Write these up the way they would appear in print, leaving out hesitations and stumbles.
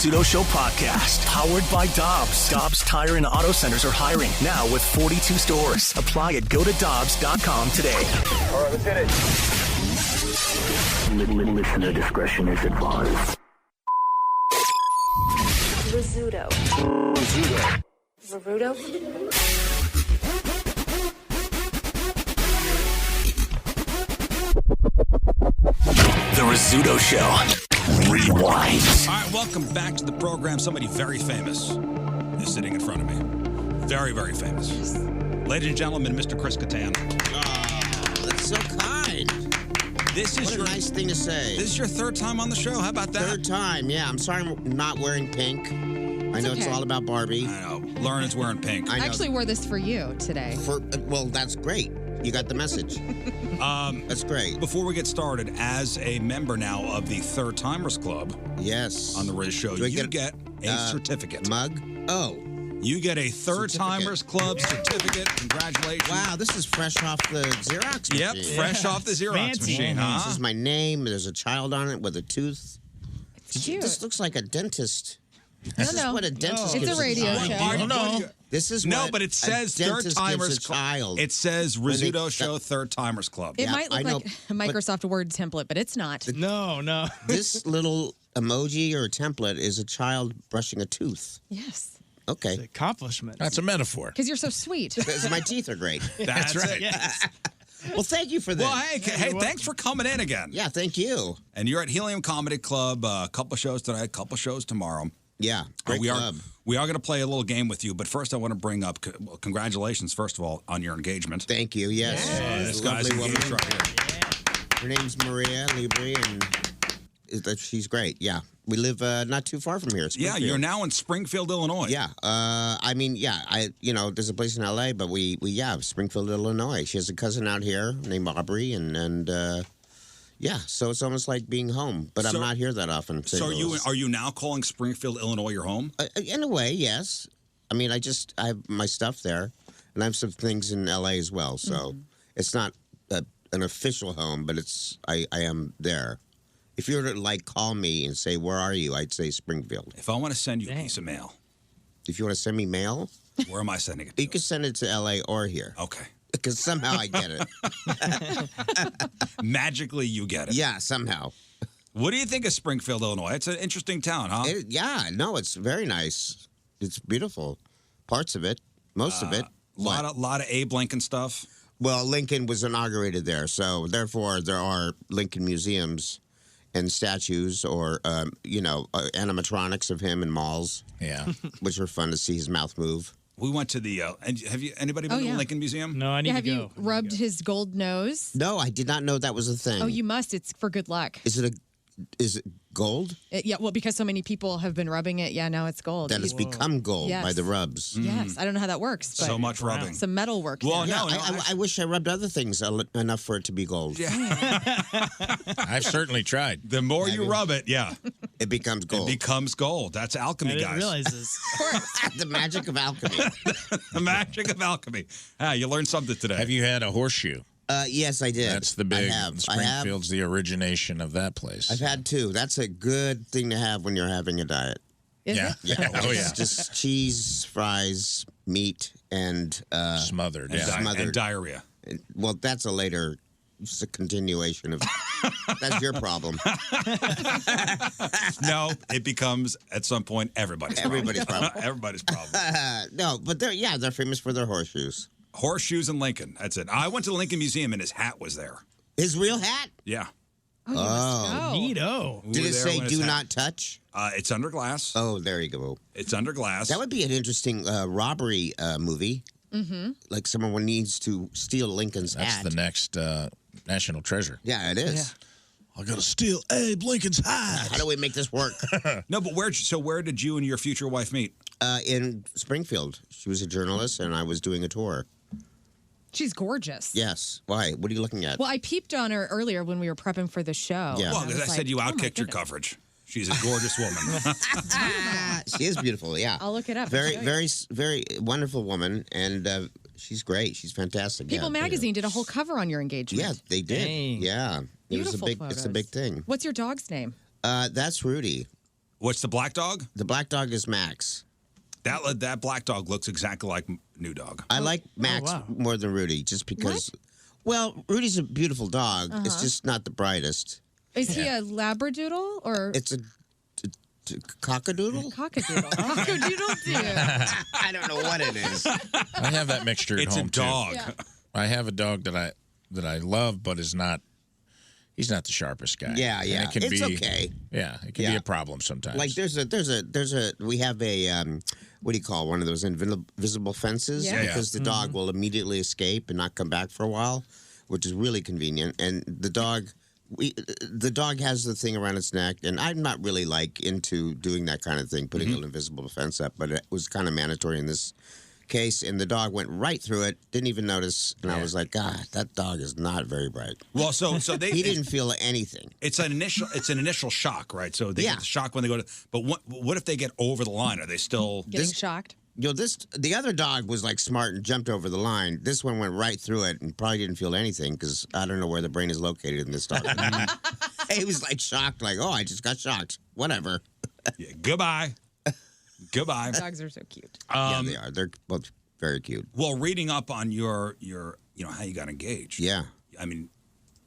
Rizzuto Show podcast, powered by Dobbs. Dobbs Tire and Auto Centers are hiring now with 42 stores. Apply at go-to-dobbs.com today. All right, let's hit it. Listener discretion is advised. Rizzuto. Rizzuto? The Rizzuto Show. Rewind. All right, welcome back to the program. Somebody very famous is sitting in front of me. Very, very famous. Ladies and gentlemen, Mr. Chris Kattan. Oh, that's so kind. This is what your a nice thing to say. This is your third time on the show. How about that? Third time, yeah. I'm sorry I'm not wearing pink. I know it's all about Barbie. I know. Lern is wearing pink. I actually wore this for you today. Well, that's great. You got the message. That's great. Before we get started, as a member now of the Third Timers Club, yes, on the Riz Show, you get a certificate. Mug? Oh. You get a Third Timers Club certificate. Congratulations. Wow, this is fresh off the Xerox machine. Yep, fresh off the Xerox machine, huh? This is my name. There's a child on it with a tooth. It's cute. This looks like a dentist. No, This is what a dentist It's gives a radio show. No. This is what but it says a Third dentist Timers gives a child. It says Rizzuto Show Third Timers Club. It might look like a Microsoft Word template, but it's not. No. This little emoji or template is a child brushing a tooth. Yes. Okay. Accomplishment. That's a metaphor. Because you're so sweet. Because my teeth are great. That's right. Yes. Well, thank you for that. Well, hey, thanks for coming in again. Yeah, thank you. And you're at Helium Comedy Club. A couple shows tonight, a couple shows tomorrow. Yeah, great club. We are going to play a little game with you, but first I want to bring up congratulations, first of all, on your engagement. Thank you. Yes. This guy's engaged right here. Her name's Maria Libri, and she's great. Yeah. We live not too far from here. Yeah, you're now in Springfield, Illinois. Yeah. There's a place in L.A., but we Springfield, Illinois. She has a cousin out here named Aubrey, and so it's almost like being home, but I'm not here that often. So are you now calling Springfield, Illinois your home? In a way, yes. I mean, I have my stuff there, and I have some things in L.A. as well, so it's not an official home, but I am there. If you were to, call me and say, where are you, I'd say Springfield. If I want to send you a piece of mail. If you want to send me mail? Where am I sending it to? You can send it to L.A. or here. Okay. Because somehow I get it. Magically, you get it. Yeah, somehow. What do you think of Springfield, Illinois? It's an interesting town, huh? It's very nice. It's beautiful. Parts of it. Most of it. A lot of Abe Lincoln stuff. Well, Lincoln was inaugurated there, so therefore there are Lincoln museums and statues or, animatronics of him in malls. Yeah. Which are fun to see his mouth move. We went to the, anybody been to the Lincoln Museum? No, I need to go. Have you rubbed his gold nose? No, I did not know that was a thing. Oh, you must. It's for good luck. Is it gold? Because so many people have been rubbing it. Yeah, now it's gold. That has become gold by the rubs. Yes, I don't know how that works. But so much rubbing. Some metal work. Well, there. I wish I rubbed other things enough for it to be gold. Yeah. I've certainly tried. The more you rub it, it becomes gold. It becomes gold. That's alchemy, I didn't guys. realize this. The magic of alchemy. The magic of alchemy. You learned something today. Have you had a horseshoe? Yes, I did. That's the big. I have. Springfield's the origination of that place. I've had two. That's a good thing to have when you're having a diet. Is it? Yeah. It's just cheese, fries, meat, and smothered. And diarrhea. Well, that's it's a continuation of. That's your problem. No, it becomes at some point everybody's problem. Everybody's problem. No, but they're famous for their horseshoes. Horseshoes in Lincoln. That's it. I went to the Lincoln Museum and his hat was there. His real hat? Yeah. Neato. Did it say "Do not touch"? It's under glass. Oh, there you go. It's under glass. That would be an interesting robbery movie. Mm-hmm. Like someone needs to steal Lincoln's hat. That's the next national treasure. Yeah, it is. Yeah. I gotta steal Abe Lincoln's hat. How do we make this work? No, but where did you and your future wife meet? In Springfield. She was a journalist, and I was doing a tour. She's gorgeous. Yes. Why? What are you looking at? Well, I peeped on her earlier when we were prepping for the show. Yeah. Well, because I said you outkicked your coverage. She's a gorgeous woman. She is beautiful, yeah. I'll look it up. Very, very, very wonderful woman, and she's great. She's fantastic. People Magazine did a whole cover on your engagement. Yeah, they did. Dang. Yeah. Beautiful It's a big thing. What's your dog's name? That's Rudy. What's the black dog? The black dog is Max. That black dog looks exactly like New Dog. I like Max more than Rudy, just because. Well, Rudy's a beautiful dog. It's just not the brightest. Is he a labradoodle or? It's a cockadoodle? Cockadoodle. Cockadoodle dude. I don't know what it is. I have that mixture at home, It's a dog. Yeah. I have a dog that I love, but is not. He's not the sharpest guy. Yeah. And It's okay. Yeah, it can be a problem sometimes. Like we have a what do you call one of those invisible fences? Yeah. Because the dog will immediately escape and not come back for a while, which is really convenient. And the dog has the thing around its neck, and I'm not really into doing that kind of thing, putting an invisible fence up, but it was kind of mandatory in this case, and the dog went right through it, didn't even notice, and I was like, God, that dog is not very bright. Well, so he didn't feel anything. It's an initial shock, right? So they get the shock when they go to. But what if they get over the line? Are they still getting shocked? The other dog was like smart and jumped over the line. This one went right through it and probably didn't feel anything because I don't know where the brain is located in this dog. He was like shocked, like, oh, I just got shocked. Whatever. Yeah, goodbye. Goodbye. Dogs are so cute. Yeah, they are. They're both very cute. Well, reading up on your how you got engaged. Yeah. I mean,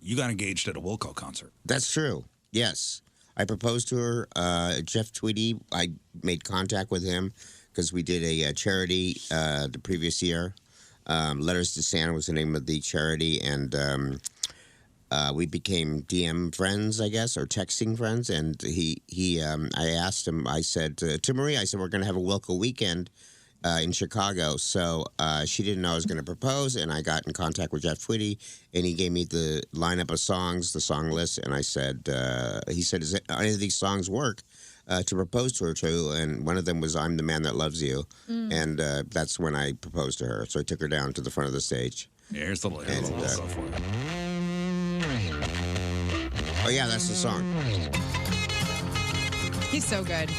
you got engaged at a Wilco concert. That's true. Yes. I proposed to her. Jeff Tweedy, I made contact with him because we did a charity the previous year. Letters to Santa was the name of the charity, and we became DM friends, I guess, or texting friends. And I asked him, I said to Marie, I said, we're going to have a Wilco weekend in Chicago. So she didn't know I was going to propose, and I got in contact with Jeff Tweedy, and he gave me the lineup of songs, the song list, and I said, he said, does any of these songs work to propose to her to? And one of them was I'm the Man That Loves You, and that's when I proposed to her. So I took her down to the front of the stage. Yeah, here's the little for you. Oh, yeah, that's the song. He's so good.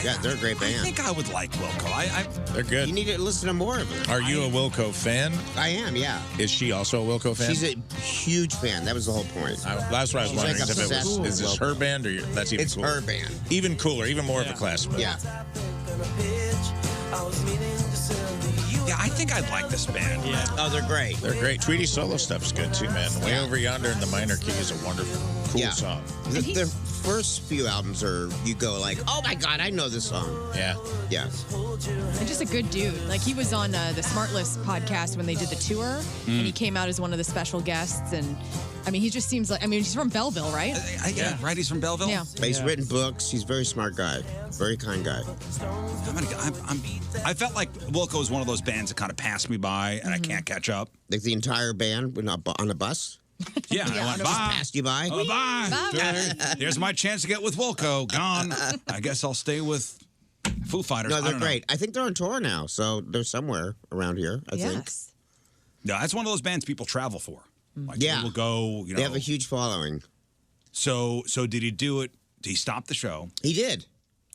Yeah, they're a great band. I think I would like Wilco. They're good. You need to listen to more of them. Are you a Wilco fan? I am, yeah. Is she also a Wilco fan? She's a huge fan. That was the whole point. That's what I was She's wondering. like If it obsessed was, is this with her band or that's even It's cooler? her band. Even cooler, even more of a classmate. Yeah. Yeah, I think I'd like this band. Yeah. Oh, they're great. They're great. Tweedy's solo stuff's good too, man. Way Over Yonder in the minor key is a wonderful, cool song. Their first few albums are, you go like, oh my God, I know this song. Yeah. Yeah. And just a good dude. Like, he was on the Smartless podcast when they did the tour, and he came out as one of the special guests. And I mean, he just seems like, he's from Belleville, right? Yeah, right. He's from Belleville. Yeah. He's written books. He's a very smart guy. Very kind guy. I felt like Wilco was one of those bands that kind of passed me by, and I can't catch up. Like the entire band went on a bus. Yeah, I went by. Passed you by. Oh, bye. There's my chance to get with Wilco. Gone. I guess I'll stay with Foo Fighters. No, they're great. I think they're on tour now, so they're somewhere around here, I think. No, that's one of those bands people travel for. Like, they will go, They have a huge following. So did he do it? Did he stop the show? He did.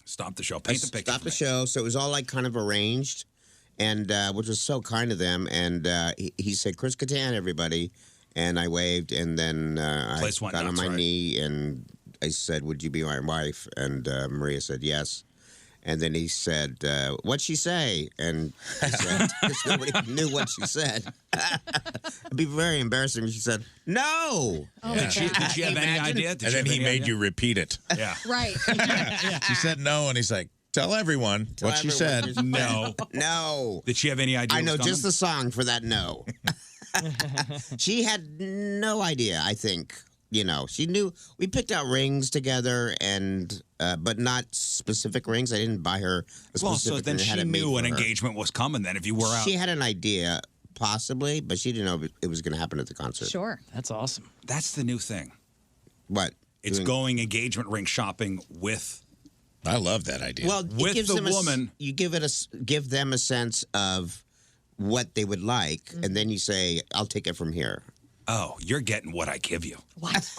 Stop the show. Paint the picture. Stop the show. So it was all like kind of arranged, and which was so kind of them. And he said, Chris Kattan, everybody. And I waved, and then I got on my knee, and I said, would you be my wife? And Maria said, yes. And then he said, what'd she say? And he said, because nobody knew what she said. It'd be very embarrassing if she said, no. Oh, Did she have any idea? And then he made you repeat it. Yeah. Right. She said no, and he's like, tell everyone what she said. No. No. Did she have any idea? I know just the song for that no. She had no idea, I think. You know, she knew. We picked out rings together, and but not specific rings. I didn't buy her a specific Well, so then ring. she knew an engagement was coming then if you were out. She had an idea, possibly, but she didn't know it was going to happen at the concert. Sure. That's awesome. That's the new thing. What? It's going engagement ring shopping with. I love that idea. Well, it with gives the them woman. You give them a sense of what they would like, and then you say, "I'll take it from here." Oh, you're getting what I give you. What?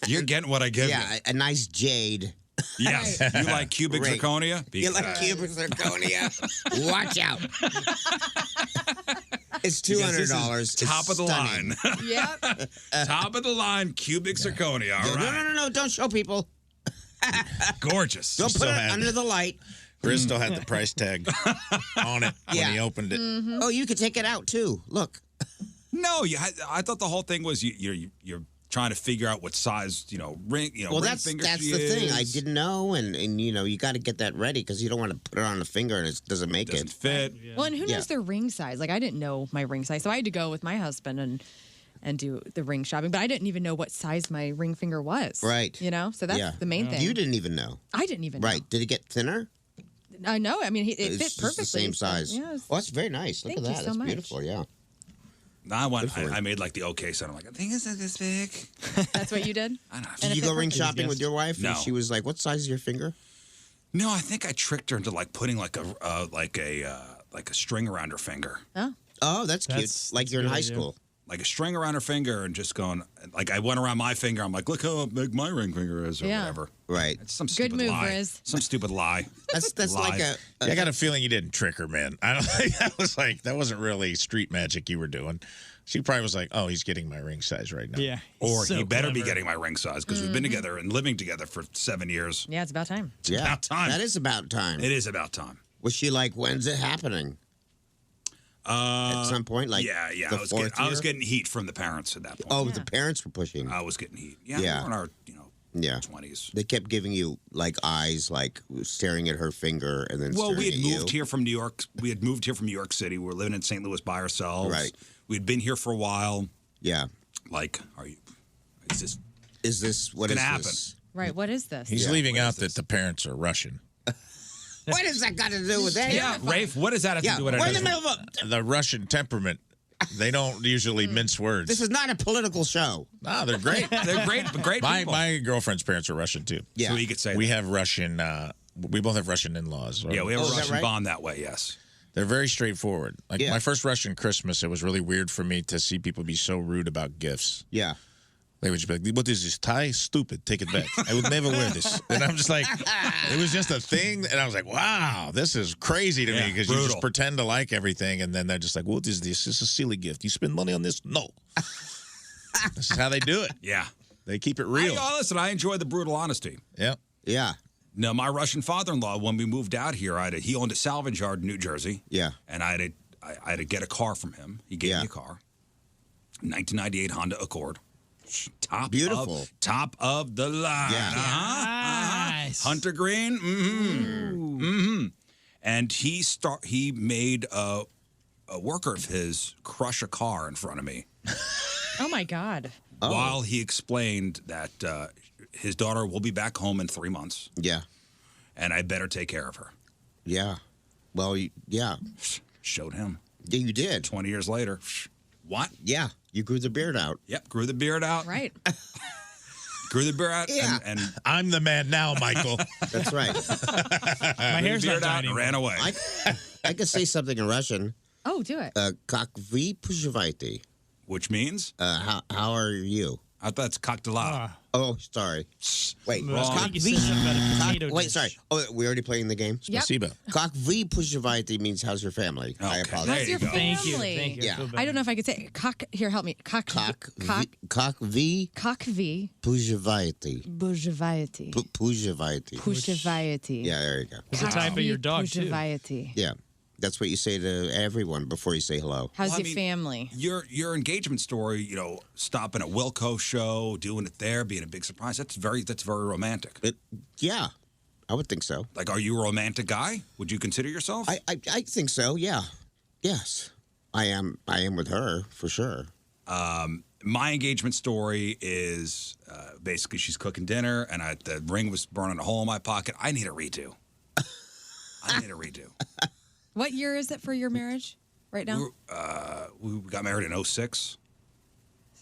You're getting what I give you. Yeah, a nice jade. Yes. You like cubic Ring. zirconia? You like cubic zirconia? Watch out. It's Because this is $200. Top of the line. Yep. Top of the line cubic zirconia. All right. No. Don't show people. Gorgeous. Don't put it under the light. Chris still had the price tag on it when he opened it. Oh, you could take it out, too. Look. No, I thought the whole thing was you're trying to figure out what size, ring, Well, ring that's finger the she thing. is. I didn't know, and you got to get that ready because you don't want to put it on the finger and it doesn't make Doesn't it. fit. Well, and who knows their ring size? Like, I didn't know my ring size, so I had to go with my husband and do the ring shopping. But I didn't even know what size my ring finger was. Right. So that's the main thing. You didn't even know. I didn't even know. Right. Did it get thinner? I know. I mean, it It's fit just perfectly. the same size. Yeah, Oh, that's very nice. Look Thank at you that. so That's much. beautiful. Yeah. I made like the okay sound. I'm like, I think it's this big. that's what you did? I don't know. Did you go ring shopping with your wife? No. And she was like, "What size is your finger?" No, I think I tricked her into like putting like a string around her finger. Oh, that's cute. Like you're in high school. Like a string around her finger and just going, like I went around my finger. I'm like, look how big my ring finger is or whatever. Right. It's some Good stupid move, lie. Riz. Some stupid lie. That's Lie. like I got a feeling you didn't trick her, man. I don't think that wasn't really street magic you were doing. She probably was like, "Oh, he's getting my ring size right now." Yeah. Or so he better be clever. getting my ring size because we've been together and living together for 7 years. Yeah, it's about time. It's about time. That is about time. It is about time. Was she like, "When's it happening?" At some point, like yeah. the I was, fourth I was year? getting heat from the parents at that point. Oh, the parents were pushing. I was getting heat. Yeah, Yeah. we were in our 20s. They kept giving you like eyes, like staring at her finger, and then Well, we staring had at moved you. here from New York. We had moved here from New York City. We were living in St. Louis by ourselves. Right. We'd been here for a while. Yeah. Like, is this Is this what is gonna happen? this? Right. What is this? He's leaving out that the parents are Russian. What has that got to do with that? Yeah, Rafe, what does that have to do with we're in anything? the middle of The Russian temperament. They don't usually mince words. This is not a political show. No, they're great. They're great My people. my girlfriend's parents are Russian too. Yeah. So you could say We that. have Russian. We both have Russian in-laws. Yeah, we have Oh, a is that Russian right? bond that way, yes. They're very straightforward. Like Yeah. my first Russian Christmas, it was really weird for me to see people be so rude about gifts. Yeah. They would just be like, "What is this tie? Stupid. Take it back. I would never wear this." And I'm just like, it was just a thing, and I was like, "Wow, this is crazy to me," because you just brutal. pretend to like everything, and then they're just like, "What is this? This is a silly gift. You spend money on this? No." This is how they do it. Yeah. They keep it real. Listen, I enjoy the brutal honesty. Yeah. Yeah. No, my Russian father-in-law, when we moved out here, he owned a salvage yard in New Jersey. Yeah. And I had to get a car from him. He gave me a car. 1998 Honda Accord. Beautiful. Top of the line. Yeah. Nice. Hunter Green. Mm-hmm. And he made a worker of his crush a car in front of me Oh my God. while he explained that his daughter will be back home in 3 months Yeah. and I better take care of her. Yeah. Well, yeah. Showed him. Yeah, you did. 20 years later. What? Yeah. You grew the beard out. Yep, grew the beard out. Right. Grew the beard out Yeah. and I'm the man now, Michael. That's right. My hair's not beard out dying and anymore. ran away. I could say something in Russian. Oh, do it. Как вы поживаете? Which means, How are you? I thought it's cocktail. Oh, sorry. Wait. I Как think you said something about a potato Wait, dish. sorry. Oh, we're already playing the game? Yep. Spasibo. Как вы поживаете means how's your family? I Okay. apologize. There How's you your go. family? Thank you. Thank you. Yeah. I feel I better. don't know if I could say it. Cock. Here, help me. Cock. Как вы Cockvi. поживаете? Bujavaiti. Поживаете. Pushavaiti. Yeah, there you go. It's a type of your dog, too. Pushavaiti. Yeah. That's what you say to everyone before you say hello. How's Well, I your mean, family? Your engagement story, stopping at Wilco show, doing it there, being a big surprise. That's very romantic. Yeah, I would think so. Like, are you a romantic guy? Would you consider yourself? I think so. Yeah. Yes, I am. I am with her for sure. My engagement story is basically she's cooking dinner and the ring was burning a hole in my pocket. I need a redo. What year is it for your marriage right now? We got married in 06.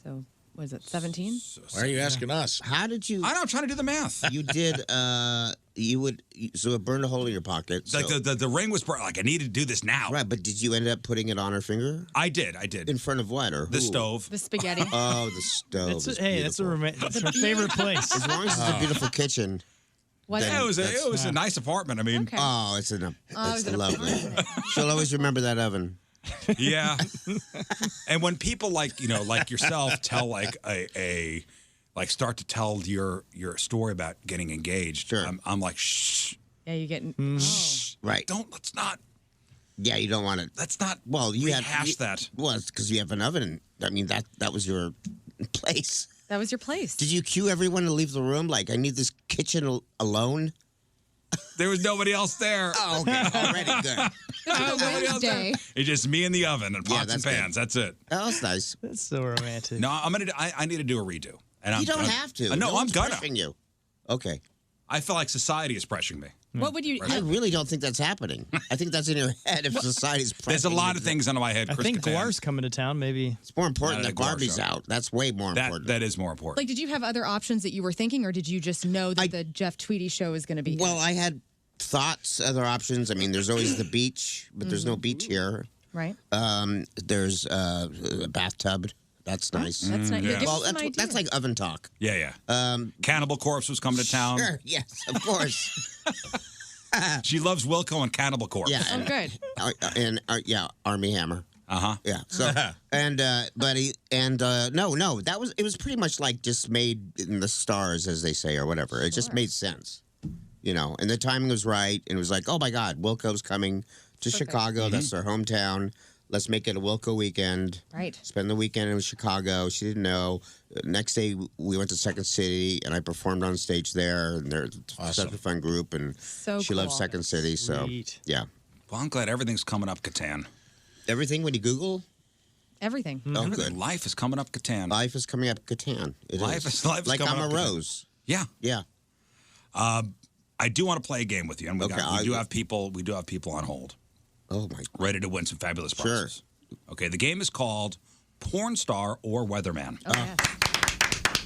So, was it 17? Why are you asking us? How did you? I know, I'm trying to do the math. You did. So it burned a hole in your pocket. So, Like the ring was burnt. Like I need to do this now. right, but did you end up putting it on her finger I did. in front of what or The who? stove. The spaghetti. Oh, the stove. That's is that's her favorite place. As long as it's a beautiful kitchen. What? Yeah, it was a nice apartment. I mean, Okay. Oh, it's it was it's an lovely. apartment. She'll always remember that oven. Yeah. And when people like yourself tell like start to tell your story about getting engaged, Sure. I'm like, shh. Yeah, you getting Right. Let's not. Yeah, you don't want to. Let's not. Well, you rehash that. Well, it's because you have an oven. I mean, that was your place. That was your place. Did you cue everyone to leave the room? Like, I need this kitchen alone. There was nobody else there. Oh, okay. Already good. Wednesday. It's just me in the oven and pots and that's pans. good. That's it. Oh, that's nice. That's so romantic. No, I need to do a redo. And You don't have to. No, I'm one's gonna. pressuring you. Okay. I feel like society is pressuring me. What would you? I really don't think that's happening. I think that's in your head if society's pressuring There's a lot you. of things under my head. I Chris think Kattan. Gwar's coming to town. Maybe It's more important Not that a Gwar Barbie's show. out. That's way more important. That is more important. Like, did you have other options that you were thinking, or did you just know that the Jeff Tweedy show is going to be? Well, I had thoughts, other options. I mean, there's always the beach, but there's no beach here. right. There's a bathtub. That's nice. That's nice. yeah. Give Well, us some that's like oven talk. yeah. Cannibal Corpse was coming to town. Sure, yes, of course. She loves Wilco and Cannibal Corpse. Yeah, Oh, good. and Army Hammer. Uh-huh. Yeah. So and buddy and no, it was pretty much like just made in the stars, as they say, or whatever. It just made sense, And the timing was right, and it was like, oh my God, Wilco's coming to Chicago. That's their hometown. Let's make it a Wilco weekend. Right. Spend the weekend in Chicago. She didn't know. Next day, we went to Second City, and I performed on stage there. And they're such a fun group, and So she loves cool. Second City. So Sweet. yeah, Well, I'm glad everything's coming up Kattan. everything when you Google, Everything. oh Everything. good. Life is coming up Kattan. Life is coming up Kattan. It Life is like coming I'm a up Kattan. rose. Yeah. Yeah. I do want to play a game with you, and we Okay, do have people on hold, Oh my. ready to win some fabulous prizes. Okay, the game is called Porn Star or Weatherman. Oh, yeah.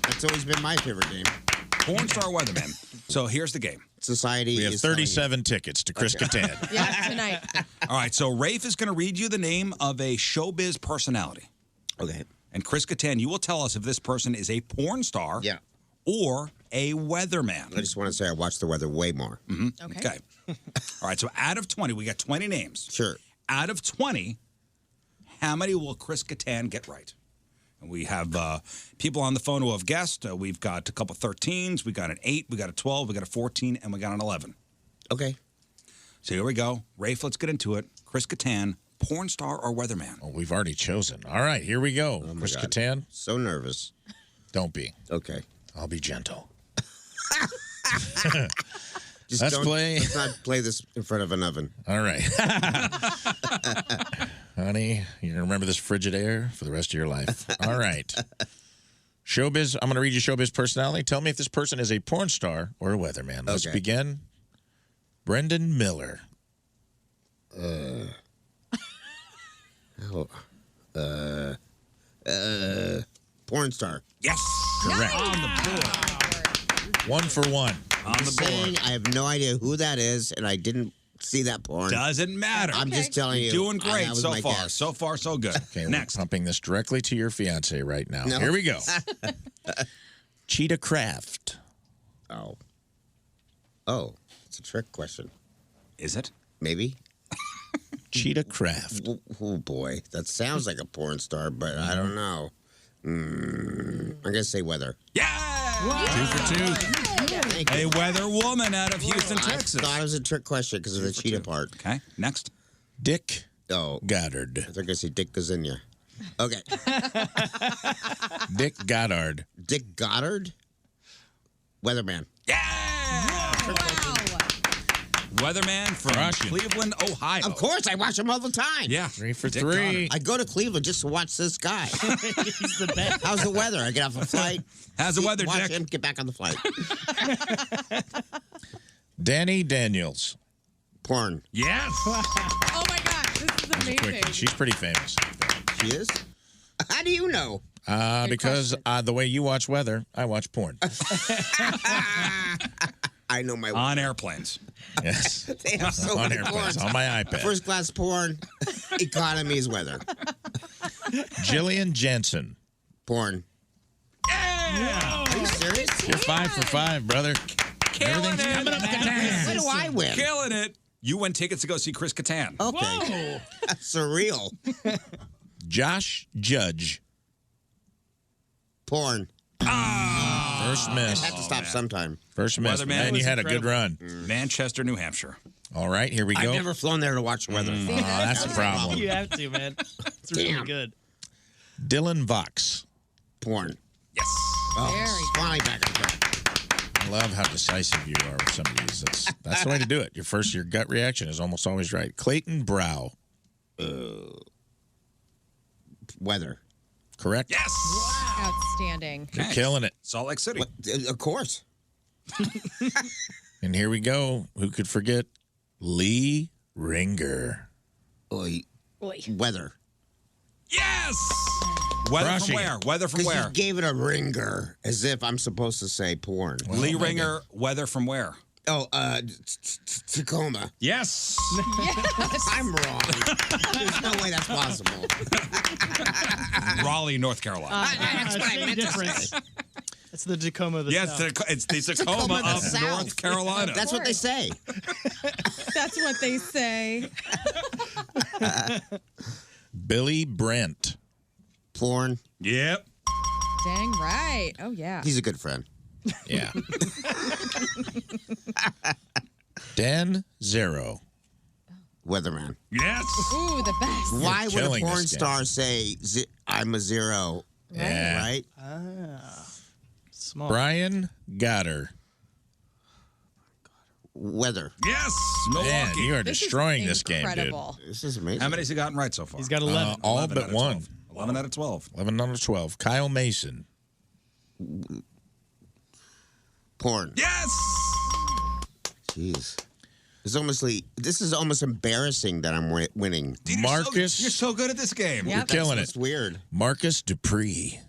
That's always been my favorite game. Porn Star or Weatherman. So here's the game. Society. we have is telling you. 37 tickets to Chris Kattan. Yeah, tonight. All right, so Rafe is going to read you the name of a showbiz personality. Okay. And Chris Kattan, you will tell us if this person is a porn star Yeah. or a weatherman. I just want to say I watch the weather way more. Okay. All right, so out of 20, we got 20 names. Sure. Out of 20, how many will Chris Kattan get right? And we have people on the phone who have guessed. We've got a couple 13s. We got an 8. We got a 12. We got a 14. And we got an 11. Okay. So here we go. Rafe, let's get into it. Chris Kattan, porn star or weatherman? Well, we've already chosen. All right, here we go. Oh, my Chris God. Kattan, So nervous. don't be. Okay. I'll be gentle. Just Let's play. Let's not play this in front of an oven. All right. Honey, you're going to remember this frigid air for the rest of your life. All right. Showbiz, I'm going to read you showbiz personality. Tell me if this person is a porn star or a weatherman. Let's Okay. begin. Brendan Miller. Porn star. Yes. Correct. On the board. 1 for 1. On the Saying board. I have no idea who that is, and I didn't see that porn. Doesn't matter. I'm just telling you. Doing that great was so my far. guess. So far, so good. Okay, Next. we're pumping this directly to your fiance right now. No. Here we go. Cheetah Craft. Oh. Oh, it's a trick question. Is it? Maybe. Cheetah Craft. Oh boy, that sounds like a porn star, but I don't know. I'm gonna say weather. Yeah. 2 for 2. Thank A you. weather woman out of Houston, I Texas. thought it was a trick question because of the cheetah part. Okay. Next. Dick Oh, Goddard. I think I say Dick Gazinia. Okay, Dick Goddard. Dick Goddard, weatherman. Yeah. Weatherman from Russian. Cleveland, Ohio. Of course, I watch him all the time. Yeah. 3 for Dick 3. I go to Cleveland just to watch this guy. He's the best. How's the weather? I get off a flight. How's the weather, watch Dick? him, get back on the flight. Danny Daniels. Porn. Yes. Oh my gosh, this is amazing. Quick. She's pretty famous. She is. How do you know? Because the way you watch weather, I watch porn. I know my. On airplanes. Yes. They have so On many airplanes, porns. on my iPad. First class porn. Economy is weather. Jillian Jensen. Porn. Yeah. Are you serious? You're 5 for 5, brother. Killing it. What do I win? Killing it. You win tickets to go see Chris Kattan. Okay. Surreal. Josh Judge. Porn. First miss. I have to stop sometime. First miss. Weatherman. Man, you had a good run. Manchester, New Hampshire. All right, here we go. I've never flown there to watch weather. That's the problem. You have to, man. It's really good. Dylan Vox. Porn. Yes. Oh, finally back on track. I love how decisive you are with some of these. That's the way to do it. Your gut reaction is almost always right. Clayton Brow. Weather. Correct? Yes. Outstanding. You're killing it. Salt Lake City. Of course. And here we go. Who could forget? Lee Ringer. Weather. Yes. Weather from where? Weather from where? You gave it a ringer, as if I'm supposed to say porn. Lee Ringer. Weather from where? Oh, Tacoma. Yes. I'm wrong. There's no way that's possible. Raleigh, North Carolina. That's what I meant to difference. say. It's the Tacoma of the Yes, South. it's the Tacoma of the of South. North Carolina. That's what they say. That's what they say. Billy Brent. Porn. Yep. Dang right. Oh, yeah. He's a good friend. Yeah. Dan Zero. Weatherman. Yes. Ooh, the best. Why would a killing porn this game. star say, I'm a zero? Yeah. Right? Small. Brian Goddard. Weather. Yes. Man, Milwaukee. you are This is destroying this game, dude. incredible. This is amazing. How many has he gotten right so far? He's got 11. All 11 but out of one. 12. 11 out of 12. 11 out of 12. Kyle Mason. Porn. Yes. Jeez. This is almost embarrassing that I'm winning. Dude, Marcus. You're so good at this game. Yep. You're killing It's it. weird. Marcus Dupree.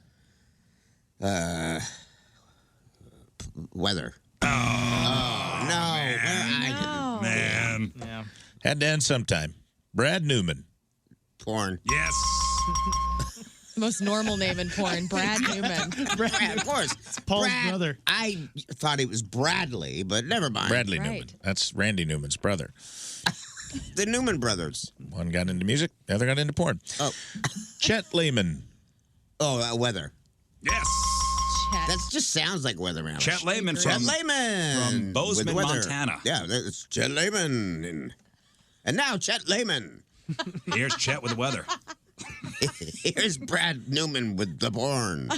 Weather. Oh, no. Man. Yeah. Had to end sometime. Brad Newman. Porn. Yes. Most normal name in porn, Brad Newman. Brad, of course. Paul's Brad, brother. I thought it was Bradley, but never mind. Bradley Right. Newman. That's Randy Newman's brother. The Newman brothers. One got into music, the other got into porn. Oh. Chet Lehman. Oh, weather. Yes. Chet. That just sounds like Weatherman. Chet Lehman Chet from Lehman. from Bozeman, With weather. Montana. Yeah, it's Chet Lehman. And now Chet Lehman. Here's Chet with the weather. Here's Brad Newman with the porn.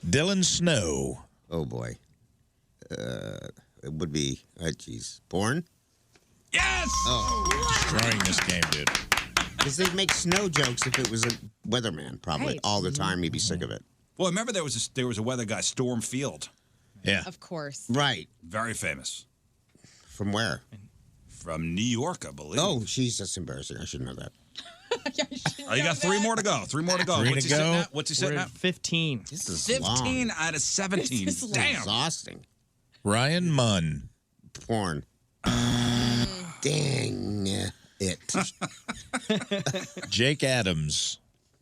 Dylan Snow. Oh, boy. It would be, porn? Yes. Destroying this game, dude. Because they'd make snow jokes if it was a weatherman, probably. Right. All the time, you'd be sick of it. Well, remember there was a weather guy, Storm Field. Yeah. Of course. Right. Very famous. From where? From New York, I believe. Oh, jeez, that's embarrassing. I should know that. Oh, you got 3 more to go. 3 more to go. Three What's to he sitting go. at? What's he We're sitting at at? 15. This is 15 long. out of 17. This is Damn. Exhausting. Ryan Munn. Porn. Dang it. Jake Adams.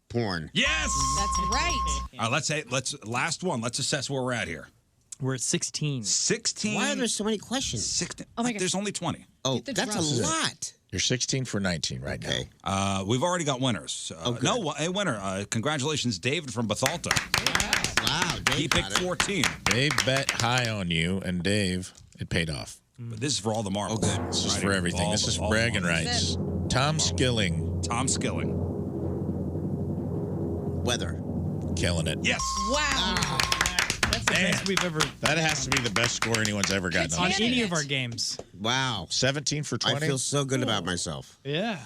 Porn. Yes. That's right. All right, last one. Let's assess where we're at here. We're at 16. 16. Why are there so many questions? 16. Oh my God. There's only 20. Oh, Get the that's a drums. lot. You're 16 for 19 right Okay. We've already got winners. good. No, a winner. Congratulations, David from Bethalto. Wow, Dave He got picked it. 14. now. Dave bet high on you, and Dave, it paid off. But this is for all the marbles. This is Right for here. everything. All This the- is all the bragging marbles. rights. Tom Skilling. Tom Skilling. Weather. Killing it. Yes. Wow. That's the best we've ever That has to be the best score anyone's ever gotten on on. Hitting any it. of our games. Wow. 17 for 20. I feel so good about myself. Yeah.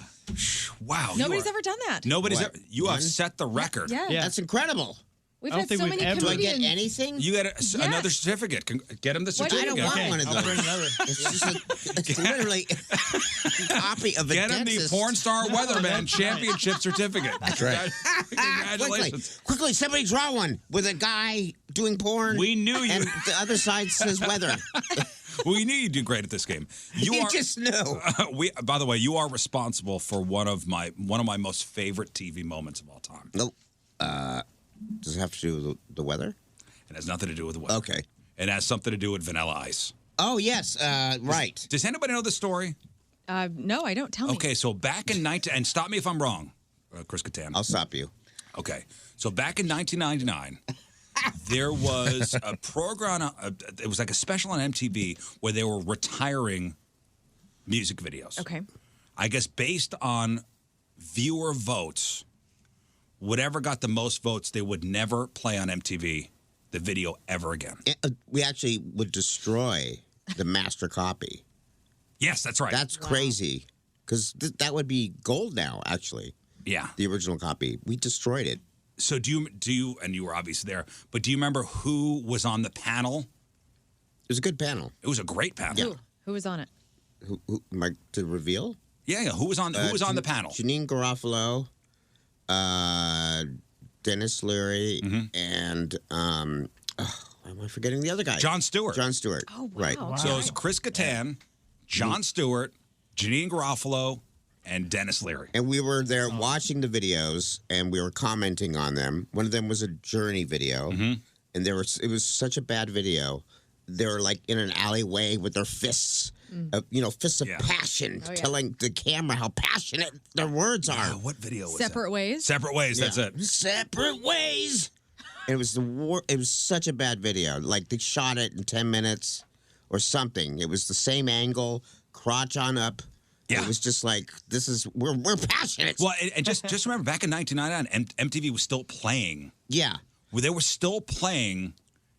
Wow. Nobody's ever done that. Nobody's What? ever. You have One? set the record. Yeah. Yeah. That's incredible. We've I don't had think so we've many ever- Do I comedians. get anything? You get another certificate. Get him the Why do certificate. I don't want Okay, one of I'll those. bring another. It's just it's literally a copy of a Get him the dentist. porn star weatherman championship certificate. That's right. Congratulations. Quickly, somebody draw one with a guy doing porn. We knew you. And the other side says weather. We knew you'd do great at this game. You just knew. By the way, you are responsible for one of my most favorite TV moments of all time. Nope. Does it have to do with the weather? It has nothing to do with the weather. Okay. It has something to do with Vanilla Ice. Oh, yes. Right. Does anybody know the story? No, I don't. Tell me. Okay, so back in and stop me if I'm wrong, Chris Kattan. I'll stop you. Okay, so back in 1999, there was a program. It was like a special on MTV where they were retiring music videos. Okay. I guess based on viewer votes, whatever got the most votes, they would never play on MTV the video ever again. We actually would destroy the master copy. Yes, that's right. That's crazy. Because that would be gold now, actually. Yeah. The original copy. We destroyed it. So do you, and you were obviously there, but do you remember who was on the panel? It was a good panel. It was a great panel. Who was on it? Who to reveal? Yeah. Who was on the panel? Janine Garofalo, Dennis Leary, and am I forgetting the other guy? Jon Stewart. Jon Stewart. Oh, wow. Right. Wow. So it was Chris Kattan, Jon Stewart, Janine Garofalo, and Dennis Leary. And we were there watching the videos, and we were commenting on them. One of them was a Journey video, and it was such a bad video. They were like in an alleyway with their fists, fists of passion, telling the camera how passionate their words are. What video was Separate Ways? Separate Ways, that's it. Separate Ways. And it was it was such a bad video. Like they shot it in 10 minutes or something. It was the same angle, crotch on up. Yeah. It was just like, we're passionate. Well, and just remember, back in 1999, MTV was still playing. Yeah. They were still playing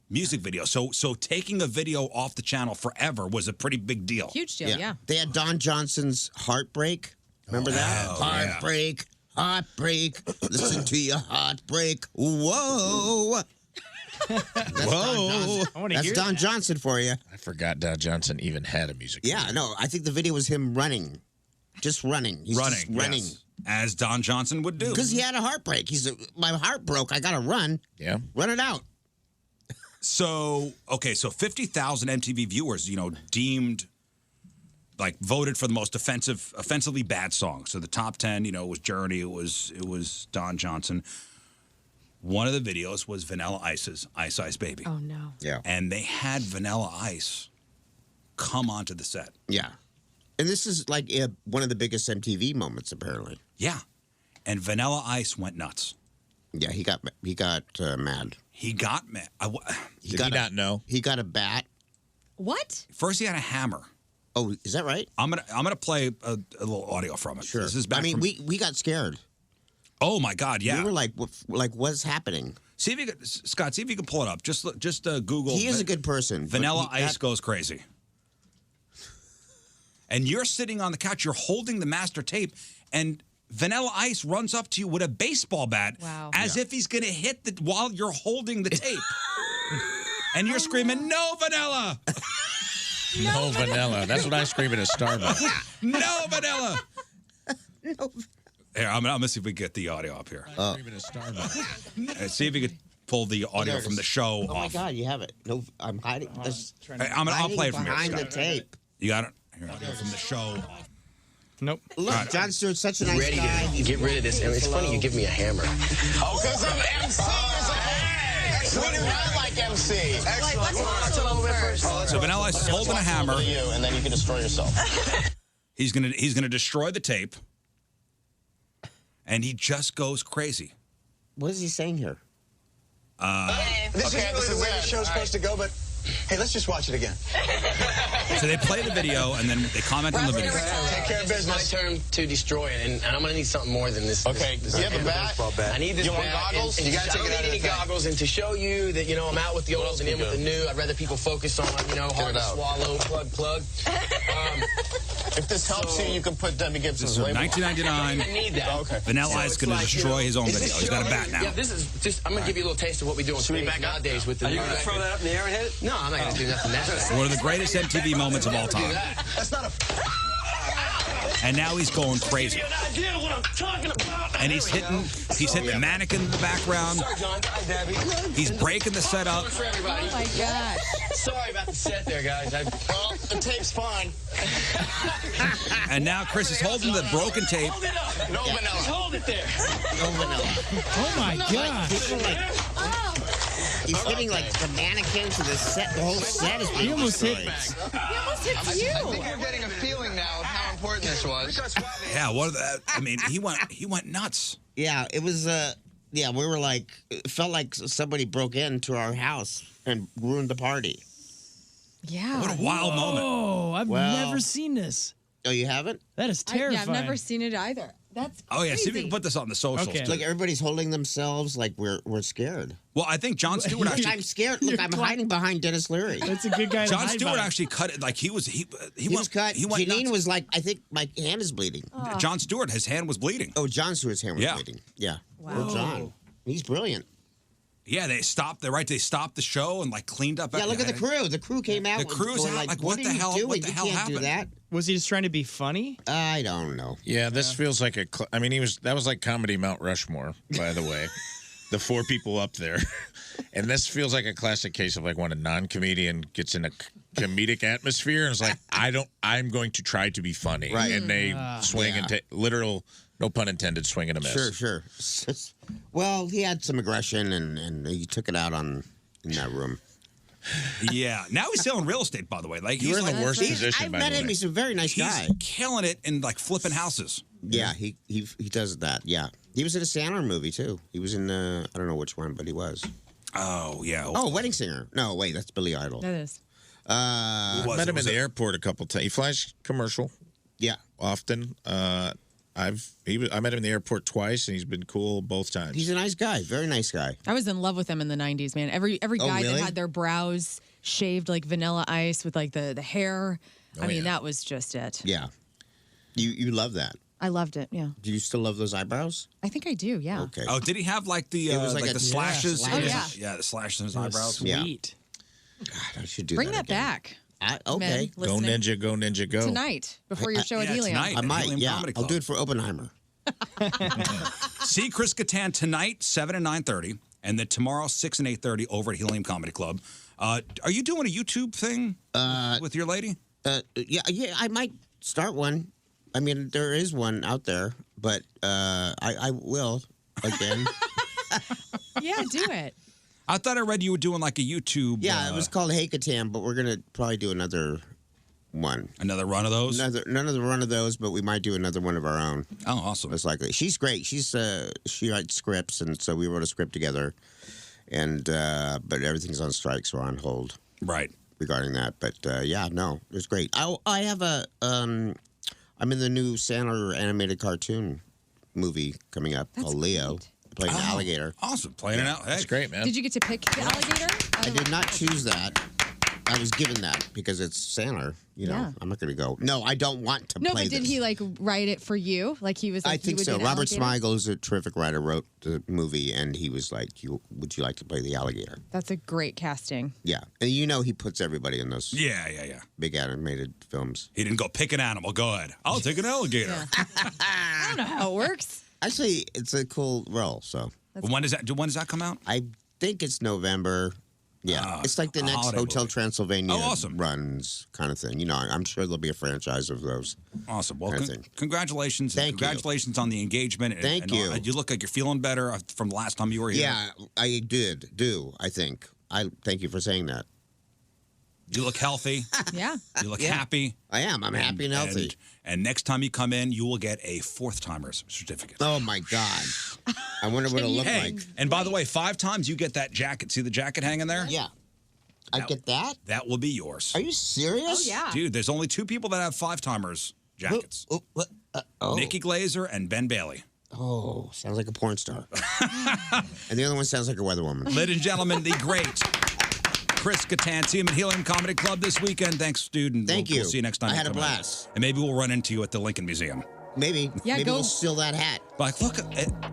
music videos. So taking a video off the channel forever was a pretty big deal. Huge deal, yeah. They had Don Johnson's Heartbreak. Remember that? Heartbreak, heartbreak. Listen to your heartbreak. Whoa. Whoa. That's Don Johnson for you. I forgot Don Johnson even had a music video. Yeah, no, I think the video was him running. Just running. He's just running. Yes. As Don Johnson would do. Because he had a heartbreak. My heart broke. I got to run. Yeah. Run it out. So 50,000 MTV viewers, deemed, voted for the most offensively bad song. So the top 10, was Journey, it was Don Johnson. One of the videos was Vanilla Ice's Ice Ice Baby. Oh, no. Yeah. And they had Vanilla Ice come onto the set. Yeah. And this is like one of the biggest MTV moments, apparently. Yeah. And Vanilla Ice went nuts. Yeah, he got mad. He got mad. Did he not know? He got a bat. What? First, he had a hammer. Oh, is that right? I'm gonna play a little audio from it. Sure. This is back we got scared. Oh my God! Yeah. We were like, what's happening? See if you can, Scott. See if you can pull it up. Just Google. He is a good person. Vanilla Ice goes crazy. And you're sitting on the couch. You're holding the master tape, and Vanilla Ice runs up to you with a baseball bat, as if he's gonna hit while you're holding the tape, and you're screaming, "No, Vanilla!" No vanilla. That's what I scream at a Starbucks. No vanilla. No. Here, I'm gonna see if we can get the audio up here. I scream at a Starbucks. See if you could pull the audio from the show off. Oh my God, you have it. No, I'm hiding. I'll play it from here. behind the Scott. tape. You got it? Here, audio from the show off. Nope. Look, Jon Stewart's such a nice Ready guy. to get rid of this. And it's funny you give me a hammer. Oh, because I'm MC. We do not like MC. Excellent. So Vanilla Ice is holding a hammer. You, and then you can destroy yourself. He's gonna destroy the tape, and he just goes crazy. What is he saying here? This isn't really the way the show's supposed to go, but hey, let's just watch it again. So they play the video, and then they comment on the video. Take care of business. It's my turn to destroy it, and I'm going to need something more than this. Okay, this you have a bat? I need this You bat. want goggles? And You gotta I take don't it out need of any the thing. goggles, and to show you that, I'm out with the old and in with the new, I'd rather people focus on, hard to swallow, plug. If this helps you, you can put Debbie Gibson's This is label. 1999. I need that. Okay. Vanilla Ice is going to destroy his own video. He's got a bat now. Yeah, this is just, I'm going to give you a little taste of what we do on stage nowadays with the new record. that up in the air and hit it? No, I'm not going to do nothing that bad. One of the greatest MTV moments of all time. That's not a... And now he's going crazy. And he's hitting the mannequin in the background. Sorry, John. Hi, Debbie. He's breaking the setup. For everybody. Oh, my gosh. Sorry about the set there, guys. Well, the tape's fine. And now Chris is holding the broken tape. Hold it up. No vanilla. Hold it there. No vanilla. Oh my gosh. He's hitting like the mannequins and the set. The whole set is being destroyed. He almost hits I you. think you're getting a feeling now of how important this was. Yeah, I mean, he went nuts. Yeah, it was. Yeah, we were like, it felt like somebody broke into our house and ruined the party. Yeah. What a wild moment. Oh, I've Well- never seen this. Oh, you haven't? That is Yeah, terrifying. I've never seen it either. That's crazy. Oh yeah, see if you can put this on the socials. Okay. too. Like everybody's holding themselves like we're scared. Well, I think Jon Stewart Look, actually. I'm scared. Look, I'm hiding behind Dennis Leary. That's a good guy. to Jon hide Stewart behind. actually cut it like he was cut. He went Janine nuts. was like, I think my hand is bleeding. Jon Stewart, his hand was bleeding. Oh, Jon Stewart's hand was Yeah. bleeding. Yeah. Wow. Poor John. He's brilliant. Yeah, they stopped. They stopped the show and like cleaned up. Yeah, look at the crew. The crew came out. The crew's going out, like, what what are the you hell- doing? what the You hell can't do happened? that. Was he just trying to be funny? I don't know. Yeah, this feels like I mean, that was like comedy Mount Rushmore, by the way. The four people up there. And this feels like a classic case of like when a non-comedian gets in a comedic atmosphere and is like, I'm going to try to be funny. Right. And they swing and take literal, no pun intended, swing and a miss. Sure. Well, he had some aggression and he took it out in that room. Yeah. Now he's selling real estate, by the way. Like You're he's in like, the worst right. position, I by met the him. way. He's a very nice guy. he's killing it in like flipping houses. Yeah, he does that. Yeah, he was in a Sandler movie too. He was in I don't know which one, but he was. Oh yeah. Oh, Wedding Singer. No, wait, that's Billy Idol. That is. I met him in the airport a couple times. He flies commercial Yeah, often. I met him in the airport twice, and he's been cool both times. he's a nice guy. Very nice guy. I was in love with him in the 90s, man. Every guy really? that had their brows shaved like Vanilla Ice with like the hair. I mean, that was just it. Yeah, you love that. I loved it. Yeah. Do you still love those eyebrows? I think I do. Yeah. Okay. Oh, did he have like the It was like like a- the slashes? yeah, slashes. Oh, yeah, the slashes in his eyebrows. Yeah. Sweet. God, I should do Bring that that again. back. Okay. Men Go listening. Ninja, go Ninja, go. Tonight before your show at Yeah, Helium. tonight. I might. Helium Yeah, Comedy I'll Club. do it for Oppenheimer. See Chris Kattan tonight, 7 and 9:30, and then tomorrow 6 and 8:30 over at Helium Comedy Club. Are you doing a YouTube thing with your lady? Yeah, I might start one. I mean, there is one out there, but I will again. Yeah, do it. I thought I read you were doing like a YouTube. Yeah, it was called Hey Kattan, but we're gonna probably do another one. Another run of those. None of the run of those, but we might do another one of our own. Oh, awesome! Most likely, she's great. She writes scripts, and so we wrote a script together. And but everything's on strike, so we're on hold. Right. Regarding that, but yeah, no, it was great. I have I'm in the new Sandler animated cartoon movie coming up called Leo. Playing an alligator. Awesome. Playing it out. Hey. That's great, man. Did you get to pick the alligator? I did not choose that. I was given that because it's Sandler. You know, Yeah. I'm not going to go. No, I don't want to No, play but did this. he like write it for you? Like he was. Like, I think you would so. do an Robert alligator? Smigel is a terrific writer. Wrote the movie, and he was like, "Would you like to play the alligator?" That's a great casting. Yeah, and you know he puts everybody in those Yeah. big animated films. He didn't go pick an animal. Go ahead. I'll take an alligator. I don't know how it works. Actually, it's a cool role. So When does that come out? I think it's November. Yeah, it's like the a next holiday Hotel movie. Transylvania Oh, awesome. runs kind of thing. You know, I'm sure there'll be a franchise of those. Awesome. Well, Kind of thing. congratulations. Thank you. Congratulations on the engagement. And, Thank and you. You look like you're feeling better from the last time you were here. Yeah, I do. I think. I thank you for saying that. You look healthy. Yeah. You look happy. I am. I'm happy and healthy. And next time you come in, you will get a fourth timer's certificate. Oh my God! I wonder what it'll look Hey, like. and by the way, 5 times you get that jacket. See the jacket hanging there? Yeah, I get that. That will be yours. Are you serious? Oh yeah. Dude, there's only 2 people that have 5 timers jackets. Oh. Nikki Glazer and Ben Bailey. Oh, sounds like a porn star. And the other one sounds like a weather woman. Ladies and gentlemen, the great Chris Kattan. See him at Helium Comedy Club this weekend. Thanks, dude. And Thank we'll you. see you next time. I you had a come in. blast. And maybe we'll run into you at the Lincoln Museum. Maybe. Yeah, Maybe go- we'll steal that hat. Like, look,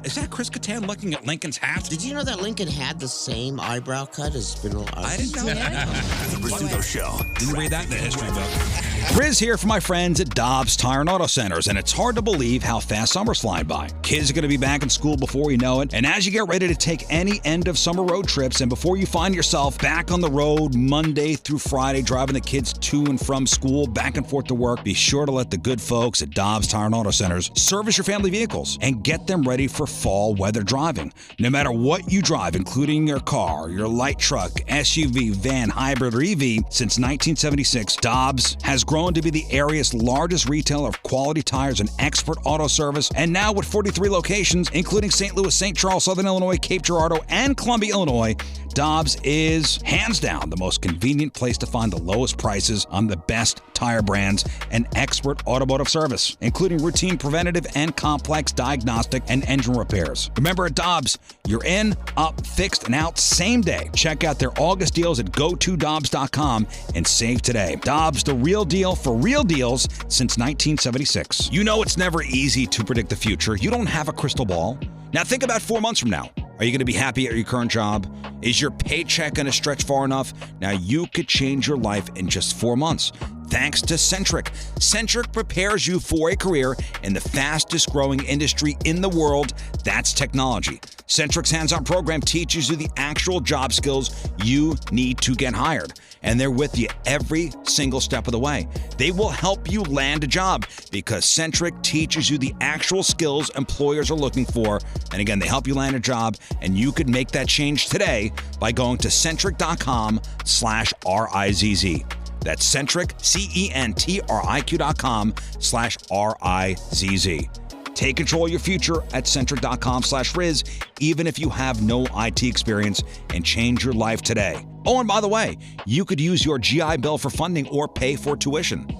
is that Chris Kattan looking at Lincoln's hat? Did you know that Lincoln had the same eyebrow cut as Vanilla Ice? I didn't know that. The Rizzuto Show. Didn't read that in the history book. Riz here for my friends at Dobbs Tire and Auto Centers, and it's hard to believe how fast summer's flying by. Kids are going to be back in school before you know it, and as you get ready to take any end of summer road trips, and before you find yourself back on the road Monday through Friday, driving the kids to and from school, back and forth to work, be sure to let the good folks at Dobbs Tire and Auto Centers service your family vehicles and and get them ready for fall weather driving. No matter what you drive, including your car, your light truck, SUV, van, hybrid, or EV, since 1976, Dobbs has grown to be the area's largest retailer of quality tires and expert auto service. And now with 43 locations, including St. Louis, St. Charles, Southern Illinois, Cape Girardeau, and Columbia, Illinois, Dobbs is hands down the most convenient place to find the lowest prices on the best tire brands and expert automotive service, including routine preventative and complex diagnostic and engine repairs. Remember, at Dobbs, you're in, up, fixed, and out same day. Check out their August deals at gotodobbs.com and save today. Dobbs, the real deal for real deals since 1976. You know it's never easy to predict the future. You don't have a crystal ball. Now think about 4 months from now. Are you going to be happy at your current job? Is your paycheck going to stretch far enough? Now you could change your life in just 4 months. Thanks to Centric. Centric prepares you for a career in the fastest growing industry in the world. That's technology. Centric's hands-on program teaches you the actual job skills you need to get hired. And they're with you every single step of the way. They will help you land a job because Centric teaches you the actual skills employers are looking for. And again, they help you land a job, and you could make that change today by going to centric.com/RIZZ. That's Centric, CENTRIQ.com/RIZZ. Take control of your future at centric.com/Riz, even if you have no IT experience, and change your life today. Oh, and by the way, you could use your GI Bill for funding or pay for tuition.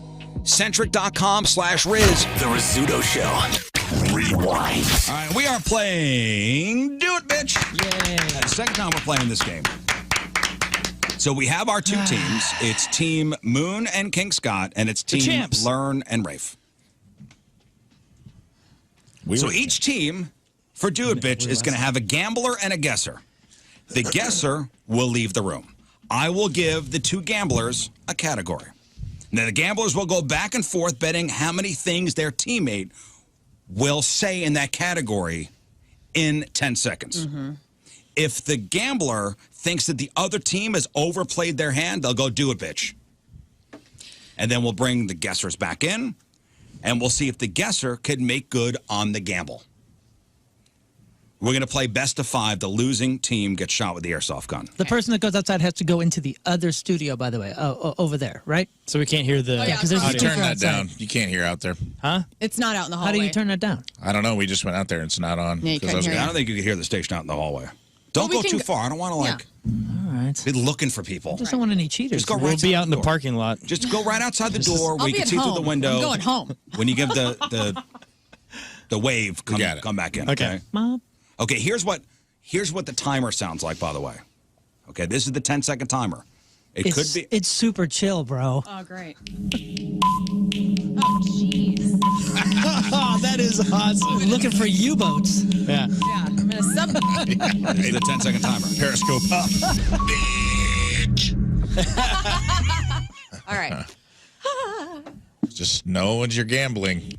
Centric.com/Riz. The Rizzuto Show. Rewind. All right, we are playing Do It, Bitch. Yay. That's the second time we're playing this game. So we have our two teams. It's Team Moon and King Scott, and it's Team Lern and Rafe. So each team for Do It, Bitch is going to have a gambler and a guesser. The guesser will leave the room. I will give the two gamblers a category. Now, the gamblers will go back and forth betting how many things their teammate will say in that category in 10 seconds. If the gambler thinks that the other team has overplayed their hand, they'll go Do It, Bitch. And then we'll bring the guessers back in, and we'll see if the guesser can make good on the gamble. We're going to play best of 5. The losing team gets shot with the airsoft gun. The person that goes outside has to go into the other studio, by the way, over there, right? So we can't hear the... Oh, yeah, because there's a turn that outside. down. You can't hear out there. Huh? It's not out in the How hallway. do you turn that down? I don't know. We just went out there and it's not on. Yeah, you couldn't hear I don't think you can hear the station out in the hallway. Don't we go can too go- far. I don't want to, like, All right. be looking for people. Just don't want any cheaters. Just go right We'll outside be out in the door. parking lot. Just go right outside the door I'll where you be can at see through home. the window. I'm going home. When you give the wave, come back in. Okay. Mom? Okay, here's what the timer sounds like, by the way. Okay, this is the 10-second timer. It could be... It's super chill, bro. Oh, great. Oh, jeez. Oh, that is awesome. Looking for U-boats. Yeah. Yeah, I'm going to sub... This is the 10-second timer. Periscope up. All right. Just know as you're gambling,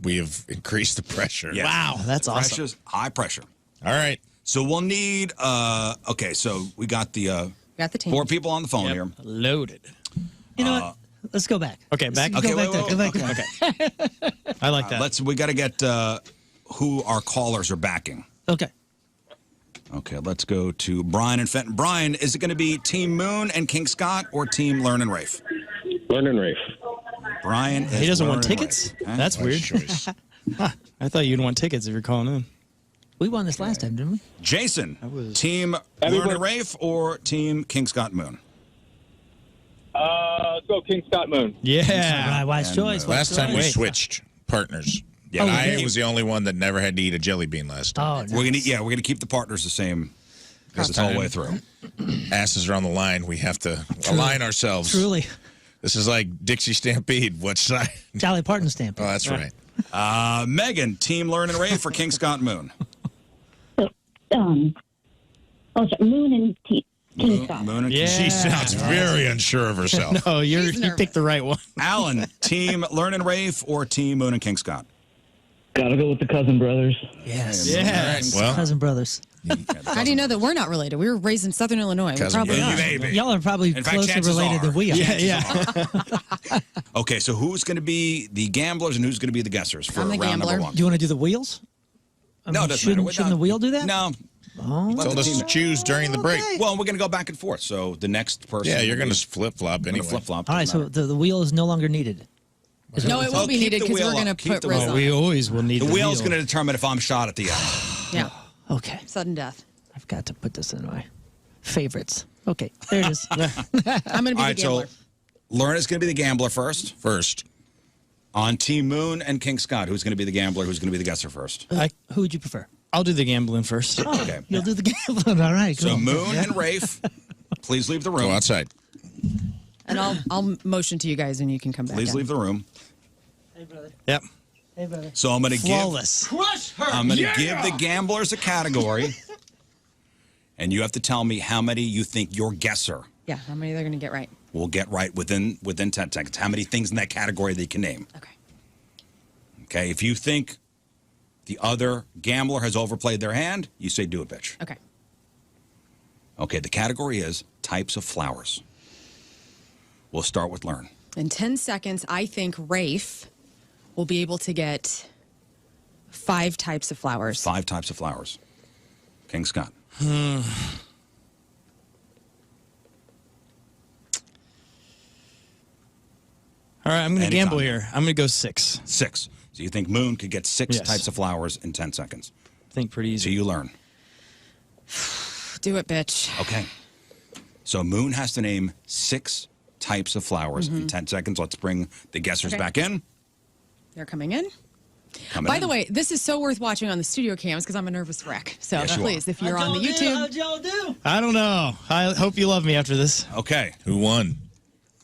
we have increased the pressure. Yes. Wow, that's awesome. Pressure's high pressure. All right. So we'll need... okay, so we got the... Got the team. 4 people on the phone here. Loaded. You know what? Let's go back. Okay, back. Go back there. Go back there. Okay. I like that. We got to get who our callers are backing. Okay. Okay, let's go to Brian and Fenton. Brian, is it going to be Team Moon and King Scott or Team Lern and Rafe? Lern and Rafe. Brian is He doesn't Lern want and tickets? Rafe. Okay. That's weird. Choice. I thought you'd want tickets if you're calling in. We won this last time, didn't we? Jason, Team Lern and Rafe or Team King Scott Moon? Let's go King Scott Moon. Yeah. Right, wise choice. wise Last time we choice. switched partners. Yeah, I was the only one that never had to eat a jelly bean last time. Oh, We're gonna keep the partners the same this whole way through. Asses are on the line. We have to align ourselves. truly. This is like Dixie Stampede. What side? Dolly Parton stamp. Oh, that's right. Megan, Team Lern and Rafe or King Scott Moon? Moon and King Scott. Moon and Yeah. She sounds very unsure of herself. No, you nervous. picked the right one. Alan, Team Lern and Rafe or Team Moon and King Scott? Gotta go with the Cousin Brothers. Yes. Yes. Well, Cousin brothers. How do you know that we're not related? We were raised in Southern Illinois. We probably are. Y'all are probably In fact, closer chances related are. than we are. Yeah. Okay, so who's going to be the gamblers and who's going to be the guessers for I'm the round gambler. number 1? Do you want to do the wheels? No, it doesn't matter. Shouldn't the wheel do that? No. Oh, Told us to choose during the break. Well, we're going to go back and forth. So the next person. Yeah, you're going to flip-flop anyway. Flip-flop. All right, so the wheel is no longer needed. No, it won't be keep needed the because wheel we're going to up. Keep put the Riz wheel on. We always will need The the wheel's wheel. going to determine if I'm shot at the end. Yeah. Okay. Sudden death. I've got to put this in my favorites. Okay, there it is. I'm going to be All right, the gambler. so Lern is going to be the gambler first. First. On Team Moon and King Scott, who's going to be the gambler? Who's going to be the guesser first? Who would you prefer? I'll do the gambling first. Oh, Okay. you'll do the gambling. All right. So cool. Moon and Rafe, please leave the room. Go outside. And I'll motion to you guys and you can come back Please in. leave the room. Hey, brother. Yep. Hey, brother. So I'm going to Flawless. I'm going to give the gamblers a category, and you have to tell me how many you think your guesser Yeah, how many they're going to get right? will get right within 10 seconds. How many things in that category they can name? Okay. Okay, if you think the other gambler has overplayed their hand, you say, do it, bitch. Okay. Okay, the category is types of flowers. We'll start with Lern. In 10 seconds, I think Rafe will be able to get 5 types of flowers. 5 types of flowers. King Scott. All right, I'm going to Anytime. gamble here. I'm going to go 6. 6. So you think Moon could get 6 Yes. types of flowers in 10 seconds. I think pretty So easy. you learn. Do it, bitch. Okay. So Moon has to name 6 types of flowers in 10 seconds. Let's bring the guessers Okay. back in. They're coming in. Coming By in. the way, this is so worth watching on the studio cams because I'm a nervous wreck. So Yes, you please, if you're on the YouTube. How'd y'all do? I don't know. I hope you love me after this. Okay. Who won?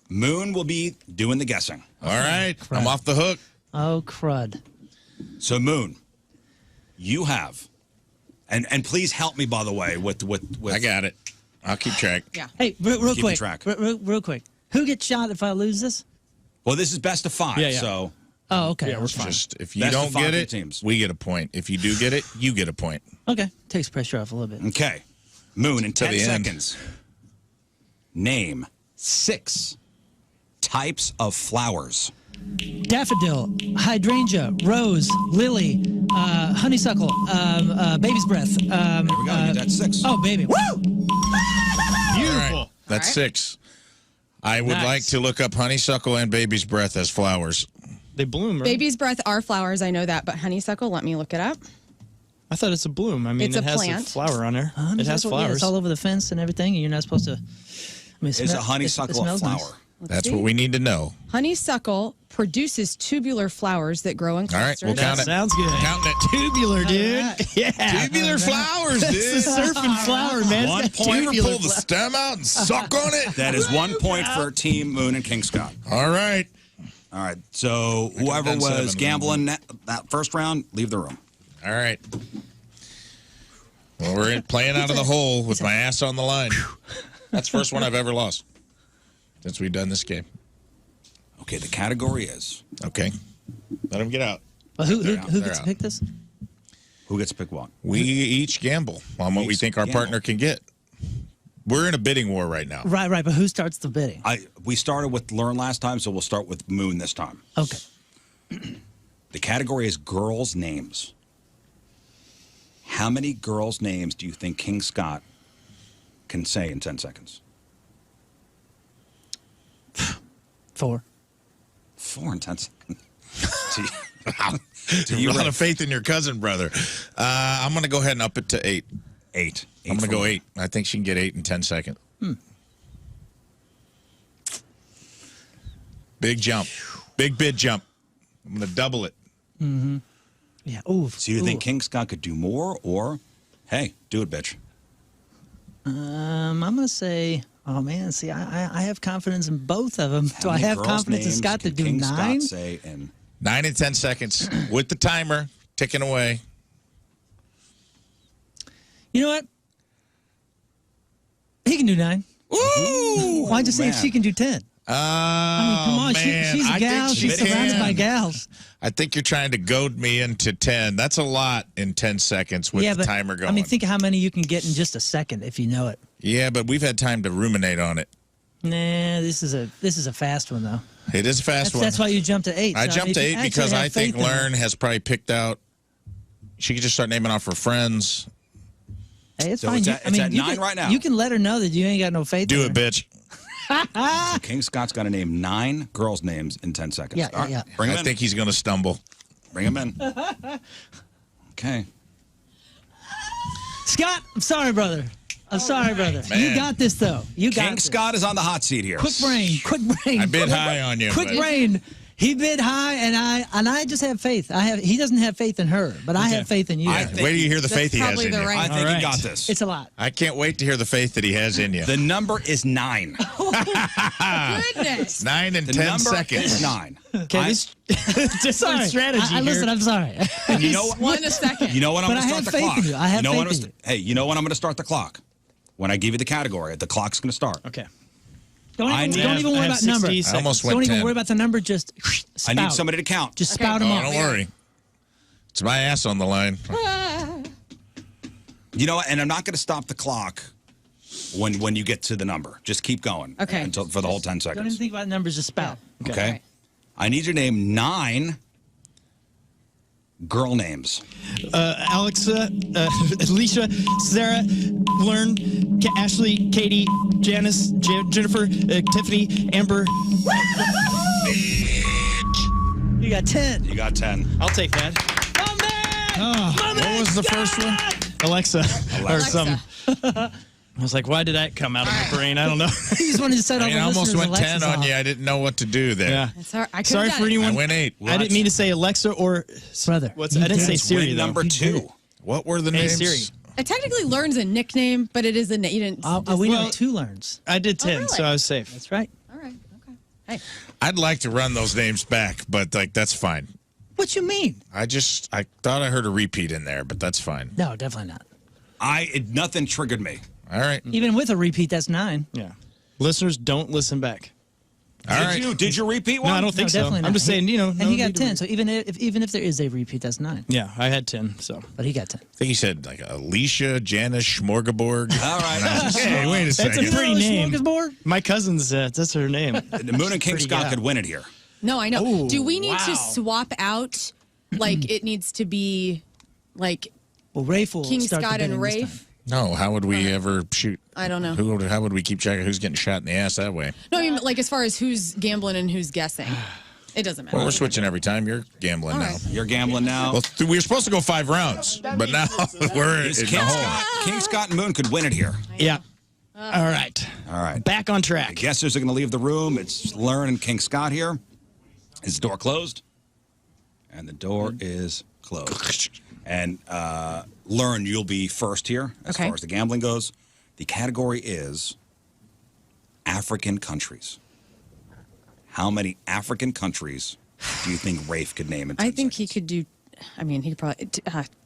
Moon will be doing the guessing. All right. I'm off the hook. Oh, crud. So Moon, you have, and please help me, by the way, with I got it. I'll keep track. Yeah. Hey, real Keeping quick. track. Real quick. Who gets shot if I lose this? Well, this is best of 5, Yeah, yeah. so Oh, okay. Yeah, we're fine. Just if you Best of don't 5 get for the it, teams. we get a point. If you do get it, you get a point. Okay. Takes pressure off a little bit. okay. Moon, in 10 the end. seconds, name 6 types of flowers. Daffodil, hydrangea, rose, lily, honeysuckle, baby's breath. There we go. That's 6. Oh, baby. Woo! Beautiful. That's 6. I would Nice. like to look up honeysuckle and baby's breath as flowers. They bloom, right? Baby's breath are flowers. I know that. But honeysuckle, let me look it up. I thought it's a bloom. I mean, It's it a has plant. a flower on there. It has Honeysuckle, yeah, flowers. it's all over the fence and everything. And you're not supposed to. I mean, Is a honeysuckle a flower? That's what we need to know. Honeysuckle produces tubular flowers that grow in All right, clusters. we'll count it. Sounds good. Counting it. Tubular, dude. Yeah. Tubular flowers, That's dude. the surfing flower, man. One It's got point. Ever tubular pull the flower. stem out and suck on it? That is 1 point for Team Moon and King Scott. All right. All right. So whoever done 7 was in gambling that first round, leave the room. All right. Well, we're playing out of the hole with my ass on the line. That's the first one I've ever lost since we've done this game. Okay, the category is Okay. Let him get out. Well, who They're gets to out. pick this? who gets to pick what? We each gamble on what we Each think our gamble. partner can get. We're in a bidding war right now. Right. But who starts the bidding? We started with Lern last time, so we'll start with Moon this time. Okay. The category is girls' names. How many girls' names do you think King Scott can say in 10 seconds? 4. 4 in 10 seconds. A lot of faith in your cousin, brother. I'm going to go ahead and up it to 8. 8. I'm going to go 8. I think she can get 8 in 10 seconds. Big jump. Big bid jump. I'm going to double it. Yeah. Ooh. So you think King Scott could do more, or, hey, do it, bitch? I'm gonna say. Oh man, see, I have confidence in both of them. Do I How many have girls' confidence in names Scott to can do King 9? Scott say in 9 in 10 seconds with the timer ticking away. You know what? He can do 9. Ooh! Why'd you say if man. she can do 10? Come on, man. she's a gal. She's surrounded by gals. I think you're trying to goad me into 10. That's a lot in 10 seconds with the timer going. I mean, think of how many you can get in just a second if you know it. Yeah, but we've had time to ruminate on it. Nah, this is a fast one though. It is a fast one. That's why you jumped to 8. I jumped to 8 because I think Lern has probably picked out. She could just start naming off her friends. Hey, it's So fine. it's at 9 right now. You can let her know that you ain't got no faith. Do in it, her. bitch. So King Scott's got to name 9 girls' names in 10 seconds. Yeah, All right, yeah. Bring him I in. think he's going to stumble. Bring him in. Okay. Scott, I'm sorry, brother. I'm sorry, brother. Man. You got this, though. You got King this. Scott is on the hot seat here. Quick brain. I bid high on you. Quick but- brain. He bid high, and I just have faith. He doesn't have faith in her, but I have faith in you. Wait till you hear the faith he has in you. I think he got this. It's a lot. I can't wait to hear the faith that he has in you. The number is 9. Goodness. 9 and The 10 number seconds. is 9. Okay, this Different sorry. strategy I listen, here. I'm sorry. And you know what? One a second. You know when I'm But going to I start have the faith clock? in you. I have know when faith in Hey, you know when I'm going to start the clock? When I give you the category, the clock's going to start. Okay. Don't I even, need- don't even I worry have about number. 60 I almost Don't went even 10. worry about the number. Just spout. I need somebody to count. Just spout them Oh, off. don't worry. It's my ass on the line. You know what? And I'm not going to stop the clock when you get to the number. Just keep going. Okay. Until for the whole 10 Don't even seconds. think about numbers. Just spout. Okay. I need you to name 9 girl names. Alexa, Alicia, Sarah, Lern, Ashley, Katie, Janice, Jennifer, Tiffany, Amber. You got 10. You got 10. I'll take that. What was the first one? Alexa. Or Alexa. some. I was like, why did that come out of my brain? I don't know. He just wanted to set all I the almost listeners went 10 Alexa's on off. you. I didn't know what to do there. Yeah. Sorry, I could've Sorry done for it. anyone. I went 8. I didn't mean to say Alexa or Brother. what's. I didn't say It's Siri win though. number 2. What were the Hey names? Siri. It technically Learn's a nickname, but it is a name. You didn't. We know Well- 2 learns. I did 10, really? so I was safe. That's right. All right. Okay. Hey. I'd like to run those names back, but that's fine. What you mean? I thought I heard a repeat in there, but that's fine. No, definitely not. Nothing triggered me. All right. Even with a repeat, that's 9. Yeah. Listeners, don't listen back. All right. Did you repeat one? No, I don't think so. definitely not. I'm just saying, And no he got need to 10. re- So even if there is a repeat, that's 9. Yeah, I had 10, so. But he got 10. I think he said like Alicia, Janice, Schmorgaborg. All right. Hey, wait a That's second. a pretty name. Smorgasbord? My cousin's, that's her name. The Moon and King Pretty Scott gal. could win it here. No, I know. Oh, Do we need to wow. swap out? Like it needs to be, like Well, Rafe will King start the Scott and bidding this time. Rafe. No, how would we ever shoot? I don't know. How would we keep track of who's getting shot in the ass that way? No, I mean like as far as who's gambling and who's guessing. It doesn't matter. Well, we're switching every time. You're gambling All now. right. You're gambling now. Well, we were supposed to go 5 rounds, but now we're in the King hole. Scott, King Scott and Moon could win it here. Yeah. All right. All right. Back on track. Guessers are going to leave the room. It's Lern and King Scott here. Is the door closed? And the door is closed. And Lern, you'll be first here as Okay. far as the gambling goes. The category is African countries. How many African countries do you think Rafe could name in 10 I think he seconds? could do. I mean, he could probably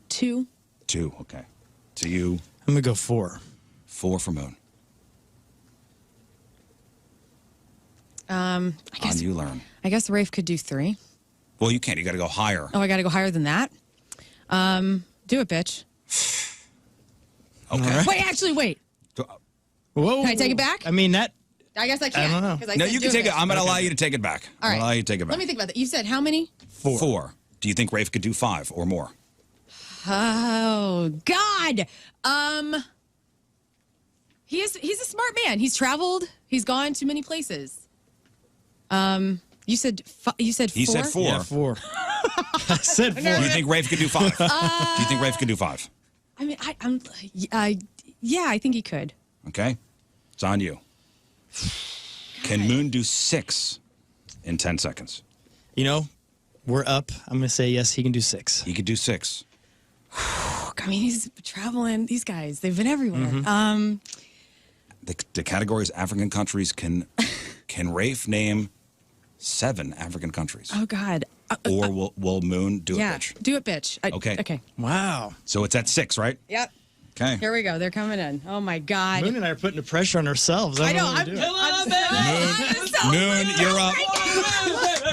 2. 2, okay. To you, I'm going to go 4. 4 for Moon. I guess. On you, Lern. I guess Rafe could do 3. Well, you can't. You got to go higher. Oh, I got to go higher than that. Do it, bitch. Okay. Wait, actually, wait. Whoa. Can I take it back? I mean, that. I guess I can't. don't know. 'cause I No, said you can do take it. I'm going to bitch. allow you to take it back. All I'll right. allow you to take it back. Let me think about that. You said how many? 4. Do you think Rafe could do 5 or more? Oh God. He's a smart man. He's traveled. He's gone to many places. You said 4? He said 4. Yeah, 4. I said 4. Do you think Rafe could do 5? Do you think Rafe could do 5? I mean, yeah, I think he could. Okay. It's on you. Can Moon do 6 in 10 seconds? You know, we're up. I'm going to say yes, he can do 6. He could do 6. I mean, he's traveling. These guys, they've been everywhere. Mm-hmm. The category is African countries. Can Rafe name 7 African countries? Oh God. Or will Moon do Yeah, it, bitch? do it, bitch. Okay. Okay. Wow. So it's at 6, right? Yep. Okay. Here we go. They're coming in. Oh my God. Moon and I are putting the pressure on ourselves. I don't know. what I'm to do. so Moon, you're up.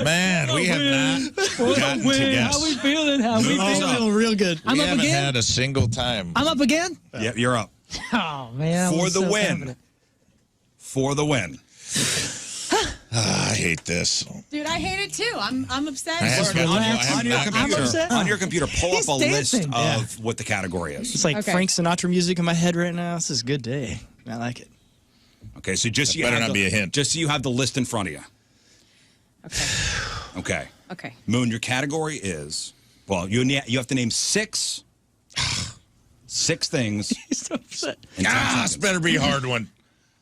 Man, we have not gotten to guess. How we feeling? How we Moon's up. feeling? Real good. I'm We up haven't again. had a single time. I'm up again. Yep, you're up. Oh man! For I'm the so win. confident. For the win. I hate this. Dude, I hate it too. I'm upset. I have On I your have not computer, upset. on your computer, pull He's up a list dancing. of what the category is. It's like Okay. Frank Sinatra music in my head right now. This is a good day. I like it. Okay, so just so you better have not the- be a hint. Just so you have the list in front of you. Okay. Okay. Okay. Moon, your category is, well, you have to name six things. He's so upset. in 10 Ah, this seconds. better be a hard one.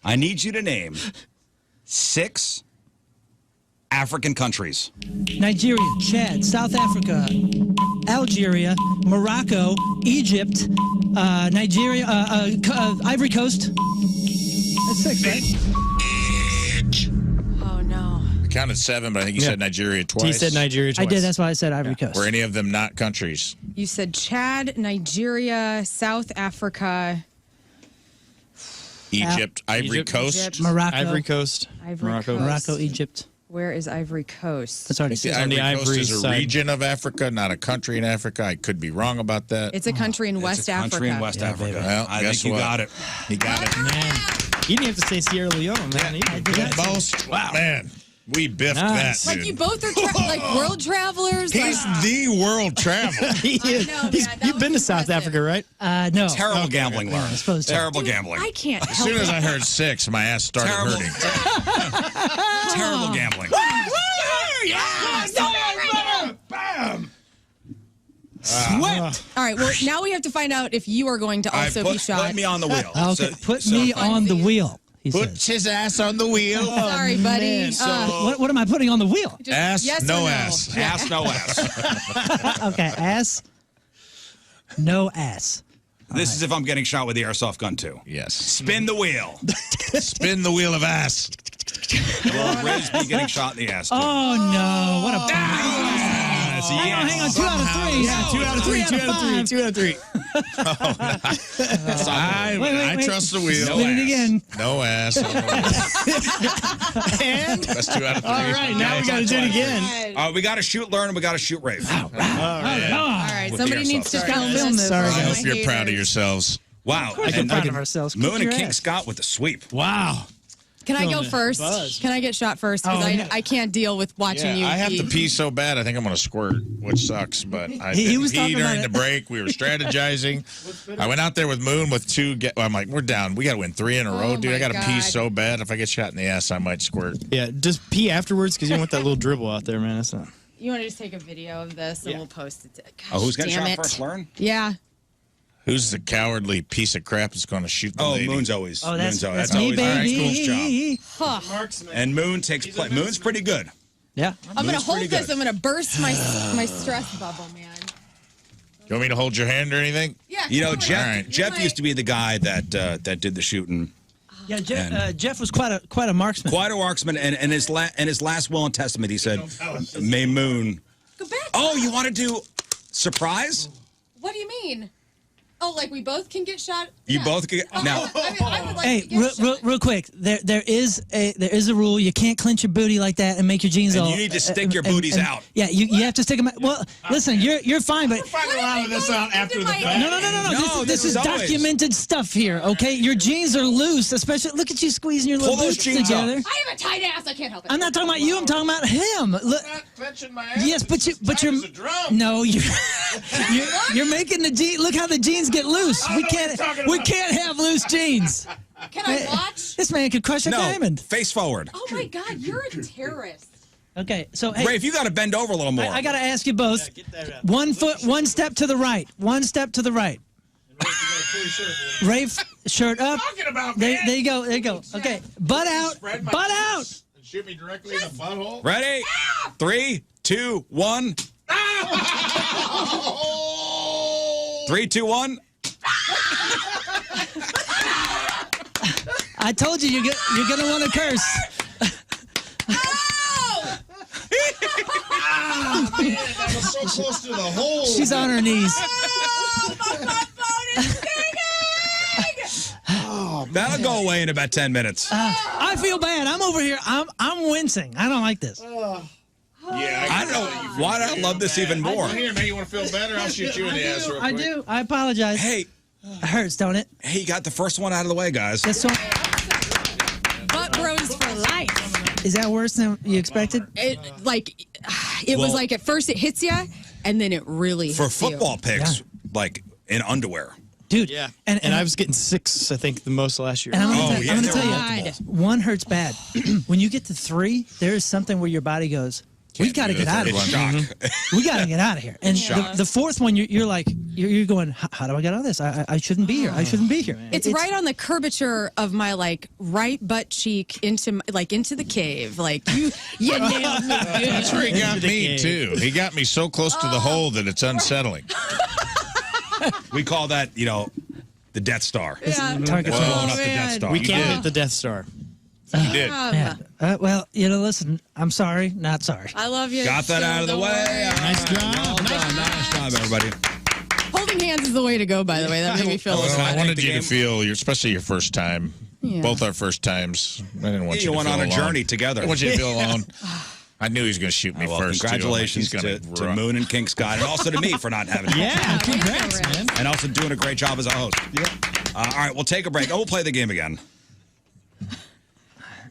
I need you to name 6 African countries. Nigeria, Chad, South Africa, Algeria, Morocco, Egypt, Nigeria, Ivory Coast. That's 6, right? Oh no. I counted 7, but I think you said Nigeria twice. He said Nigeria twice. I did. That's why I said Ivory Coast. Were any of them not countries? You said Chad, Nigeria, South Africa, Egypt, Ivory Egypt. Coast. Egypt. Morocco, Ivory Coast. Ivory Morocco. Coast. Morocco, Egypt. Where is Ivory Coast? That's already The said. on the Ivory Coast Ivory is a side. region of Africa, not a country in Africa. I could be wrong about that. It's a country in West It's a Africa. country in West Africa. baby. Well, I guess think you what? got it. He got it. Man, You didn't have to say Sierra Leone, man. Most. Wow. Man, we biffed Nice. that, dude. Like you both are like world travelers. He's like, the world traveler. He is. know, man, that You've been to was South impressive. Africa, right? no. Terrible gambling, Lern. I suppose so. Terrible gambling. I can't As help soon as it. I heard 6, my ass started Terrible. hurting. Terrible gambling. Sweat. All right. Well, now we have to find out if you are going to All right, also be shot. put me on the wheel. Okay, So- put so- me on the wheel. He Put says. his ass on the wheel. Sorry, buddy. man. So- What am I putting on the wheel? just Ass, yes or no no? ass. Yeah. Ass, no ass. Okay, ass. No ass. This is if I'm getting shot with the airsoft gun, too. Yes. Spin the wheel. Spin the wheel of ass. Will Riz be getting shot in the ass, too? Oh no! What a Yes, hang on, yes. 2 out of 3. Yeah, 2 out of 3. 2 out of 3. 2 out of 3. I trust the wheel. Spin it again. No ass. And That's 2 out of 3. all right, now we got to do it again. We got to shoot Lern and we got to shoot Rafe. All right. With Somebody the needs to airsoft. film Sorry, this. sorry, I for hope my you're proud of haters. yourselves. Wow. I can proud of ourselves. Moon Kick and your King ass. Scott with the sweep. Wow. Can I go Feeling it. first? Buzz. Can I get shot first? Because Oh, no. I can't deal with watching you. I have to eat. pee so bad. I think I'm going to squirt, which sucks. But I He didn't was pee talking during about the it. break. We were strategizing. I went out there with Moon with 2. I'm like, we're down. We got to win 3 in a row, Oh, dude. my I got to pee God. so bad. If I get shot in the ass, I might squirt. Yeah, just pee afterwards because you don't want that little dribble out there, man. That's not. You want to just take a video of this and we'll post it. Gosh, Who's getting damn shot it. first, Lern? Yeah. Who's the cowardly piece of crap that's going to shoot the Oh, lady? Moon's always. Oh, that's Moon's me, always Moon's job. baby. Huh. And Moon takes play. Moon's pretty good. Yeah. I'm going to Moon's hold pretty this. good. I'm going to burst my stress bubble, man. You want me to hold your hand or anything? Yeah. You know, come on. Jeff. All right. Jeff used to be the guy that did the shooting. Yeah, Jeff was quite a marksman. Quite a marksman, and his last will and testament, he said, "May Moon." Go back. Oh, you want to do surprise? What do you mean? Oh, like we both can get shot? You Yeah. both get now. I would like Hey, to get shot. real quick. There is a rule. You can't clench your booty like that and make your jeans And all. you need to stick your booties out. Yeah, you have to stick them out. Well, listen, you're fine, but Find a lot of this out after the fact. no. No, This this is is always- documented stuff here. Okay, your jeans are loose, especially. Look at you squeezing your little Pull those boots jeans up. together. I have a tight ass. I can't help it. I'm not talking about you. I'm talking about him. Look, yes, but you're no, you're making the jeans. Look how the jeans get loose. We can't have loose jeans. Can I watch? This man could crush a No, diamond. face forward. Oh my God, you're a terrorist. Okay, so hey, Rafe, you got to bend over a little more. I got to ask you both. 1 foot, 1 step to the right. 1 step to the right. Rafe, shirt up. There you go. There you go. Okay, butt out. Butt out. Shoot me directly in the butthole. Ready? 3, 2, 1. 3, 2, 1. I told you you're gonna want to curse. That was so close to the hole. She's on her knees. Oh That'll go away in about 10 minutes. I feel bad. I'm over here. I'm wincing. I don't like this. Yeah, I don't know. Why do I love this even more? Here, man, you want to feel better? I'll shoot you in the ass real quick. I do. I apologize. Hey. It hurts, don't it? Hey, you got the first one out of the way, guys. This one, Butt bros for life. is that worse than you expected? It was like at first it hits you, and then it really For hits you. football picks, like in underwear. Dude, Yeah. and I was getting 6, I think, the most last year. And I'm Oh, gonna, yeah, I'm they gonna were tell you, multiple. one hurts bad. When you get to 3, there is something where your body goes, we got to do get the out of third here. one. Shock. We got to get out of here. And the fourth one, you're like, you're going, how do I get out of this? I shouldn't be here. I shouldn't be here. It's right on the curvature of my right butt cheek into the cave. Like you nailed me. That's where he got me, too. He got me so close to the hole that it's unsettling. We call that, the Death Star. Yeah. Target Blowing practice. up the Death Star. We You can't did. hit the Death Star. He did. Man. Well, listen, I'm sorry, not sorry. I love you. Got that so out of the don't way. worry. Nice job. Well done. Nice job, everybody. Holding hands is the way to go. By the way, that made me feel. Well, I I think wanted the you to game- feel, especially your first time. Yeah. Both our first times. I didn't want You you to went feel on a alone. journey together. I want you to feel alone. I knew he was going to shoot me Well, first. congratulations too. I'm like, he's to gonna Moon and King Scott, and also to me for not having it. Yeah, congrats, man. And also doing a great job as a host. Yeah. All right, we'll take a break. Oh, we'll play the game again.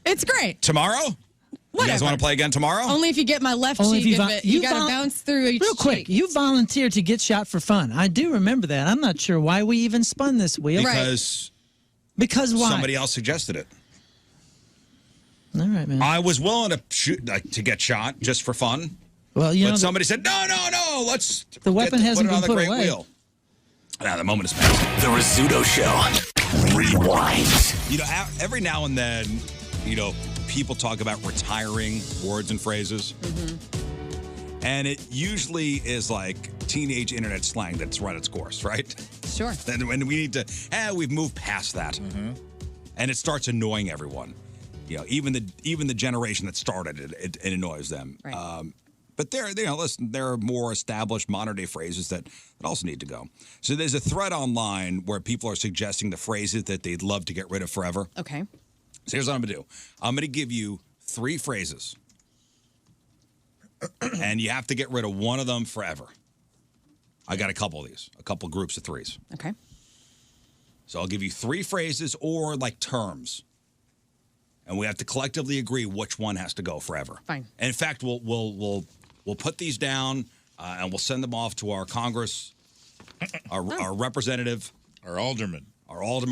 It's great. Tomorrow? You guys Whatever. want to play again tomorrow? Only if you get my left Only if cheek. you You, vo- got to vol- bounce through each Real quick, cheek. you volunteered to get shot for fun. I do remember that. I'm not sure why we even spun this wheel. Because why? somebody else suggested it. All right, man. I was willing to shoot, to get shot just for fun. Well, you But know, somebody said, no, let's The weapon hasn't put it on been the put great away. wheel. Now the moment is past. The Rizzuto Show. Rewind. Every now and then, people talk about retiring words and phrases. Mm-hmm. And it usually is like teenage internet slang that's run its course, right? Sure. And when we need to, we've moved past that. And it starts annoying everyone. Even the generation that started it annoys them. Right. But there are more established modern day phrases that also need to go. So there's a thread online where people are suggesting the phrases that they'd love to get rid of forever. Okay. So here's what I'm going to do. I'm going to give you 3 phrases. And you have to get rid of one of them forever. I got a couple of these, a couple groups of 3s. Okay. So I'll give you 3 phrases or like terms. And we have to collectively agree which one has to go forever. Fine. And in fact, we'll put these down and we'll send them off to our Congress, our representative, our alderman,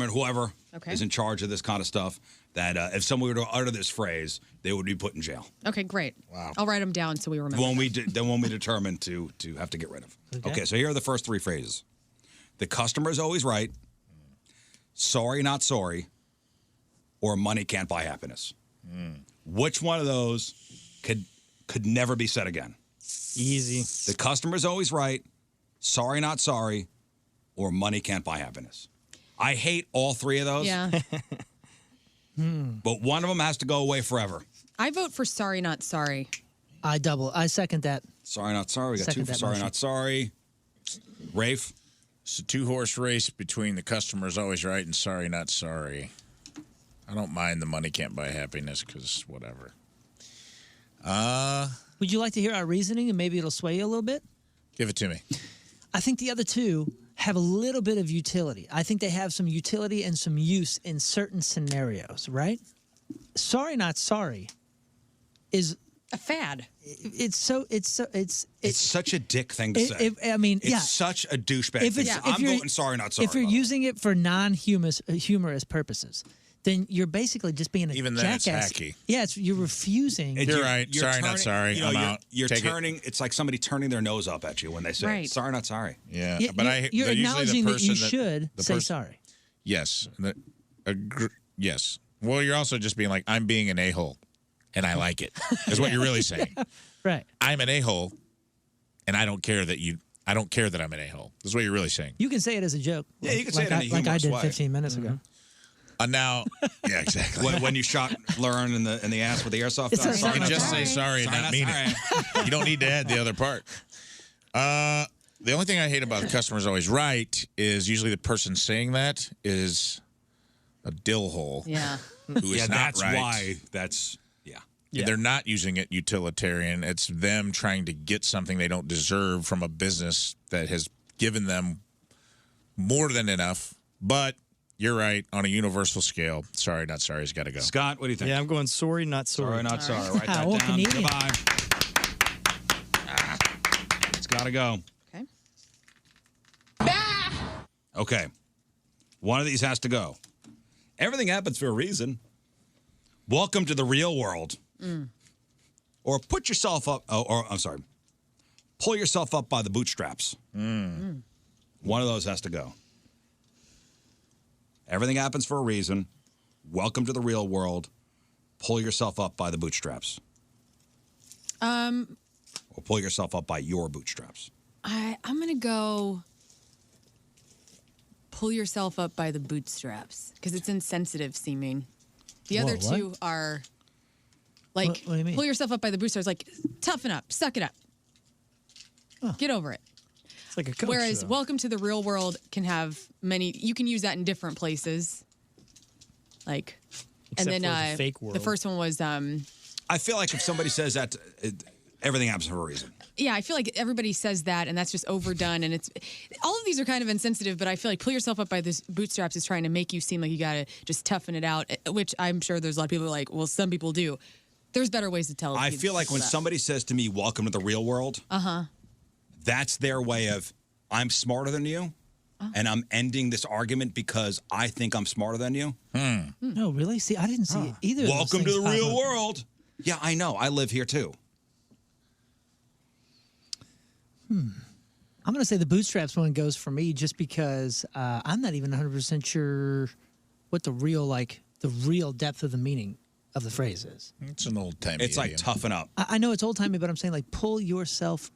whoever Okay. is in charge of this kind of stuff. That if someone were to utter this phrase, they would be put in jail. Okay, great. Wow. I'll write them down so we remember. When we determine to have to get rid of. Okay, so here are the first 3 phrases. The customer is always right. Sorry, not sorry. Or money can't buy happiness. Which one of those could never be said again? Easy. The customer's always right. Sorry, not sorry. Or money can't buy happiness. I hate all 3 of those. Yeah. But one of them has to go away forever. I vote for sorry, not sorry. I second that. Sorry, not sorry. We got 2 Second for that sorry, motion. not sorry. Rafe? It's a 2-horse race between the customer's always right and sorry, not sorry. I don't mind the money can't buy happiness because whatever. Would you like to hear our reasoning and maybe it'll sway you a little bit? Give it to me. I think the other 2 have a little bit of utility. I think they have some utility and some use in certain scenarios, right? Sorry, not sorry is a fad. It's such a dick thing to say. It's such a douchebag If thing. it's- to say. if I'm you're- voting sorry, not sorry. If you're using it for non-humorous purposes, then you're basically just being a Even then it's jackass. hacky. Yeah, you're refusing. You're right. Sorry, not sorry. I'm out. You're Take it. turning. It's like somebody turning their nose up at you when they say Right. sorry, not sorry. Yeah, Y- but you're they're usually the acknowledging that you person should the say person- sorry. Yes. Yes. Well, you're also just being like, I'm being an a-hole, and I like it, is what you're really saying. Right. I'm an a-hole, and I don't care that I'm an a-hole. This is what you're really saying. You can say it as a joke. Yeah, you can like say it in a like I humorous did way. 15 minutes ago. Now, yeah, exactly. When you shot Lern in the ass with the airsoft It's gun. a Sorry, You not just sorry. say sorry and not mean sorry. it. You don't need to add the other part. The only thing I hate about the customer's always right is usually the person saying that is a dill hole. Yeah. Who is not that's right. why that's They're not using it utilitarian. It's them trying to get something they don't deserve from a business that has given them more than enough. But you're right, on a universal scale. Sorry, not sorry, it's got to go. Scott, what do you think? Yeah, I'm going sorry, not sorry. Sorry, not sorry. Write that Oh, down. Canadian. Goodbye. It's got to go. Okay. Okay. One of these has to go. Everything happens for a reason. Welcome to the real world. Or put yourself up, pull yourself up by the bootstraps. One of those has to go. Everything happens for a reason. Welcome to the real world. Pull yourself up by the bootstraps. Or pull yourself up by your bootstraps. I'm going to go pull yourself up by the bootstraps because it's insensitive seeming. The other Whoa, two are like, What do you mean? pull yourself up by the bootstraps, like, toughen up, suck it up. Get over it. It's like a coach. Whereas though. welcome to the real world can have many, you can use that in different places. Like, Except and then for the fake world. the first one was, I feel like if somebody says that, everything happens for a reason. yeah, I feel like everybody says that, and that's just overdone. And it's all of these are kind of insensitive, but I feel like pull yourself up by the bootstraps is trying to make you seem like you got to just toughen it out, which I'm sure there's a lot of people who are like, well, some people do. There's better ways to tell. I people feel like when that. somebody says to me, welcome to the real world, that's their way of, I'm smarter than you, and I'm ending this argument because I think I'm smarter than you. No, really? See, I didn't see either. Welcome of to those the things real pop up. world. Yeah, I know. I live here too. I'm going to say the bootstraps one goes for me just because I'm not even 100% sure what the real depth of the meaning of the phrase is. It's an old timey. It's like toughen up. I know it's old timey, but I'm saying like pull yourself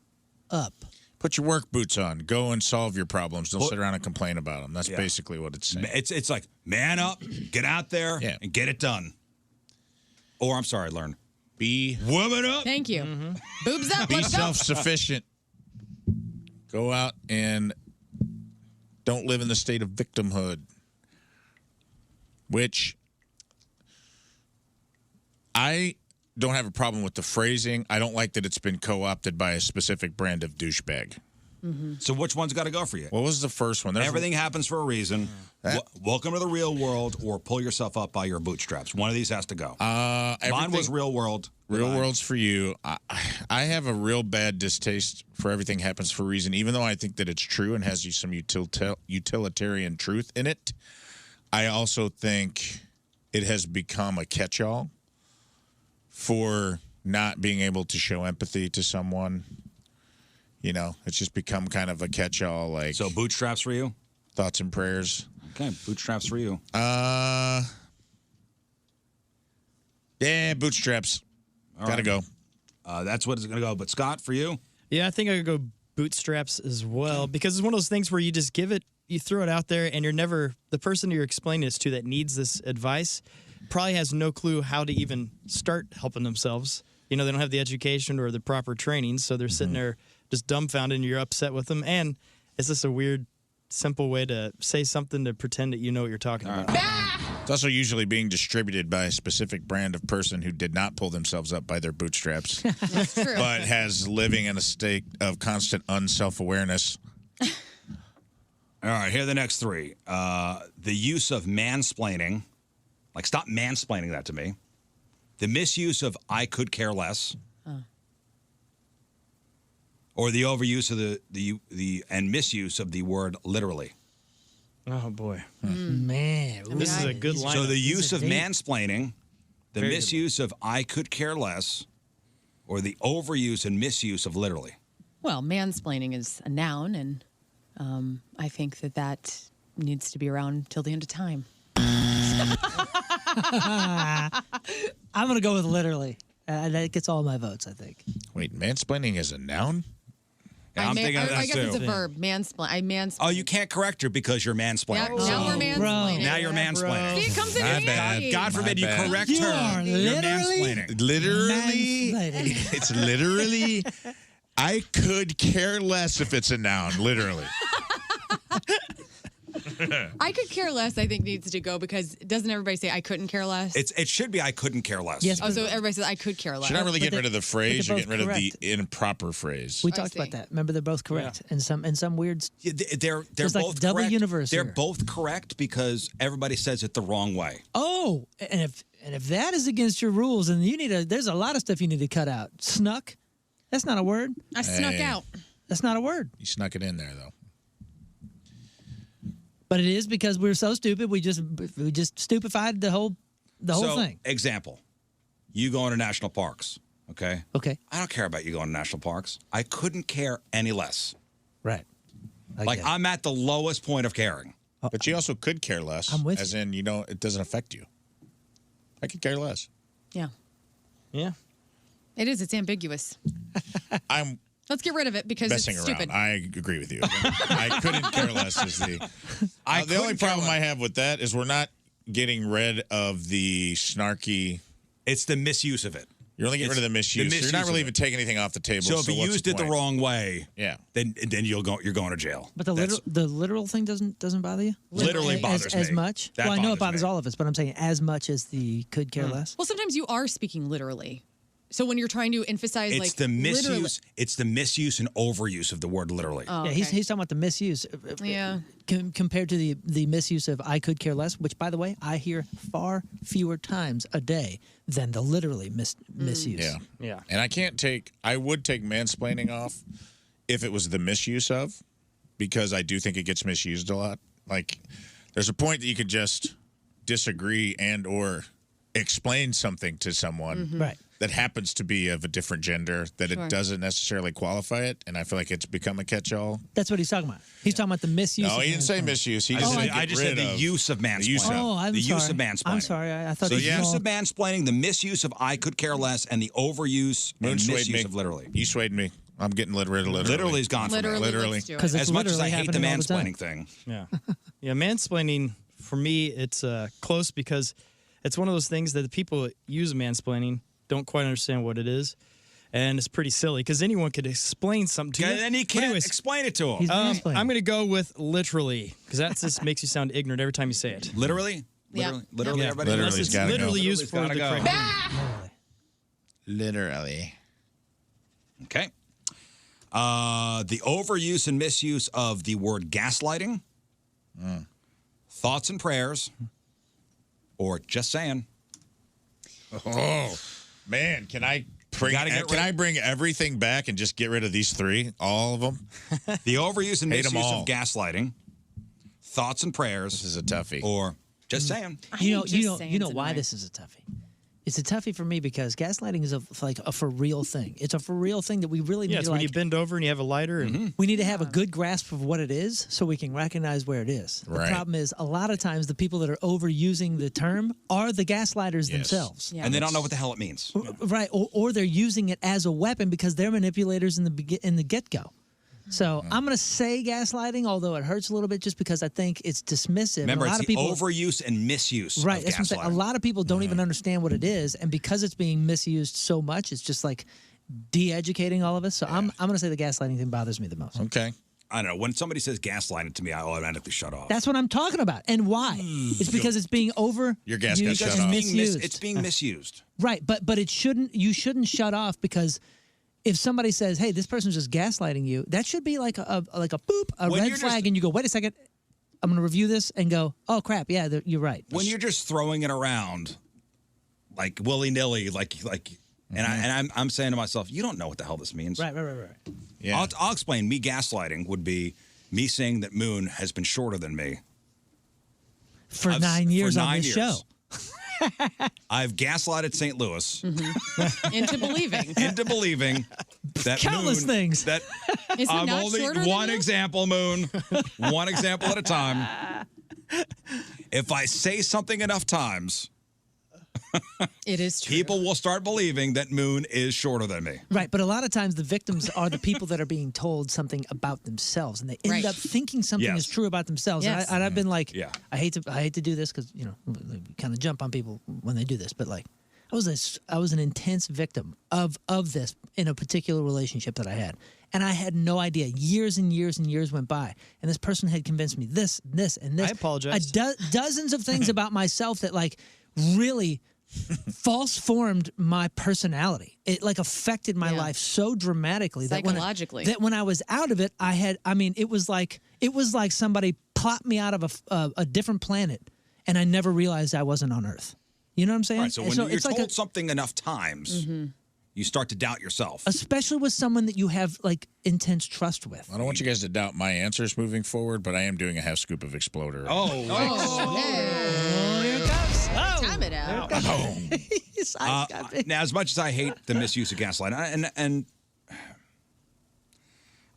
up. Put your work boots on. Go and solve your problems. Don't sit around and complain about them. That's basically what it's saying. It's like man up, get out there, and get it done. Or I'm sorry, Lern. Be woman up. Thank you. Boobs up. Be Let's go. self-sufficient. Go out and don't live in the state of victimhood, which I don't have a problem with the phrasing. I don't like that it's been co-opted by a specific brand of douchebag. So which one's got to go for you? What was the first one? Everything happens for a reason. Welcome to the real world, or pull yourself up by your bootstraps. One of these has to go. Mine was real world. Real world's for you. I have a real bad distaste for everything happens for a reason, even though I think that it's true and has some utilitarian truth in it. I also think it has become a catch-all for not being able to show empathy to someone. You know, it's just become kind of a catch-all. Like, so bootstraps for you? Thoughts and prayers. Okay, bootstraps for you. Yeah, bootstraps. Gotta go. That's what it's going to go. But Scott, for you? Yeah, I think I could go bootstraps as well because it's one of those things where you just give it, you throw it out there, and you're never, the person you're explaining this to that needs this advice probably has no clue how to even start helping themselves. You know, they don't have the education or the proper training, so they're sitting there just dumbfounded and you're upset with them. And it's just a weird, simple way to say something to pretend that you know what you're talking about. It's also usually being distributed by a specific brand of person who did not pull themselves up by their bootstraps, That's true. but has living in a state of constant unself-awareness. All right, here are the next three. The use of mansplaining. Like, stop mansplaining that to me. The misuse of I could care less. Or the overuse of the and misuse of the word literally. Oh, boy. Man. This is a good line. So the use of deep. mansplaining, the Very good misuse of I could care less, or the overuse and misuse of literally. Well, mansplaining is a noun, and I think that needs to be around till the end of time. I'm going to go with literally. That gets all my votes, I think. Wait, mansplaining is a noun? Yeah, I'm thinking of that I guess it's a too. verb. I mansplain. Oh, you can't correct her because you're mansplaining. Yeah, now we're mansplaining. Now you're mansplaining. See, it comes in My handy. bad. God forbid you bad. correct You her. are You're literally mansplaining. Literally, mansplaining. it's literally, I could care less if it's a noun, literally. I could care less, I think, needs to go because doesn't everybody say I couldn't care less? It should be I couldn't care less. Yes, Oh, so everybody says I could care less. You're not really getting they- rid of the but phrase. they're You're getting rid both of the improper phrase. We talked about that. Remember, they're both correct. And some weird. Yeah, they're There's like both double correct. universe They're here. both correct because everybody says it the wrong way. Oh, and if that is against your rules, then you need to. There's a lot of stuff you need to cut out. Snuck. That's not a word. I snuck out. That's not a word. You snuck it in there though. But it is because we're so stupid. We just stupefied the whole thing. Example: you go into national parks. Okay. Okay. I don't care about you going to national parks. I couldn't care any less. Right. Like I'm at the lowest point of caring. But you also could care less. I'm with as in, it doesn't affect you. I could care less. Yeah. Yeah. It is. It's ambiguous. Let's get rid of it because Messing it's around. stupid. I agree with you. I couldn't care less is the. The only problem I have with that is we're not getting rid of the snarky. It's the misuse of it. You're only getting rid of the misuse. So you're not really even taking anything off the table. So if you what's used it the point? wrong way, yeah, then you're going to jail. But the literal thing doesn't bother you? Literally bothers as me. much. That Well, I know it bothers bothers all of us, but I'm saying as much as the could care less. Well, sometimes you are speaking literally. So when you're trying to emphasize, It's like the literally- misuse. It's the misuse and overuse of the word literally. Oh, Yeah, he's talking about the misuse. Yeah. Compared to the misuse of I could care less, which, by the way, I hear far fewer times a day than the literally misuse. Yeah. Yeah. And I would take mansplaining off if it was the misuse of, because I do think it gets misused a lot. Like, there's a point that you could just disagree and or explain something to someone Right. that happens to be of a different gender, that Sure. it doesn't necessarily qualify it. And I feel like it's become a catch-all. That's what he's talking about. He's talking about the misuse. No, of he didn't say mansplaining. misuse. He I just just, said I get just said rid the of. use of mansplaining. The use of. Oh, I'm the sorry. use of mansplaining. I'm sorry. I thought So it was use all- of mansplaining, the misuse of I could care less, and the overuse Moon and swayed misuse me. of literally. You swayed me. I'm getting literally. Literally's gone from Literally, me. Literally. let's do it. 'Cause it's As much as I literally hate the happening all the time. mansplaining thing. Yeah. Yeah, mansplaining, for me, it's close because it's one of those things that the people that use mansplaining don't quite understand what it is. And it's pretty silly because anyone could explain something to you. And then you But can't anyways, explain it to him. He's mansplaining. I'm going to go with literally because that just makes you sound ignorant every time you say it. Literally? Yeah. Literally, Yeah. everybody? Literally's Unless it's gotta go. literally used for the Literally's gotta correct. Literally. Okay. The overuse and misuse of the word gaslighting, thoughts and prayers, or just saying. Oh, man. Can I bring everything back and just get rid of these three? All of them? The overuse and Hate 'em misuse all. of gaslighting, thoughts and prayers, This is a toughie. or just saying. You think just know saying's why annoying. this is a toughie. It's a toughie for me because gaslighting is a for real thing. It's a for real thing that we really need Yeah, it's to when like. you bend over and you have a lighter. And We need to have a good grasp of what it is so we can recognize where it is. Right. The problem is a lot of times the people that are overusing the term are the gaslighters themselves. Yeah. And they don't know what the hell it means. Right, or they're using it as a weapon because they're manipulators in the get-go. So I'm going to say gaslighting, although it hurts a little bit just because I think it's dismissive. And Remember, a lot it's of the people, overuse and misuse right, of that's what I'm saying. A gaslighting. lot of people don't even understand what it is, and because it's being misused so much, it's just like de-educating all of us. So I'm going to say the gaslighting thing bothers me the most. Okay. I don't know. When somebody says gaslighting to me, I automatically shut off. That's what I'm talking about. And why? It's because it's being over Your gas got used shut and off. misused. It's being misused. Right, but it shouldn't. You shouldn't shut off because if somebody says, "Hey, this person's just gaslighting you," that should be like a boop, a When red you're flag, just- and you go, "Wait a second, I'm going to review this," and go, "Oh crap, yeah, you're right." When you're just throwing it around like willy nilly, and I'm saying to myself, you don't know what the hell this means. right. Yeah. I'll explain. Me gaslighting would be me saying that Moon has been shorter than me For I've- 9 years for on 9 this years. show. I've gaslighted St. Louis Into believing. into believing that Countless Moon, things. That Is he I'm not only shorter than one you? example, Moon. One example at a time. If I say something enough times, It is true. people will start believing that Moon is shorter than me. Right, but a lot of times the victims are the people that are being told something about themselves, and they end Right. up thinking something Yes. is true about themselves. Yes. And I've been like, Yeah. I hate to do this because we kind of jump on people when they do this, but like, I was an intense victim of this in a particular relationship that I had, and I had no idea. Years and years and years went by, and this person had convinced me this, and this, and this. I apologize. Dozens of things about myself that like really false formed my personality. It like affected my life so dramatically Psychologically. that when I was out of it, it was like somebody plopped me out of a different planet, and I never realized I wasn't on Earth. You know what I'm saying? Right, so when you're told something enough times, you start to doubt yourself. Especially with someone that you have like intense trust with. I don't want you guys to doubt my answers moving forward, but I am doing a half scoop of Exploder. Here it comes. Time it out. Now, as much as I hate the misuse of gaslight, and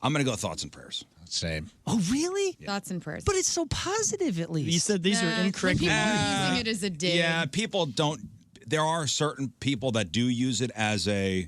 I'm going to go thoughts and prayers. Same. Oh, really? Thoughts and prayers. But it's so positive, at least. You said these are incorrect. People are using it as a dig. Yeah, people don't. There are certain people that do use it as a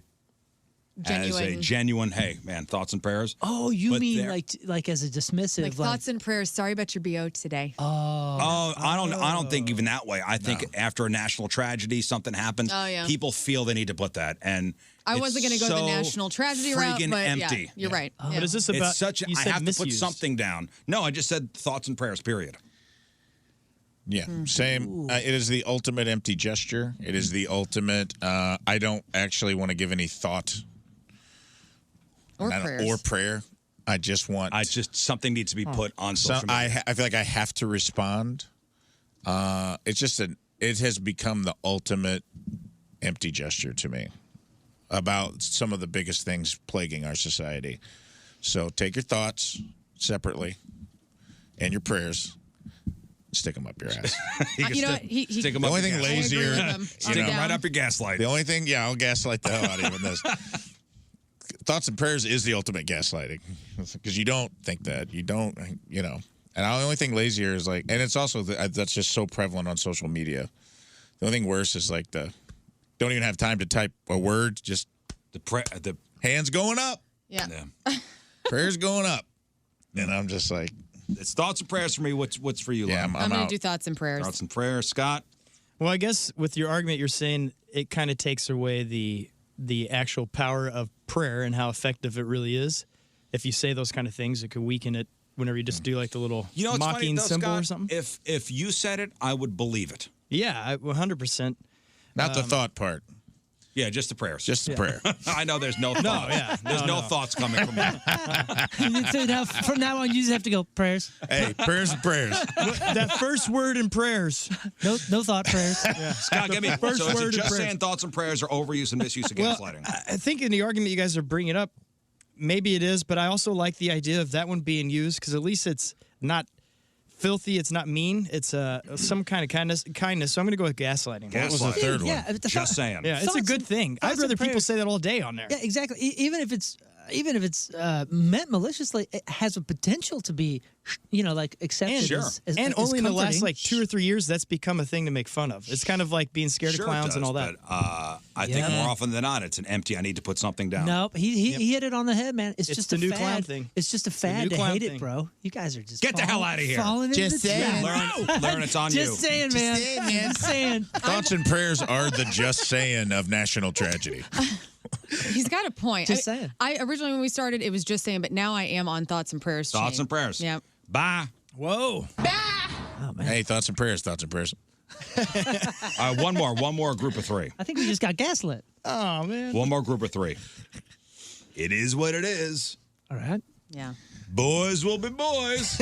genuine. Hey, man, thoughts and prayers. Oh, you But mean they're- like as a dismissive? Like thoughts and prayers. Sorry about your BO today. I don't think even that way. I think after a national tragedy, something happens. Oh, yeah. People feel they need to put that, and I it's wasn't going to go the so national tragedy route, freaking but empty. yeah, you're right. Yeah. But is this It's about? such. You I said have to put misused. something down. No, I just said thoughts and prayers. Period. Yeah, same. It is the ultimate empty gesture. It is the ultimate. I don't actually want to give any thought Or prayers. or prayer. I just want. Something needs to be put on social media. I feel like I have to respond. It's just it has become the ultimate empty gesture to me about some of the biggest things plaguing our society. So take your thoughts separately and your prayers. Stick them up your ass. You know what? Stick 'em the up only your thing gas- lazier, Stick them right up your gaslight. The only thing, I'll gaslight the hell out of you with this. Thoughts and prayers is the ultimate gaslighting because you don't think that. You don't, And the only thing lazier is like, and it's also that's just so prevalent on social media. The only thing worse is like don't even have time to type a word, just the hands going up. Yeah. Prayers going up. And I'm just like, it's thoughts and prayers for me. What's for you? Yeah, Lern? I'm going to do thoughts and prayers. Thoughts and prayers, Scott. Well, I guess with your argument, you're saying it kind of takes away the actual power of prayer and how effective it really is. If you say those kind of things, it could weaken it whenever you just do like the little It's funny, mocking though, symbol Scott, or something. If you said it, I would believe it. Yeah, 100%. not the thought part. Yeah, just the prayers. Just the prayer. I know there's no thoughts. yeah. There's no thoughts coming from me. So now, from now on, you just have to go prayers. Hey, prayers and prayers. That first word in prayers. No thought prayers. Scott, give me First so is word it of just prayers. saying thoughts and prayers or overuse and misuse of gaslighting? I think in the argument you guys are bringing up, maybe it is, but I also like the idea of that one being used because at least it's not filthy, it's not mean, it's some kind of kindness. So I'm going to go with gaslighting. What was the third one? Yeah, but Just saying. Yeah, it's a good thing. I'd rather people say that all day on there. Yeah, exactly. Even if it's meant maliciously, it has a potential to be, like accepted as And as only in the last comforting. like 2 or 3 years, that's become a thing to make fun of. It's kind of like being scared Sure of clowns it and does, all that. But, I think more often than not, it's an empty. I need to put something down. Nope, he hit it on the head, man. It's just the a new fad. clown thing. It's just a new fad to clown hate thing. it, bro. You guys are just Get the hell outta here. Falling Just into the saying. trap. Learn, it's on you. Just saying, man. Just saying. Thoughts and prayers are the just saying of national tragedy. He's got a point. Just saying. I originally, when we started, it was just saying, but now I am on thoughts and prayers. Thoughts chain. and prayers. Yeah. Bye. Whoa. Oh man. Hey, thoughts and prayers. One more group of three. I think we just got gaslit. Oh, man. One more group of three. It is what it is. All right. Yeah. Boys will be boys.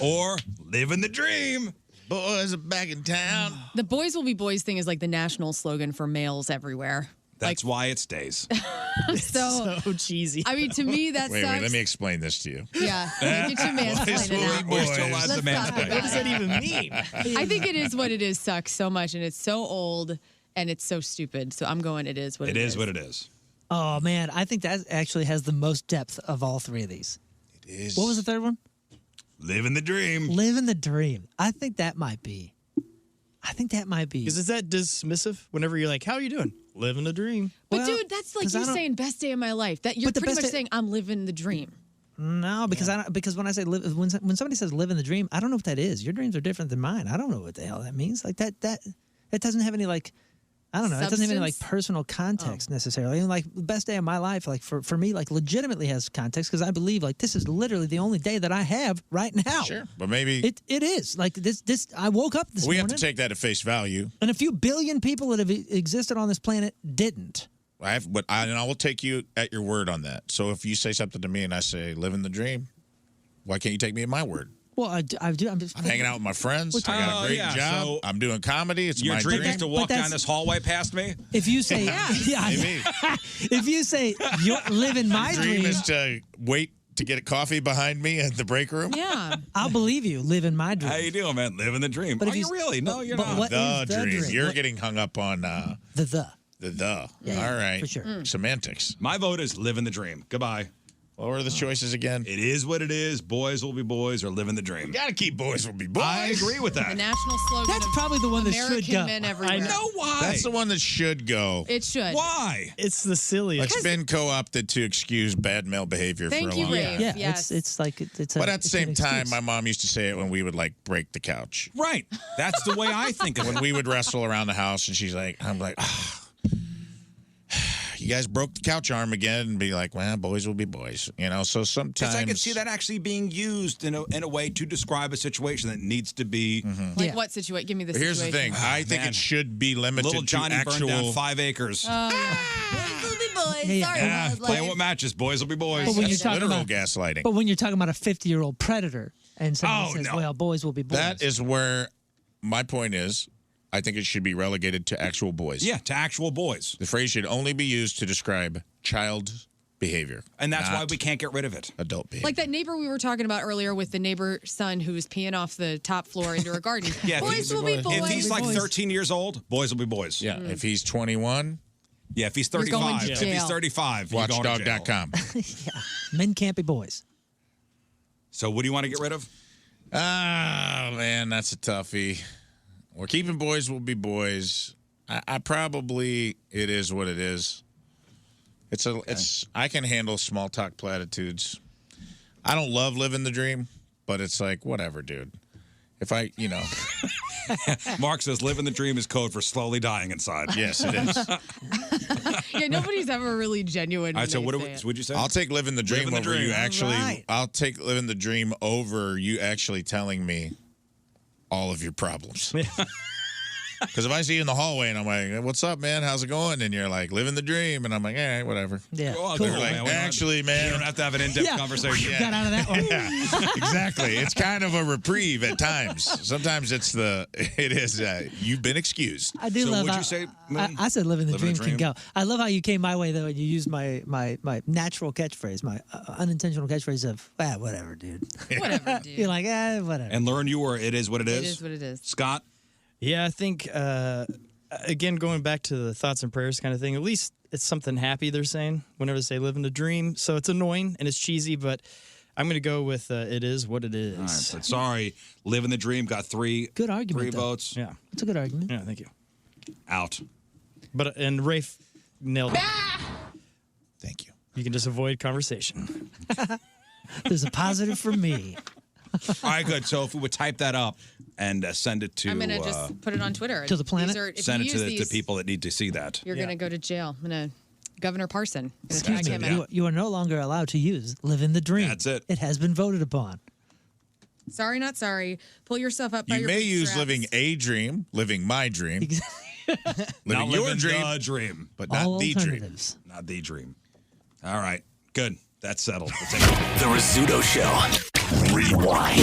Or living the dream. Boys are back in town. The boys will be boys thing is like the national slogan for males everywhere. That's why it stays. So cheesy. I mean, to me, that Wait, sucks. let me explain this to you. Yeah. Get your mansplaining out. We're still allowed to Let's talk mansplain. about What does that it. even mean? I think it is what it is sucks so much, and it's so old, and it's so stupid. So I'm going, it is what it is. It is what it is. Oh man, I think that actually has the most depth of all three of these. It is. What was the third one? Living the dream. Living the dream. I think that might be. Because is that dismissive? Whenever you're like, how are you doing? Living the dream. But Well, dude, that's like 'cause I you don't- saying best day of my life. That you're But the pretty best much day- saying I'm living the dream. No, because because when I say live, when somebody says live in the dream, I don't know what that is. Your dreams are different than mine. I don't know what the hell that means. Like that doesn't have any like I don't know. It doesn't even like Substance? personal context necessarily. And like the best day of my life, like for me, like legitimately has context because I believe like this is literally the only day that I have right now. Sure, but maybe it is like this. I woke up this we morning. have to take that at face value. And a few billion people that have existed on this planet didn't. And I will take you at your word on that. So if you say something to me and I say living the dream, why can't you take me at my word? Well, I do. I'm just hanging out with my friends. I got a great job. So I'm doing comedy. It's your my dream is to walk down this hallway past me? If you say, Maybe. if you say you're living my dream is to wait to get a coffee behind me at the break room. Yeah, I'll believe you. Living my dream. How you doing, man? Living the dream. But Are if you you- really? No, you're but not. what The is the dream. dream? You're What- getting hung up on the. Yeah. All right. For sure. Semantics. My vote is living the dream. Goodbye. What were the choices again? It is what it is. Boys will be boys or living the dream. You got to keep boys will be boys. I agree with the that. national slogan. That's of probably the one that should American go. men everywhere. I know why. That's the one that should go. It should. Why? It's the silliest. It's been co-opted to excuse bad male behavior Thank for a you, long Rafe. time. Yeah, Yes. it's like it's. But at the it's same an time, excuse. my mom used to say it when we would like break the couch. Right. That's the way I think of it. When we would wrestle around the house, and I'm like, you guys broke the couch arm again, and be like, well, boys will be boys, you know. So sometimes Because I could see that actually being used in a way to describe a situation that needs to be. Like what situation? Give me the But here's situation. the thing: I think Man. it should be limited Little Johnny to burned down actual. 5 acres. Boys will be boys. Yeah. Sorry, Yeah, Buzz. playing what matches. Boys will be boys. But when you're That's talking literal about, gaslighting. but when you're talking about a 50-year-old predator and someone Oh, says, no. "Well, boys will be boys," That is where my point is. I think it should be relegated to actual boys. Yeah, to actual boys. The phrase should only be used to describe child behavior. And that's why not we can't get rid of it. adult behavior. Like that neighbor we were talking about earlier with the neighbor son who was peeing off the top floor into her garden. Yeah, Boys will be boys. If he's like Boys. 13 years old, boys will be boys. yeah, if he's 21, Yeah, if he's You're going 35. to If he's jail. 35, you're going to jail. watchdog.com. men can't be boys. So what do you want to get rid of? Ah, man, that's a toughie. We're keeping boys will be boys. I probably, it is what it is. It's I can handle small talk platitudes. I don't love living the dream, but it's like, whatever, dude. If I, Mark says living the dream is code for slowly dying inside. yes, it is. Yeah, nobody's ever really genuine. All right, so when what they say it. would you say? I'll take living the dream Living the over you dream. actually. Right. I'll take living the dream over you actually telling me all of your problems. Because if I see you in the hallway and I'm like, "What's up, man? How's it going?" and you're like, "Living the dream," and I'm like, "All right, whatever." Yeah, Oh, cool. cool, Like, man. We don't- actually, man, You don't have to have an in-depth Yeah. conversation. Got out of that one. Yeah, exactly. It's kind of a reprieve at times. Sometimes it is. You've been excused. I do So love. would how- you say, I Moon? said, "Living the Living dream the can dream? go." I love how you came my way though, and you used my natural catchphrase, my unintentional catchphrase of whatever, dude." Whatever, dude. You're like, whatever. And learn you were it is what it is. It is what it is. Scott? Yeah, I think, again, going back to the thoughts and prayers kind of thing, at least it's something happy they're saying whenever they say living the dream. So it's annoying and it's cheesy, but I'm going to go with it is what it is. All right, but sorry, living the dream got three Good argument, 3 though. votes. Yeah. It's a good argument. Yeah, thank you. Out. But and Rafe nailed it. Thank you. You can just avoid conversation. There's a positive for me. All right, good. So if we would type that up and send it to I'm gonna just put it on Twitter. To the planet? These are, if send it you to use the these, people that need to see that. You're gonna go to jail. I'm gonna Governor Parson. Gonna Excuse tag me. him out. You are no longer allowed to use "living the dream." That's it. It has been voted upon. Sorry, not sorry. Pull yourself up by You your may use bootstraps. living a dream, living my dream, Not living your living dream, the dream, but not All the dream. alternatives. not the dream. All right, good. That's settled. We'll take it. The Rizzuto Show. Rewind.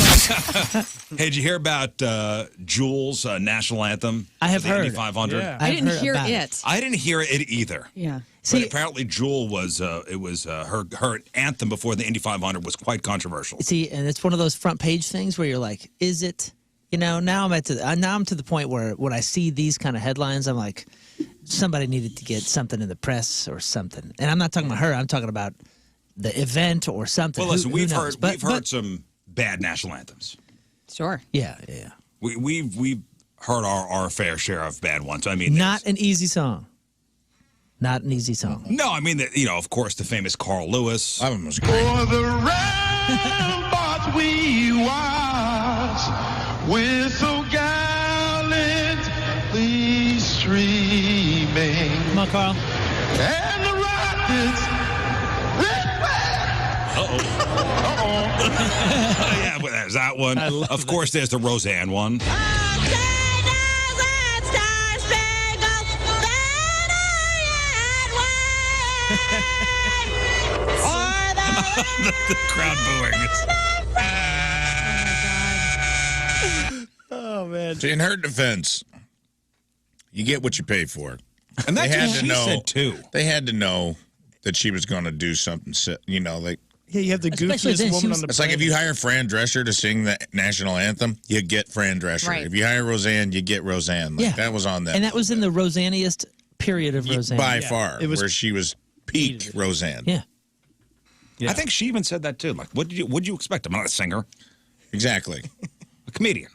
Hey, did you hear about Jules' national anthem? I have for the heard. Indy 500. Yeah. I I've didn't heard hear about it. I didn't hear it either. Yeah. See, But apparently, Jewel was her anthem before the Indy 500 was quite controversial. see, and it's one of those front page things where you're like, "Is it?" Now I'm to the point where when I see these kind of headlines, I'm like, somebody needed to get something in the press or something. And I'm not talking about her. I'm talking about the event or something. Well, listen, Who we've knows? heard we've heard some bad national anthems. Sure. Yeah. We've heard our fair share of bad ones. I mean, Not an easy song. Not an easy song. no, I mean of course, the famous Carl Lewis. That one was great. For the ramparts we watch with so gallantly stream. dreaming. Come on, Carl. And the rockets. Yeah, but there's that one. Of course, there's the Roseanne one. The crowd booing. Oh, man. See, in her defense, you get what you pay for. And that's they what had to she know, said, too. They had to know that she was going to do something, like... Yeah, you have the Especially goofiest then, she woman was- on the It's like if you hire Fran Drescher to sing the national anthem, you get Fran Drescher. Right. If you hire Roseanne, you get Roseanne. Like, Yeah. that was on them. And that was in the Roseanniest period of Roseanne. By far, It was- where she was peak Roseanne. Yeah. Yeah. I think she even said that, too. Like, what did you expect? I'm not a singer. Exactly. A comedian.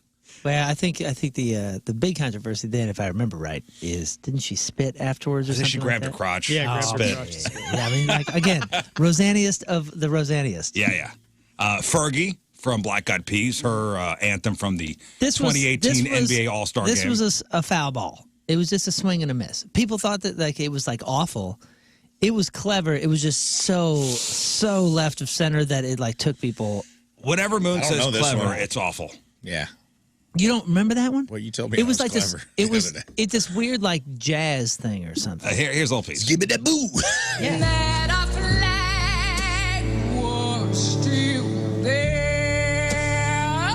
Well, I think the big controversy then, if I remember right, is didn't she spit afterwards or I think something? she grabbed like her crotch. Yeah, grabbed her spit. crotch. Yeah, I mean, like, again, Roseanniest of the Roseanniest. Yeah. Fergie from Black Eyed Peas, her anthem from the 2018 NBA All-Star game. This was a foul ball. It was just a swing and a miss. People thought that like it was like awful. It was clever. It was just so left of center that it like took people. Whatever Moon I don't says know this clever, one. it's awful. Yeah. You don't remember that one? Well, you told me It I was like clever. this. It was this weird like jazz thing or something. Here's a little piece. Give me that boo. That our flag was still there.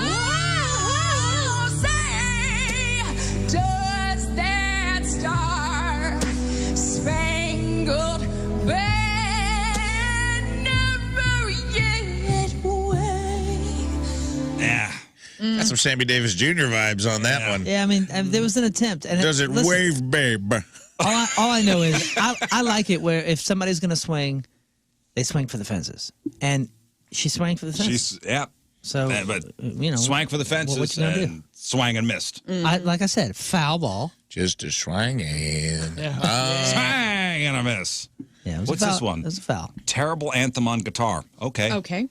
Oh, say, does that star spangled banner yet wave? Yeah. Got some Sammy Davis Jr. vibes on that one. Yeah, I mean, there was an attempt. And Does it listen, wave, babe? All I know is I like it where if somebody's gonna swing, they swing for the fences, and she swung for the fences. So but you know, swang for the fences what you gonna do? and swang and missed. Like I said, foul ball. Just a swang and Swang and a miss. Yeah, it was What's a foul. this one? It was a foul. Terrible anthem on guitar. Okay. Okay.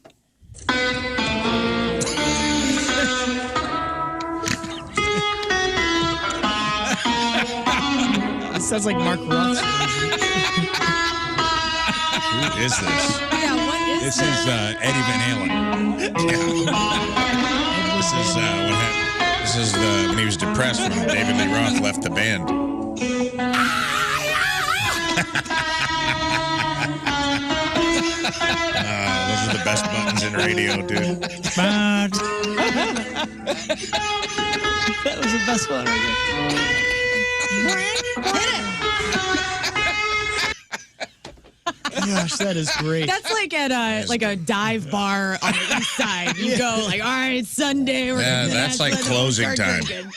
It sounds like Mark Ross. Who is this? Yeah, what is This is Eddie Van Halen. This is what happened. This is when he was depressed when David Lee Roth left the band. Those are the best buttons in radio, dude. That was the best one. Gosh, that is great. That's like at a dive bar on the east side. You go like, all right, it's Sunday. We're Yeah, gonna that's like Sunday, closing start time. drinking.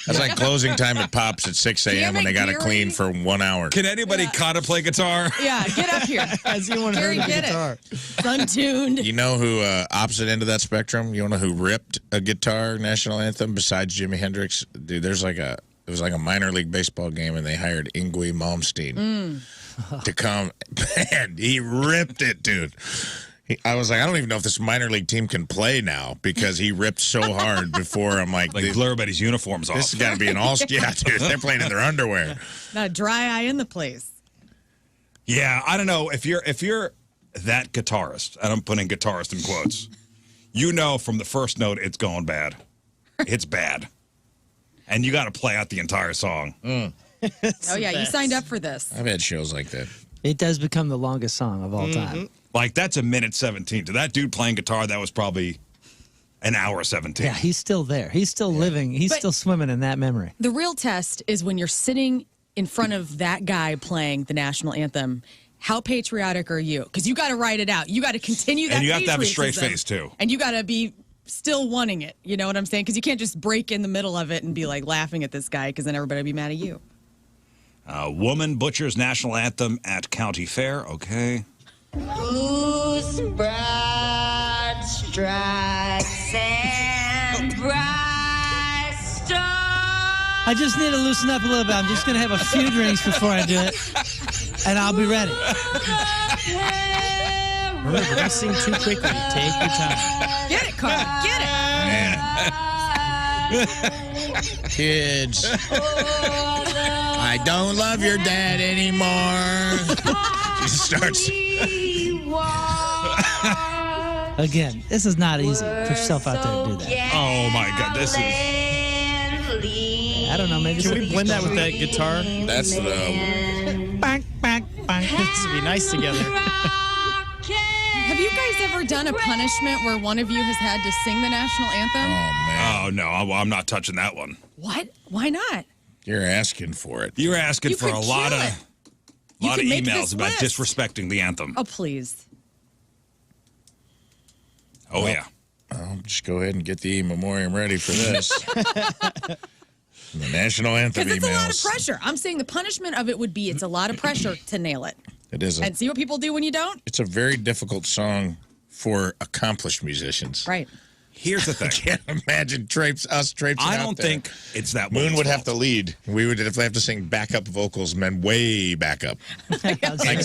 That's like closing time at Pops at 6 a.m. when they got to clean for 1 hour. Can anybody contemplate guitar? Yeah, get up here. Has anyone Gary, heard of the get guitar? it. Untuned. You know who, opposite end of that spectrum, you know who ripped a guitar national anthem besides Jimi Hendrix? Dude, it was like a minor league baseball game, and they hired Yngwie Malmsteen to come. Man, he ripped it, dude. I was like, I don't even know if this minor league team can play now because he ripped so hard before. I'm like blew everybody's uniforms off. This has got to be an all. Yeah, dude, they're playing in their underwear. Not a dry eye in the place. Yeah, I don't know if you're that guitarist, and I'm putting guitarist in quotes. You know from the first note it's going bad. It's bad, and you got to play out the entire song. Oh yeah, you signed up for this. I've had shows like that. It does become the longest song of all time. Like that's a minute 17. To that dude playing guitar, that was probably an hour 17. Yeah, he's still there. He's still living. He's But- still swimming in that memory. The real test is when you're sitting in front of that guy playing the national anthem. How patriotic are you? Because you got to write it out. You got to continue that. And you have to have a straight patriotism. face, too. And you got to be still wanting it. You know what I'm saying? Because you can't just break in the middle of it and be like laughing at this guy because then everybody will be mad at you. Woman butchers national anthem at county fair. Okay. Whose broad stripes and bright stars. I just need to loosen up a little bit. I'm just going to have a few drinks before I do it, and I'll be ready. Remember, don't sing too quickly. Take your time. Get it, Carl. Get it. Kids, I I don't love your dad anymore. She starts. Again, this is not easy. Put yourself out there and do that. Oh my God, this is. I don't know. Maybe Can we blend that with that guitar? That's the. Bang, bang, bang. This would be nice together. Have you guys ever done a punishment where one of you has had to sing the national anthem? Oh no, I'm not touching that one. What? Why not? You're asking for it. You're asking You for could a lot kill of it. You could make emails this about list. disrespecting the anthem. Oh, please. Oh yeah. I'll just go ahead and get the memoriam ready for this. The national anthem Because it's a lot of emails. pressure. I'm saying the punishment of it would be it's a lot of pressure to nail it. It is. And see what people do when you don't? It's a very difficult song for accomplished musicians. Right. Here's the thing. I can't imagine us traipsing I out don't there. think it's that Moon woman's would have fault. to lead. We would have to sing backup vocals, men way back up. Like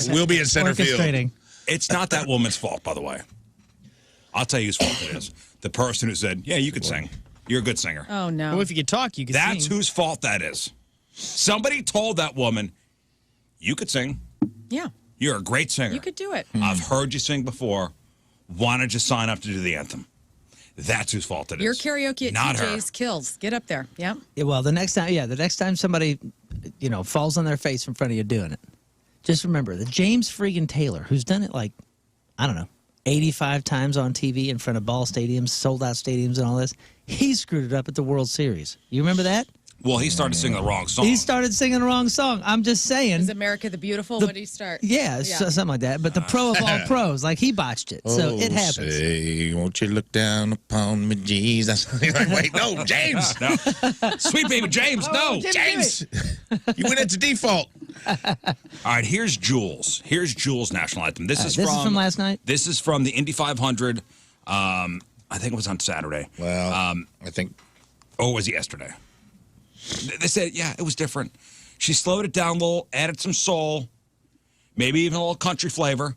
we'll be in center field. Orchestrating. It's not that woman's fault, by the way. I'll tell you whose fault it is. The person who said, "Yeah, you could sing. You're a good singer." Oh, no. Well, if you could talk, you could That's sing. whose fault that is. Somebody told that woman, "You could sing. Yeah. You're a great singer. You could do it. I've heard you sing before. Why don't you sign up to do the anthem?" That's whose fault it is. Your karaoke at not her. TJ's kills. Get up there. Yeah. Yeah, well, the next time somebody, falls on their face in front of you doing it, just remember that James Freakin' Taylor, who's done it like, I don't know, 85 times on TV in front of ball stadiums, sold out stadiums and all this, he screwed it up at the World Series. You remember that? Well, he started singing the wrong song. He started singing the wrong song. I'm just saying. Is America the Beautiful? What did he start? Yeah, something like that. But the pro of all pros, like he botched it. So it happens. Say, won't you look down upon me, Jesus? You're like, wait, no, James. No. Sweet baby James, no. James. You went into default. All right, here's Jules. Here's Jules' national anthem. This is from last night? This is from the Indy 500. I think it was on Saturday. Well, I think. Or was it yesterday? They said, yeah, it was different. She slowed it down a little, added some soul, maybe even a little country flavor,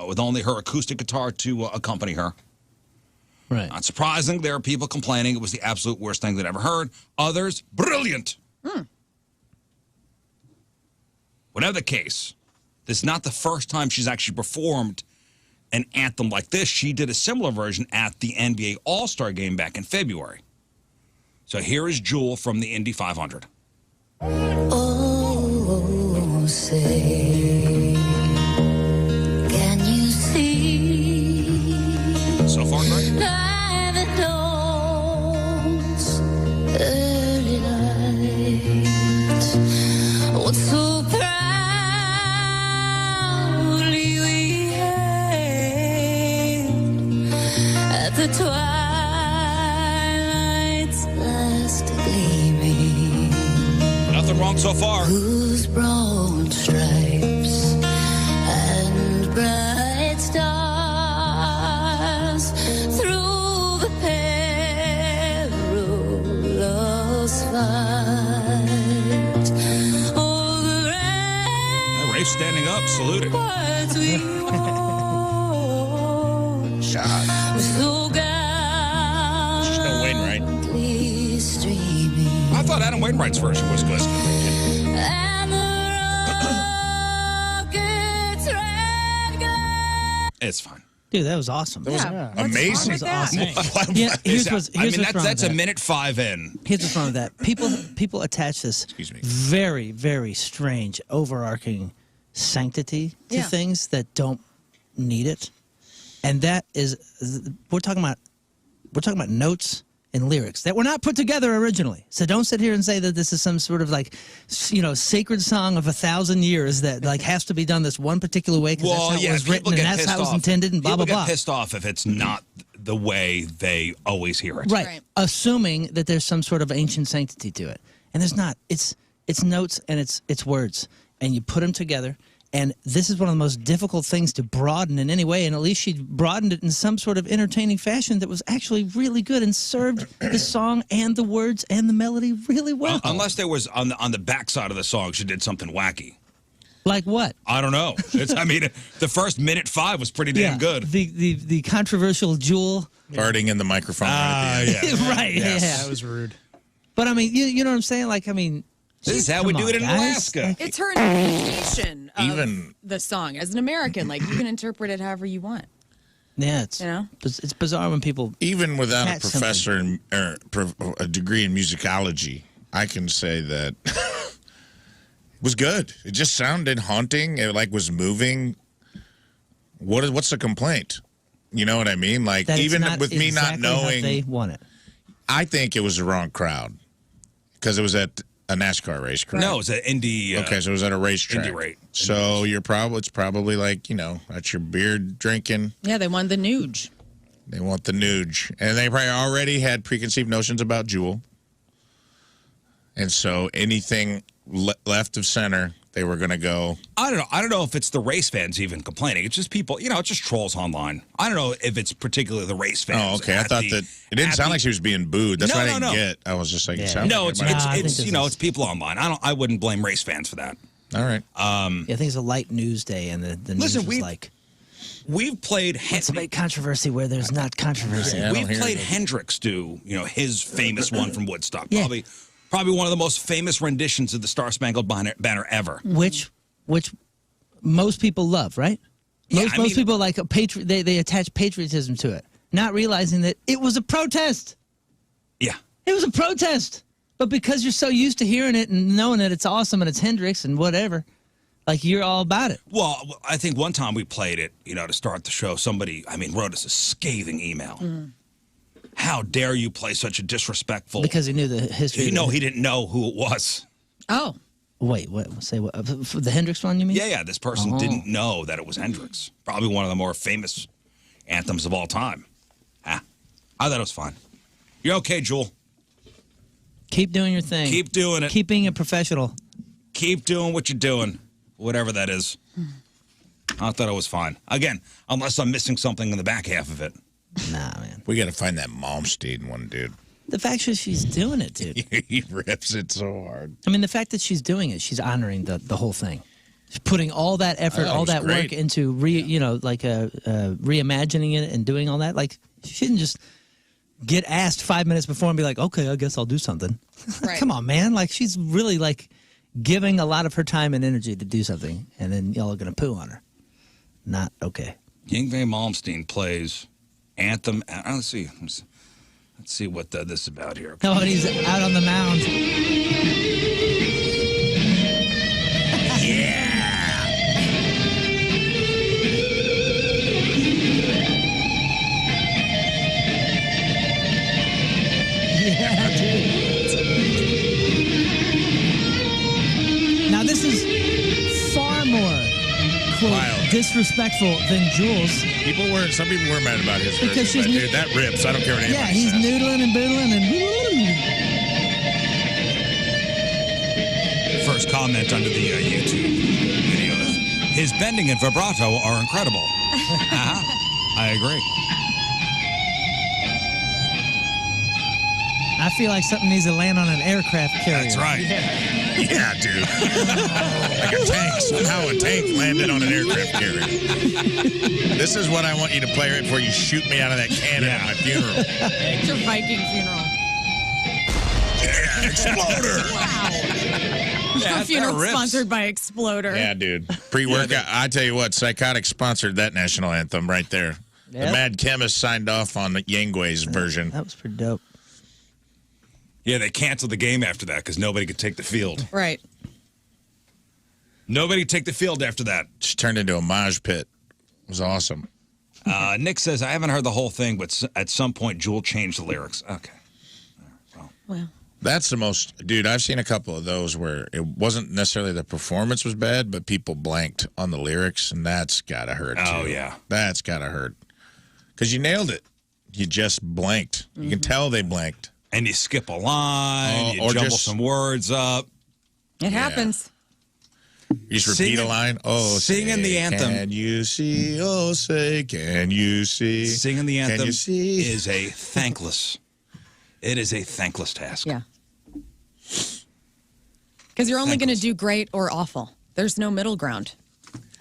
with only her acoustic guitar to accompany her. Right. Not surprising, there are people complaining it was the absolute worst thing they'd ever heard. Others, brilliant. Whatever the case, this is not the first time she's actually performed an anthem like this. She did a similar version at the NBA All-Star Game back in February. So here is Jewel from the Indy 500. Oh, say, can you see? So far, great. By the dawn's early light, what so proudly we hailed at the twilight's last gleaming. Nothing wrong so far. Whose broad stripes and bright stars through the perilous fight. Oh, the Rafe's standing up, saluting. ramparts we watched were so gallantly streaming. I thought Adam Wainwright's version was good. And the rocket's red glare. It's fine. Dude, that was awesome. That was amazing. That was awesome. Yeah, here's what's I mean, wrong that's with a that. minute 5 in. Here's what's wrong with that. People attach this very, very strange, overarching sanctity to things that don't need it. And that is, we're talking about notes and lyrics that were not put together originally. So don't sit here and say that this is some sort of sacred song of 1,000 years that has to be done this one particular way because that's how it was written and that's how it was intended and blah, blah, People blah. get pissed off if it's not the way they always hear it. Right. Assuming that there's some sort of ancient sanctity to it. And there's not. It's notes and it's words. And you put them together. And this is one of the most difficult things to broaden in any way. And at least she broadened it in some sort of entertaining fashion that was actually really good and served the song and the words and the melody really well. Unless there was on the backside of the song, she did something wacky. Like what? I don't know. The first minute 5 was pretty damn good. The controversial Jewel. Farting in the microphone. Right at the end. Right. Yes. Yeah. That was rude. But I mean, you know what I'm saying? This is how we do it in Alaska. It's her interpretation of Even- the song. As an American, like, you can interpret it however you want. Yeah, it's it's bizarre when people even without a catch professor or a degree in musicology, I can say that it was good. It just sounded haunting. It like was moving. What's the complaint? You know what I mean? Like that even it's not with me not exactly how knowing, they want it. I think it was the wrong crowd because it was at a NASCAR race. Correct? No, it's an Indy. Okay, so it was at a racetrack. Indy rate. So it's probably like that's your beer drinking. Yeah, they won the Nuge. They want the Nuge, and they probably already had preconceived notions about Jewel, and so anything left of center, they were going to go. I don't know if it's the race fans even complaining. It's just people, it's just trolls online. I don't know if it's particularly the race fans. Oh, okay. I thought that it didn't sound like she was being booed. That's what I didn't get. I was just like, it sounded no, like it's everybody- it's people online. I wouldn't blame race fans for that. All right. I think it's a light news day, and the news was like, we've played. Let's make controversy where there's not controversy. We've played Hendrix do his famous one from Woodstock. Probably one of the most famous renditions of the Star Spangled Banner ever. Which most people love, right? Most people like a they attach patriotism to it, not realizing that it was a protest. Yeah. It was a protest. But because you're so used to hearing it and knowing that it's awesome and it's Hendrix and whatever, like you're all about it. Well, I think one time we played it, to start the show, somebody, wrote us a scathing email. How dare you play such a disrespectful... Because he knew the history. He didn't know who it was. Oh. Wait, what? Say what? For the Hendrix one, you mean? Yeah, this person didn't know that it was Hendrix. Probably one of the more famous anthems of all time. I thought it was fine. You're okay, Jewel. Keep doing your thing. Keep doing it. Keep being a professional. Keep doing what you're doing, whatever that is. I thought it was fine. Again, unless I'm missing something in the back half of it. Nah, man. We got to find that Malmsteen one, dude. The fact that she's doing it, dude. He rips it so hard. I mean, the fact that she's doing it, she's honoring the whole thing. She's putting all that effort, all that work into reimagining it and doing all that. Like, she didn't just get asked 5 minutes before and be like, okay, I guess I'll do something. Right. Come on, man. Like, she's really, giving a lot of her time and energy to do something, and then y'all are going to poo on her. Not okay. Yngwie Malmsteen plays Anthem. Let's see what this is about here. No, and he's out on the mound. Yeah, dude. Now, this is far more disrespectful than Jules. Some people were mad about his Because version, she's but, dude, that rips. I don't care what anybody Yeah, he's says. noodling and boodling and First comment under the YouTube video is, his bending and vibrato are incredible. I agree. I feel like something needs to land on an aircraft carrier. That's right. Yeah, dude. Like a tank. Somehow a tank landed on an aircraft carrier. This is what I want you to play right before you shoot me out of that cannon at my funeral. It's your Viking funeral. Yeah, Exploder. Wow. Your funeral sponsored by Exploder. Yeah, dude. Pre-workout. I tell you what, Psychotic sponsored that national anthem right there. Yep. The Mad Chemist signed off on Yangwe's version. That was pretty dope. Yeah, they canceled the game after that because nobody could take the field. Right. Nobody could take the field after that. Just turned into a mosh pit. It was awesome. Nick says, I haven't heard the whole thing, but at some point, Jewel changed the lyrics. Okay. Well. That's the most, dude, I've seen a couple of those where it wasn't necessarily the performance was bad, but people blanked on the lyrics, and that's got to hurt, too. Oh, yeah. That's got to hurt. Because you nailed it. You just blanked. You can tell they blanked. And you skip a line, you or jumble just- some words up. It happens. You just repeat a line. Oh, singing the anthem. Can you see? Oh, say, can you see? Singing the anthem Can you see? is a thankless. It is a thankless task. Yeah. Because you're only going to do great or awful. There's no middle ground.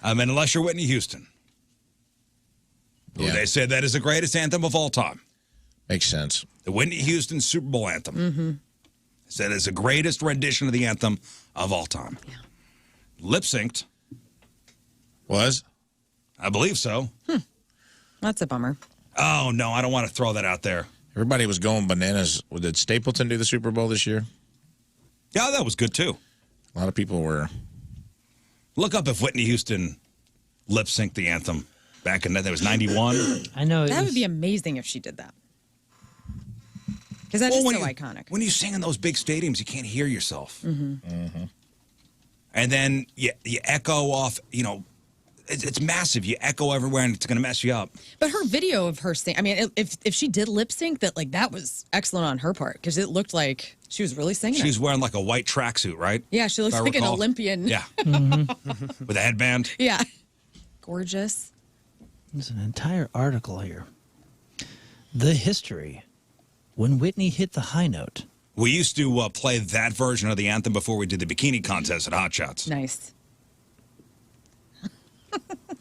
Unless you're Whitney Houston. Who they said that is the greatest anthem of all time. Makes sense. The Whitney Houston Super Bowl anthem. Mm-hmm. said it's the greatest rendition of the anthem of all time. Yeah. Lip synced. Was? I believe so. That's a bummer. Oh, no, I don't want to throw that out there. Everybody was going bananas. Did Stapleton do the Super Bowl this year? Yeah, that was good, too. A lot of people were. Look up if Whitney Houston lip synced the anthem back in that was 91. I know. That would be amazing if she did that. Because that is so iconic. When you sing in those big stadiums, you can't hear yourself. Mm-hmm. And then you echo off, it's massive. You echo everywhere, and it's going to mess you up. But her video of her singing, I mean, if she did lip sync, that was excellent on her part because it looked like she was really singing. She was wearing like a white tracksuit, right? Yeah, she looks like an Olympian. Yeah. With a headband. Yeah. Gorgeous. There's an entire article here. The history when Whitney hit the high note. We used to play that version of the anthem before we did the bikini contest at Hot Shots. Nice.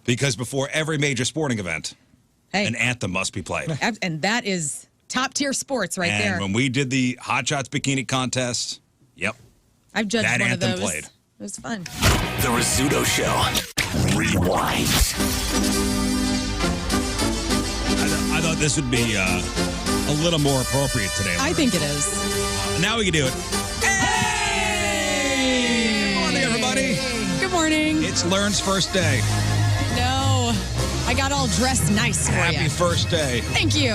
Because before every major sporting event, an anthem must be played. And that is top tier sports right there. And when we did the Hot Shots bikini contest, yep. I've judged that one anthem of those. played. It was fun. The Rizzuto Show. Rewind. I thought this would be a little more appropriate today. I think it is. Now we can do it. Hey! Good morning, everybody. Good morning. It's Lern's first day. No, I got all dressed nice for you. Happy first day. Thank you.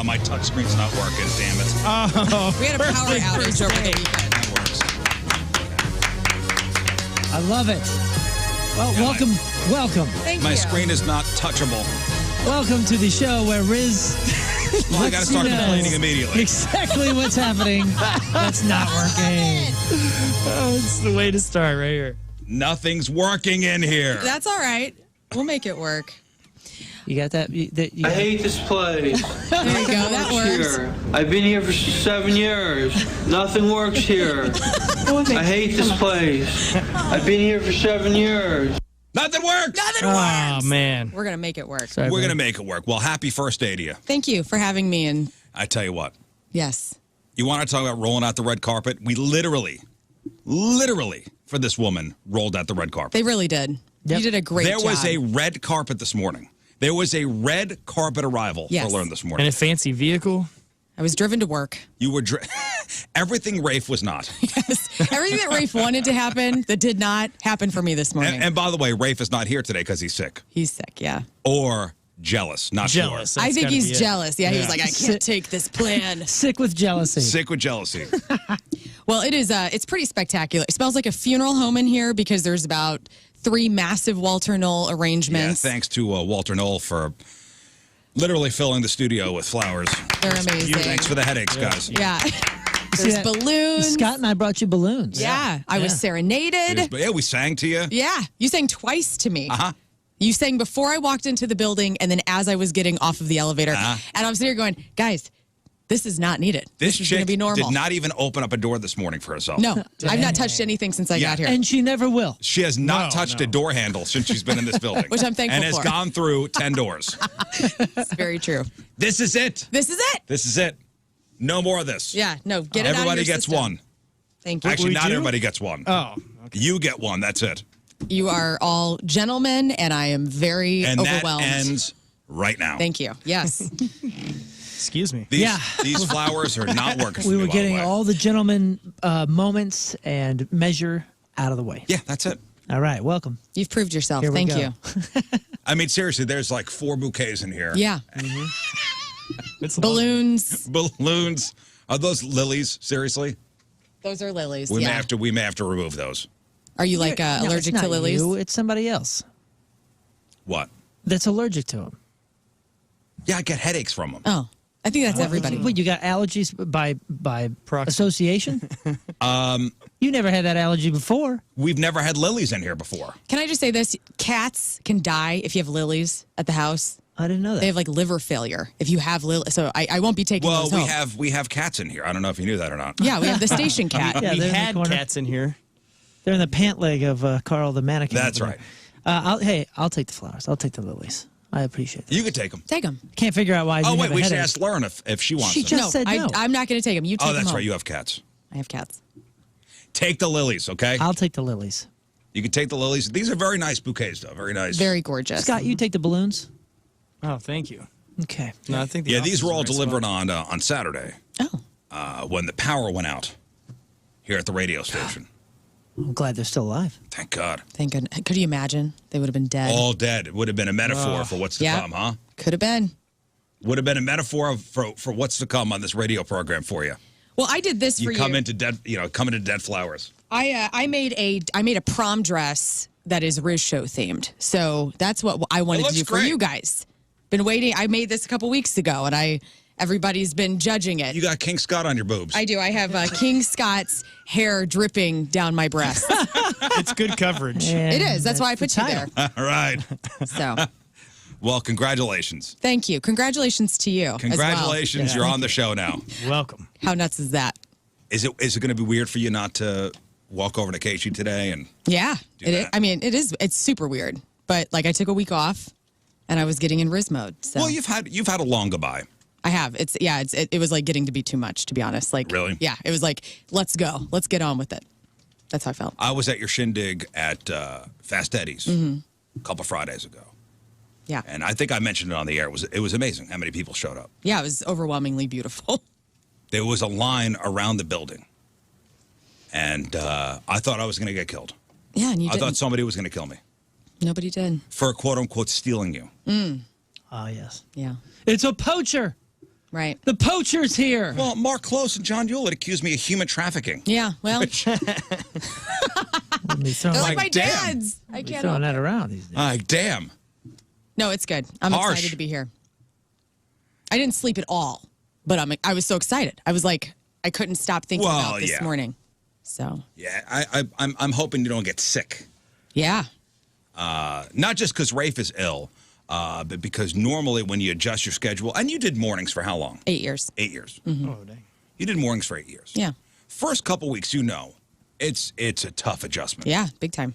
My touchscreen's not working, damn it. Oh, we had a power outage over the weekend. That works. I love it. Well, welcome. Thank My you. screen is not touchable. Welcome to the show where Riz. Well, I got to start complaining immediately. Exactly what's happening. That's not working. Oh, it's the way to start right here. Nothing's working in here. That's all right. We'll make it work. You got that? I hate this place. There you go. That works. Here. I've been here for 7 years. Nothing works here. I hate this place. I've been here for 7 years. Nothing works. Nothing works. Oh, man. We're going to make it work. Sorry, We're man. going to make it work. Well, happy first day to you. Thank you for having me. And I tell you what. yes. You want to talk about rolling out the red carpet? We literally, for this woman, rolled out the red carpet. They really did. Yep. You did a great job. There was a red carpet this morning. There was a red carpet arrival Yes. for Lern this morning. In a fancy vehicle? I was driven to work. You were everything Rafe was not. Everything that Rafe wanted to happen that did not happen for me this morning. And by the way, Rafe is not here today because he's sick. He's sick, yeah. Or jealous, not Jealous. sure. I think gotta he's be it. jealous. Yeah, he was Yeah. like, I can't take this plan. Sick with jealousy. Sick with jealousy. Well, it is. It's pretty spectacular. It smells like a funeral home in here because there's about 3 massive Walter Knoll Yeah, arrangements. thanks to Walter Knoll for literally filling the studio with flowers. They're amazing. Thanks for the headaches, guys. Yeah. See There's that? balloons. Scott and I brought you balloons. Yeah. I was serenaded. Yeah, we sang to you. Yeah. You sang twice to me. Uh-huh. You sang before I walked into the building and then as I was getting off of the elevator. Uh-huh. And I'm sitting here going, guys, this is not needed. This is going to chick be normal. did not even open up a door this morning for herself. No, I've not touched anything since I got here. And she never will. She has not touched a door handle since she's been in this building. Which I'm thankful and has for. gone through 10 doors. It's very true. This is it. This is it. This is it. No more of this. Yeah, no, get it out of Everybody your gets system. one. Thank you. Actually, not everybody gets one. Oh. You get one. That's it. You are all gentlemen, and I am very And overwhelmed. that ends right now. Thank you. Yes. Excuse me. These flowers are not working for We me, were by the getting way. all the gentleman moments and measure out of the way. Yeah, that's it. All right, welcome. You've proved yourself. Here we Thank go. you. I mean, seriously, there's like 4 bouquets in here. Yeah. It's Balloons. Balloons. Are those lilies? Seriously? Those are lilies. We yeah. may have to remove those. Are you like No, allergic it's to not lilies? You, it's somebody else What? that's allergic to them. Yeah, I get headaches from them. Oh, I think that's everybody. Wait, you got allergies by association? You never had that allergy before. We've never had lilies in here before. Can I just say this? Cats can die if you have lilies at the house. I didn't know that. They have like liver failure if you have lilies. So I won't be taking Well, those home. we have cats in here. I don't know if you knew that or not. Yeah, we have the station cat. Yeah, we they're in the had corner. cats in here. They're in the pant leg of Carl the mannequin. That's over there. right. I'll take the flowers. I'll take the lilies. I appreciate that. You could take them. Take them. Can't figure out why. Oh, you wait, have a we should headache. ask Lern if she wants She them. just said no. I'm not going to take them. You take Oh, them that's home. right. You have cats. I have cats. Take the lilies, okay? I'll take the lilies. You can take the lilies. These are very nice bouquets, though. Very nice. Very gorgeous. Scott, you take the balloons. Oh, thank you. Okay. No, I think the Yeah, these were all office is delivered very on Saturday. When the power went out here at the radio station. I'm glad they're still alive. Thank God. Thank goodness. Could you imagine? They would have been dead. All dead. It would have been a metaphor for what's to Yeah. come, huh? Could have been. Would have been a metaphor for what's to come on this radio program for you. Well, I did this for you. Come into dead flowers. I made a prom dress that is Riz Show themed. So that's what I wanted to do for you guys. Been waiting. I made this a couple weeks ago, and everybody's been judging it. You got King Scott on your boobs. I do. I have King Scott's hair dripping down my breast. It's good coverage. It is. That's why I put you there. All right. So, Well, congratulations. thank you. Congratulations to you. as well. Congratulations. You're on the show now. Welcome. How nuts is that? Is it going to be weird for you not to walk over to Casey today? And Yeah. I mean, it is. It's super weird. But like, I took a week off, and I was getting in Riz mode. So. Well, you've had a long goodbye. I have. It was like getting to be too much, to be honest. Like, really? Yeah. It was like, let's go. Let's get on with it. That's how I felt. I was at your shindig at Fast Eddie's a couple Fridays ago. Yeah. And I think I mentioned it on the air. It was amazing how many people showed up. Yeah, it was overwhelmingly beautiful. There was a line around the building. And I thought I was going to get killed. Yeah, and you I didn't. thought somebody was going to kill me Nobody did. for quote unquote stealing you. Oh, yes. Yeah. It's a poacher. Right. The poacher's here. Well, Mark Close and John Hewlett accused me of human trafficking. Yeah, well. They're They're like my dads. I can't. throwing help that around these days. Like, damn. No, it's good. I'm Harsh. excited to be here. I didn't sleep at all, but I was so excited. I was like, I couldn't stop thinking about this morning. So. Yeah, I'm hoping you don't get sick. Yeah. Not just because Rafe is ill, but because normally when you adjust your schedule, and you did mornings for how long? 8 years. 8 years. Mhm. Oh, dang. You did mornings for 8 years. Yeah. First couple weeks, it's a tough adjustment. Yeah, big time.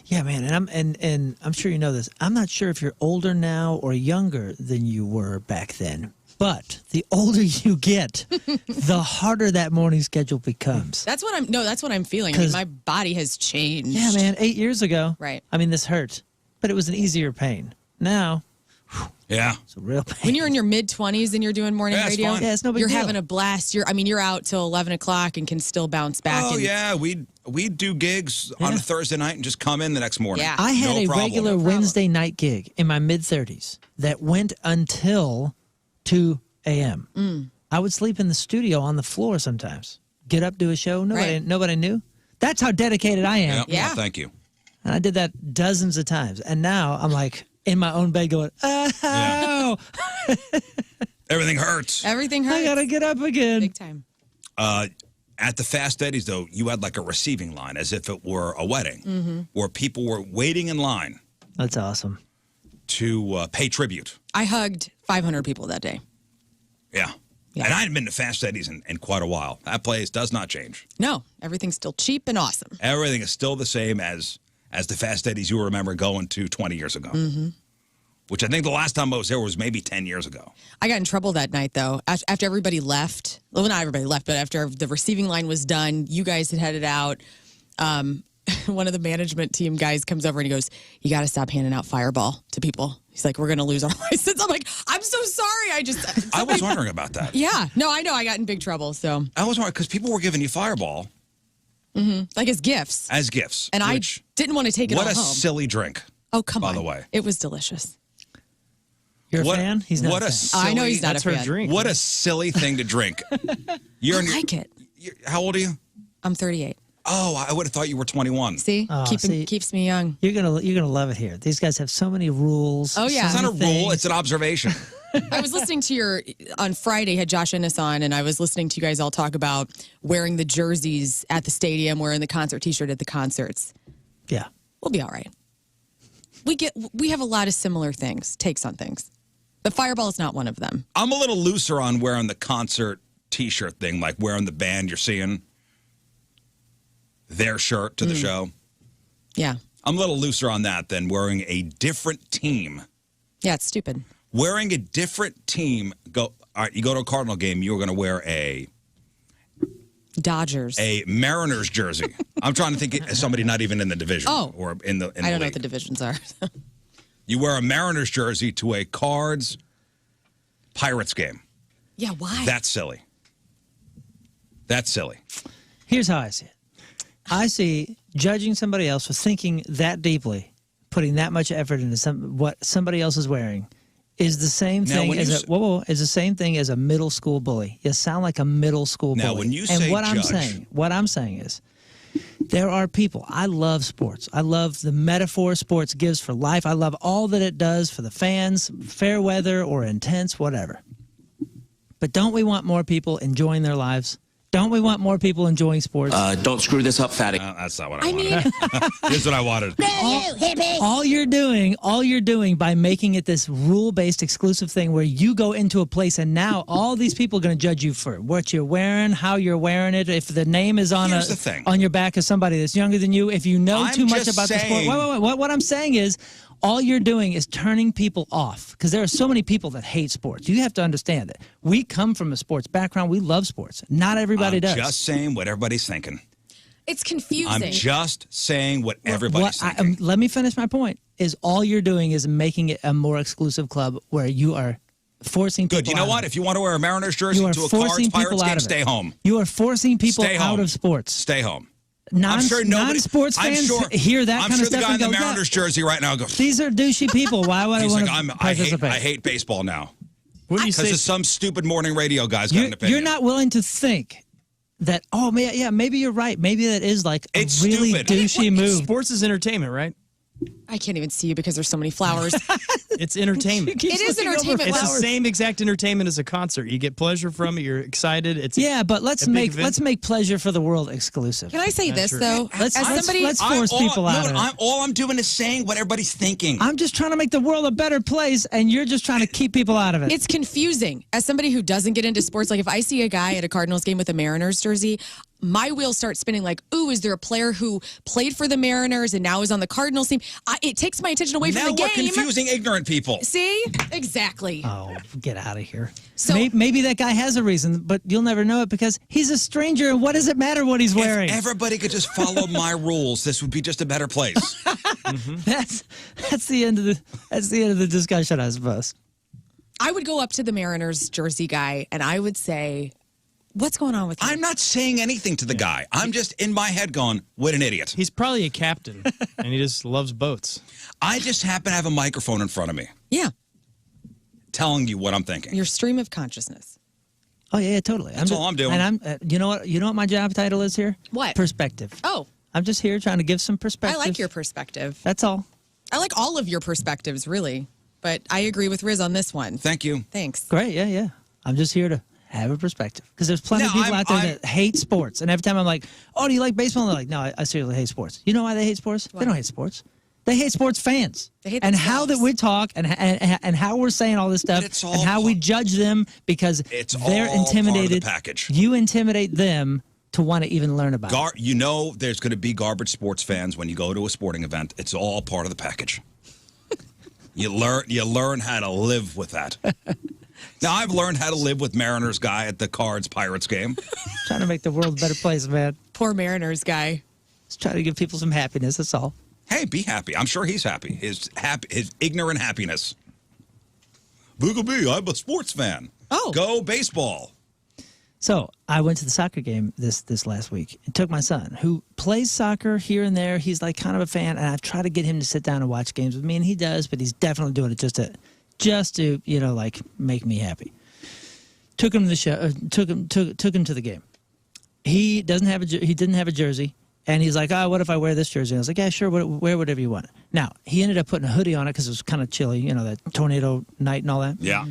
Yeah, man, and I'm sure you know this. I'm not sure if you're older now or younger than you were back then. But the older you get, the harder that morning schedule becomes. That's what I'm feeling. I mean, my body has changed. Yeah, man, 8 years ago. Right. I mean, this hurt, but it was an easier pain. Now, yeah, it's a real pain. When you're in your mid-20s and you're doing morning Yeah, it's radio, fine. Yeah, it's no big you're deal. having a blast. You're out till 11 o'clock and can still bounce back. Oh, and, yeah, we'd do gigs on a Thursday night and just come in the next morning. Yeah. I had No a problem. regular Wednesday night gig in my mid-30s that went until 2 a.m. I would sleep in the studio on the floor sometimes. Get up, do a show. Nobody knew. That's how dedicated I am. Yeah. Well, thank you. And I did that dozens of times. And now I'm like in my own bed going, oh, Everything hurts. Everything hurts. I got to get up again. Big time. At the Fast Eddie's, though, you had like a receiving line as if it were a wedding where people were waiting in line That's awesome. to pay tribute. I hugged 500 people that day. Yeah. And I hadn't been to Fast Eddie's in quite a while. That place does not change. No, everything's still cheap and awesome. Everything is still the same as the Fast Eddie's you remember going to 20 years ago. Which I think the last time I was there was maybe 10 years ago. I got in trouble that night, though. After everybody left, well, not everybody left, but after the receiving line was done, you guys had headed out. One of the management team guys comes over and he goes, "You got to stop handing out Fireball to people." He's like, "We're going to lose our license." I'm like, "I'm so sorry." I was wondering about that. Yeah. No, I know. I got in big trouble. So I was wondering because people were giving you Fireball like as gifts. as gifts. And I which- didn't want to take it all What a home. silly drink. Oh, come on. by the way. It was delicious. You're What- a fan? He's not what a a fan. silly, I know he's not a fan. What a silly thing to drink. You're I like it. How old are you? I'm 38. Oh, I would have thought you were 21. See? Oh, Keeps me young. You're gonna love it here. These guys have so many rules. Oh, yeah. It's not a so many rule, things. it's an observation. I was listening to on Friday, had Josh Ennis on, and I was listening to you guys all talk about wearing the jerseys at the stadium, wearing the concert t-shirt at the concerts. Yeah. We'll be all right. We have a lot of similar takes on things. The Fireball is not one of them. I'm a little looser on wearing the concert T-shirt thing, like wearing the band you're seeing, their shirt to the show. Yeah. I'm a little looser on that than wearing a different team. Yeah, it's stupid. Wearing a different team. All right, you go to a Cardinal game, you're going to wear a Dodgers. A Mariners jersey. I'm trying to think of somebody not even in the division. Oh. Or in the I don't know league. what the divisions are. You wear a Mariners jersey to a Cards Pirates game. Yeah, why? That's silly. That's silly. Here's how I see it. I see judging somebody else for thinking that deeply, putting that much effort into what somebody else is wearing, is the same Now, thing when as you is the same thing as a middle school bully. You sound like a middle school bully. Now, when you and say what judge- I'm saying is, there are people. I love sports. I love the metaphor sports gives for life. I love all that it does for the fans, fair weather or intense, whatever. But don't we want more people enjoying their lives? Don't we want more people enjoying sports? Don't screw this up, fatty. That's not what I wanted. Here's what I wanted. All you're doing by making it this rule-based exclusive thing where you go into a place and now all these people are going to judge you for what you're wearing, how you're wearing it, if the name is on Here's the thing. on your back of somebody that's younger than you, if you know I'm too much just about the saying- sport. Wait. What I'm saying is all you're doing is turning people off because there are so many people that hate sports. You have to understand that. We come from a sports background. We love sports. Not everybody does. Just saying what everybody's thinking. It's confusing. I'm just saying what everybody's thinking. Let me finish my point. Is all you're doing is making it a more exclusive club where you are forcing people Good. You know out what? of If you want to wear a Mariners jersey You are to a forcing Cards people Pirates out game, of it. stay home. You are forcing people Stay out home. of sports. Stay home. I'm sure nobody, non-sports I'm fans sure, hear that I'm kind sure of stuff the guy in and the go, Mariners jersey right now goes, These are douchey people. Why would I he's want like, to I participate? hate baseball now. What do you Because say? some stupid morning radio guy's got an opinion. You're not willing to think that, oh, man, yeah, maybe you're right. Maybe that is like a It's really stupid. douchey move. Sports is entertainment, right? I can't even see you because there's so many flowers. It's entertainment. It is entertainment. It's the same exact entertainment as a concert. You get pleasure from it. You're excited. It's Yeah, but let's a big make event. pleasure for the world exclusive. Can I say this, though? Let's As force people out of it. All I'm doing is saying what everybody's thinking. I'm just trying to make the world a better place, and you're just trying to keep people out of it. It's confusing. As somebody who doesn't get into sports, like if I see a guy at a Cardinals game with a Mariners jersey, my wheels start spinning like, ooh, is there a player who played for the Mariners and now is on the Cardinals team? It takes my attention away now from the we're game. confusing ignorant people. See? Exactly. Oh, get out of here. So- maybe that guy has a reason, but you'll never know it because he's a stranger, and what does it matter what he's wearing? If everybody could just follow my rules, this would be just a better place. That's the end of the discussion, I suppose. I would go up to the Mariners jersey guy and I would say, what's going on with you? I'm not saying anything to the guy. I'm just in my head going, what an idiot. He's probably a captain, and he just loves boats. I just happen to have a microphone in front of me Yeah. telling you what I'm thinking. Your stream of consciousness. Oh yeah, totally. That's all I'm doing. And I'm, you know what my job title is here? What? Perspective. Oh, I'm just here trying to give some perspective. I like your perspective. That's all. I like all of your perspectives, really. But I agree with Riz on this one. Thank you. Thanks. Great. Yeah. I'm just here to have a perspective because there's plenty of people out there that hate sports, and every time I'm like, "Oh, do you like baseball?" And they're like, "No, I seriously hate sports." You know why they hate sports? They don't hate sports. They hate sports fans. They hate and themselves. how that we talk and how we're saying all this stuff it's all and how we judge them because It's they're all part of the intimidated. package. You intimidate them to want to even learn about it. You know there's going to be garbage sports fans when you go to a sporting event. It's all part of the package. You learn how to live with that. Now, I've learned how to live with Mariners guy at the Cards Pirates game. Trying to make the world a better place, man. Poor Mariners guy. Just trying to give people some happiness. That's all. Hey, be happy. I'm sure he's happy. His ignorant happiness. Boogabee, I'm a sports fan. Oh. Go baseball. So I went to the soccer game this last week and took my son, who plays soccer here and there. He's like kind of a fan, and I've tried to get him to sit down and watch games with me, and he does, but he's definitely doing it just to like make me happy. Took him to the show. Took him to the game. He didn't have a jersey, and he's like, "Oh, what if I wear this jersey?" And I was like, "Yeah, sure, wear whatever you want." Now he ended up putting a hoodie on it because it was kind of chilly, that tornado night and all that. Yeah.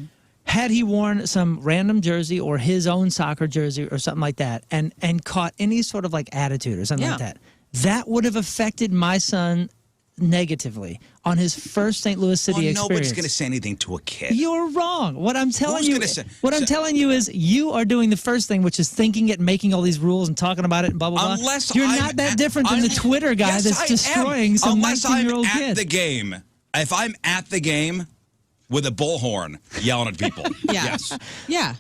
Had he worn some random jersey or his own soccer jersey or something like that and caught any sort of like attitude or something like that would have affected my son negatively on his first St. Louis City experience. Nobody's going to say anything to a kid. You're wrong. What I'm telling Who's you, gonna say- I'm telling you is you are doing the first thing, which is thinking it, making all these rules and talking about it and blah blah blah. Unless You're I'm not that at- different than the I'm- Twitter guy Yes, that's I destroying am. some Unless I'm 19-year-old at kid. the game. If I'm at the game with a bullhorn yelling at people. Yeah. Yes. Yeah.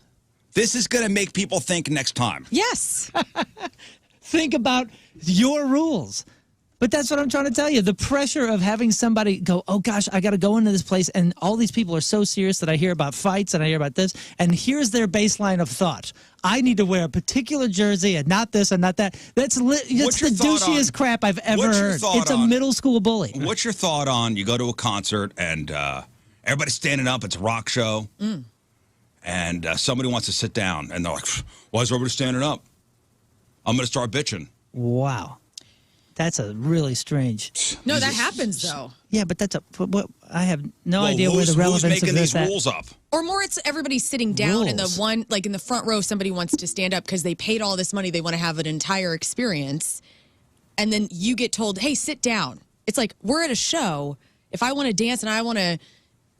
This is going to make people think next time. Yes. Think about your rules. But that's what I'm trying to tell you. The pressure of having somebody go, oh, gosh, I got to go into this place. And all these people are so serious that I hear about fights and I hear about this. And here's their baseline of thought. I need to wear a particular jersey and not this and not that. That's the douchiest crap I've ever heard. It's a middle school bully. What's your thought on you go to a concert and everybody's standing up. It's a rock show. And somebody wants to sit down. And they're like, why is everybody standing up? I'm going to start bitching. Wow. That's a really strange. No, that happens though. Yeah, but that's what I have no idea where the relevance who's making of this these rules up? Or more, it's everybody sitting down in the one, like in the front row, somebody wants to stand up because they paid all this money. They want to have an entire experience. And then you get told, hey, sit down. It's like, we're at a show. If I want to dance and I want to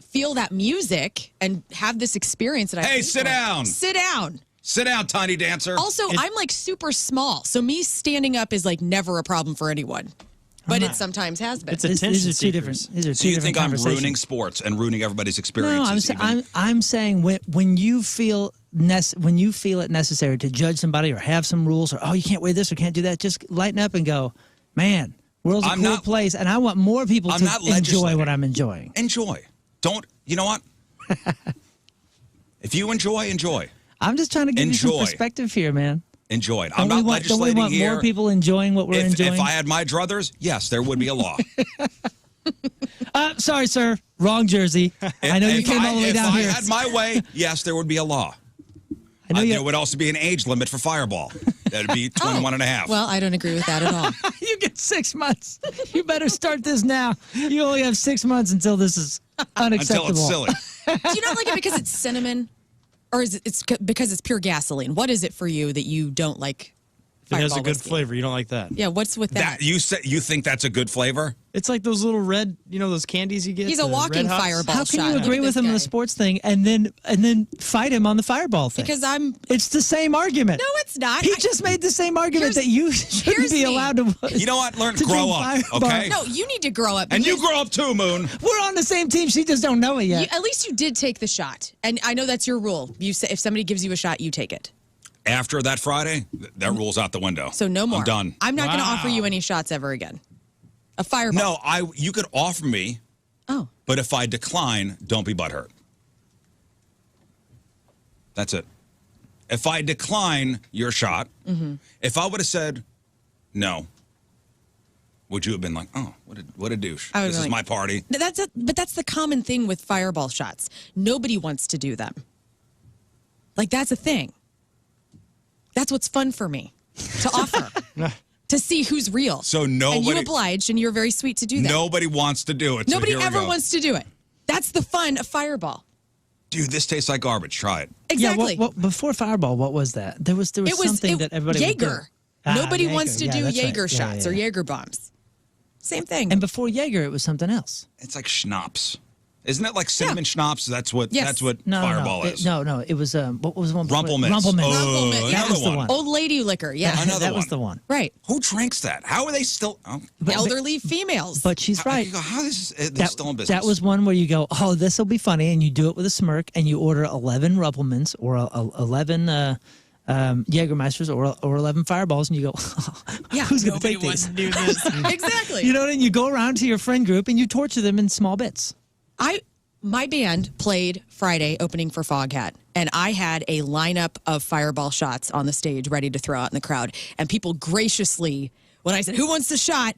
feel that music and have this experience that I Hey, sit down. Sit down. Sit down, tiny dancer. Also, I'm like super small. So me standing up is like never a problem for anyone. But it sometimes has been. It's attention These are two different. These are So two you different think I'm conversations. ruining sports and ruining everybody's No, experiences? I'm saying when you feel it necessary to judge somebody or have some rules or you can't wear this or can't do that, just lighten up and go, man, world's a cool place, and I want more people to enjoy what I'm enjoying. Enjoy. Don't. You know what? If you enjoy. I'm just trying to give you some perspective here, man. Enjoy it. I'm not legislating Don't we want here. more people enjoying what we're enjoying? If I had my druthers, yes, there would be a law. Sorry, sir. Wrong jersey. I know you came all the way down here. If I had my way, yes, there would be a law. There would also be an age limit for Fireball. That'd be 21 and a half. Well, I don't agree with that at all. You get 6 months. You better start this now. You only have 6 months until this is unacceptable. Until it's silly. Do you not like it because it's cinnamon? Or is it's because it's pure gasoline? What is it for you that you don't like? It has a Fireball good whiskey? flavor. You don't like that. Yeah, what's with that? You think that's a good flavor? It's like those little red, those candies you get. He's a the walking Red Hots. Fireball How can shot. you agree with him on the sports thing and then fight him on the Fireball thing? Because It's the same argument. No, it's not. He just made the same argument that you shouldn't be allowed to. You know what? Learn, to grow drink up, Fireball. okay? No, you need to grow up. And you grow up too, Moon. We're on the same team. She just don't know it yet. At least you did take the shot, and I know that's your rule. You say if somebody gives you a shot, you take it. After that Friday, that rule's out the window. So no more. I'm done. I'm not going to offer you any shots ever again. A Fireball. No, you could offer me. Oh. But if I decline, don't be butthurt. That's it. If I decline your shot, if I would have said no, would you have been like, oh, what a douche? I would This be is like, my party. But that's the common thing with Fireball shots. Nobody wants to do them. Like, that's a thing. That's what's fun for me to offer. To see who's real. So nobody. And you obliged, and you're very sweet to do that. Nobody wants to do it. so Nobody here we ever go. wants to do it. That's the fun of Fireball. Dude, this tastes like garbage. Try it. Exactly. Yeah, before Fireball, what was that? There was something that everybody would do. Jaeger. Nobody wants to do that's right. Jaeger Yeah, shots or Jaeger bombs. Same thing. And before Jaeger, it was something else. It's like schnapps. Isn't it like cinnamon schnapps? That's what Yes. that's what No, Fireball no, is. No, it was what was the one? before it? Rumplemints. Rumplemints. Oh, Rumplemints, That another was the one. Old lady liquor. Yeah. Another that was one. the one. Right. Who drinks that? How are they still? Oh, Elderly females. But she's right. How is they're still in business? That was one where you go, oh, this will be funny, and you do it with a smirk, and you order 11 Rumplemans or 11 Jägermeisters or 11 Fireballs, and you go, Yeah, who's going to nobody take wants these? to do this. Exactly. You know, and you go around to your friend group and you torture them in small bits. My band played Friday opening for Foghat, and I had a lineup of Fireball shots on the stage ready to throw out in the crowd. And people graciously, when I said, who wants the shot?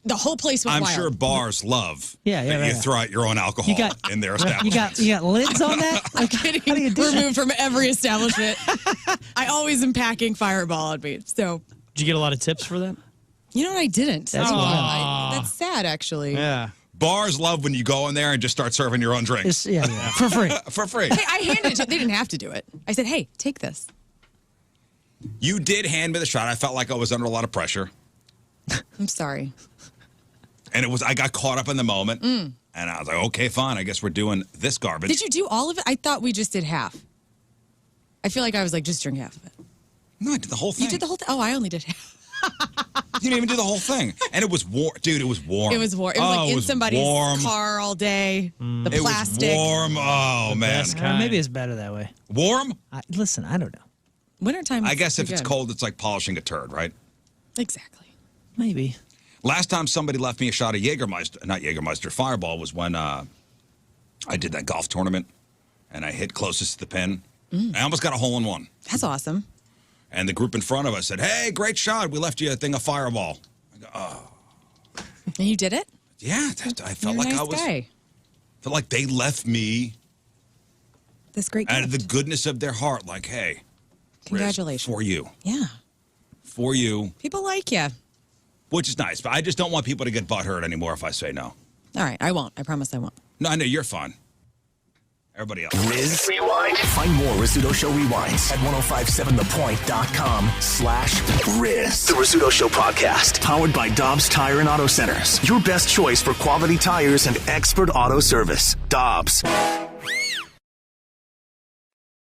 The whole place went I'm wild. sure bars love Yeah, that right, you right. throw out your own alcohol in their establishment. You got lids on that? I'm kidding. Removed from every establishment. I always am packing Fireball on me. So, Did you get a lot of tips for that? you know what? I didn't. That's wild. That's sad, actually. Yeah. Bars love when you go in there and just start serving your own drinks. Yeah, for free. For free. Hey, I handed it to They didn't have to do it. I said, hey, take this. You did hand me the shot. I felt like I was under a lot of pressure. I'm sorry. And I got caught up in the moment. And I was like, okay, fine. I guess we're doing this garbage. Did you do all of it? I thought we just did half. I feel like I was like, just drink half of it. No, I did the whole thing. You did the whole thing? Oh, I only did half. You didn't even do the whole thing. And it was warm. Dude, it was warm. It was warm. It was like in somebody's car all day. The plastic. It was warm. Oh, man. Maybe it's better that way. Warm? Listen, I don't know. Wintertime. I guess if it's cold, it's like polishing a turd, right? Exactly. Maybe. Last time somebody left me a shot of Jägermeister Fireball was when I did that golf tournament and I hit closest to the pin. I almost got a hole in one. That's awesome. And the group in front of us said, "Hey, great shot. We left you a thing of Fireball." I go, "Oh." And you did it? Yeah, I felt like I was. Felt like they left me. This great out of the goodness of their heart, like, "Hey, congratulations Riz, for you." Yeah. For you. People like you. Which is nice, but I just don't want people to get butthurt anymore if I say no. All right, I won't. I promise I won't. No, I know you're fine. Everybody else. Riz Rewind. Find more Rizzuto Show Rewinds at 1057thepoint.com/Riz. The Rizzuto Show podcast, powered by Dobbs Tire and Auto Centers. Your best choice for quality tires and expert auto service. Dobbs.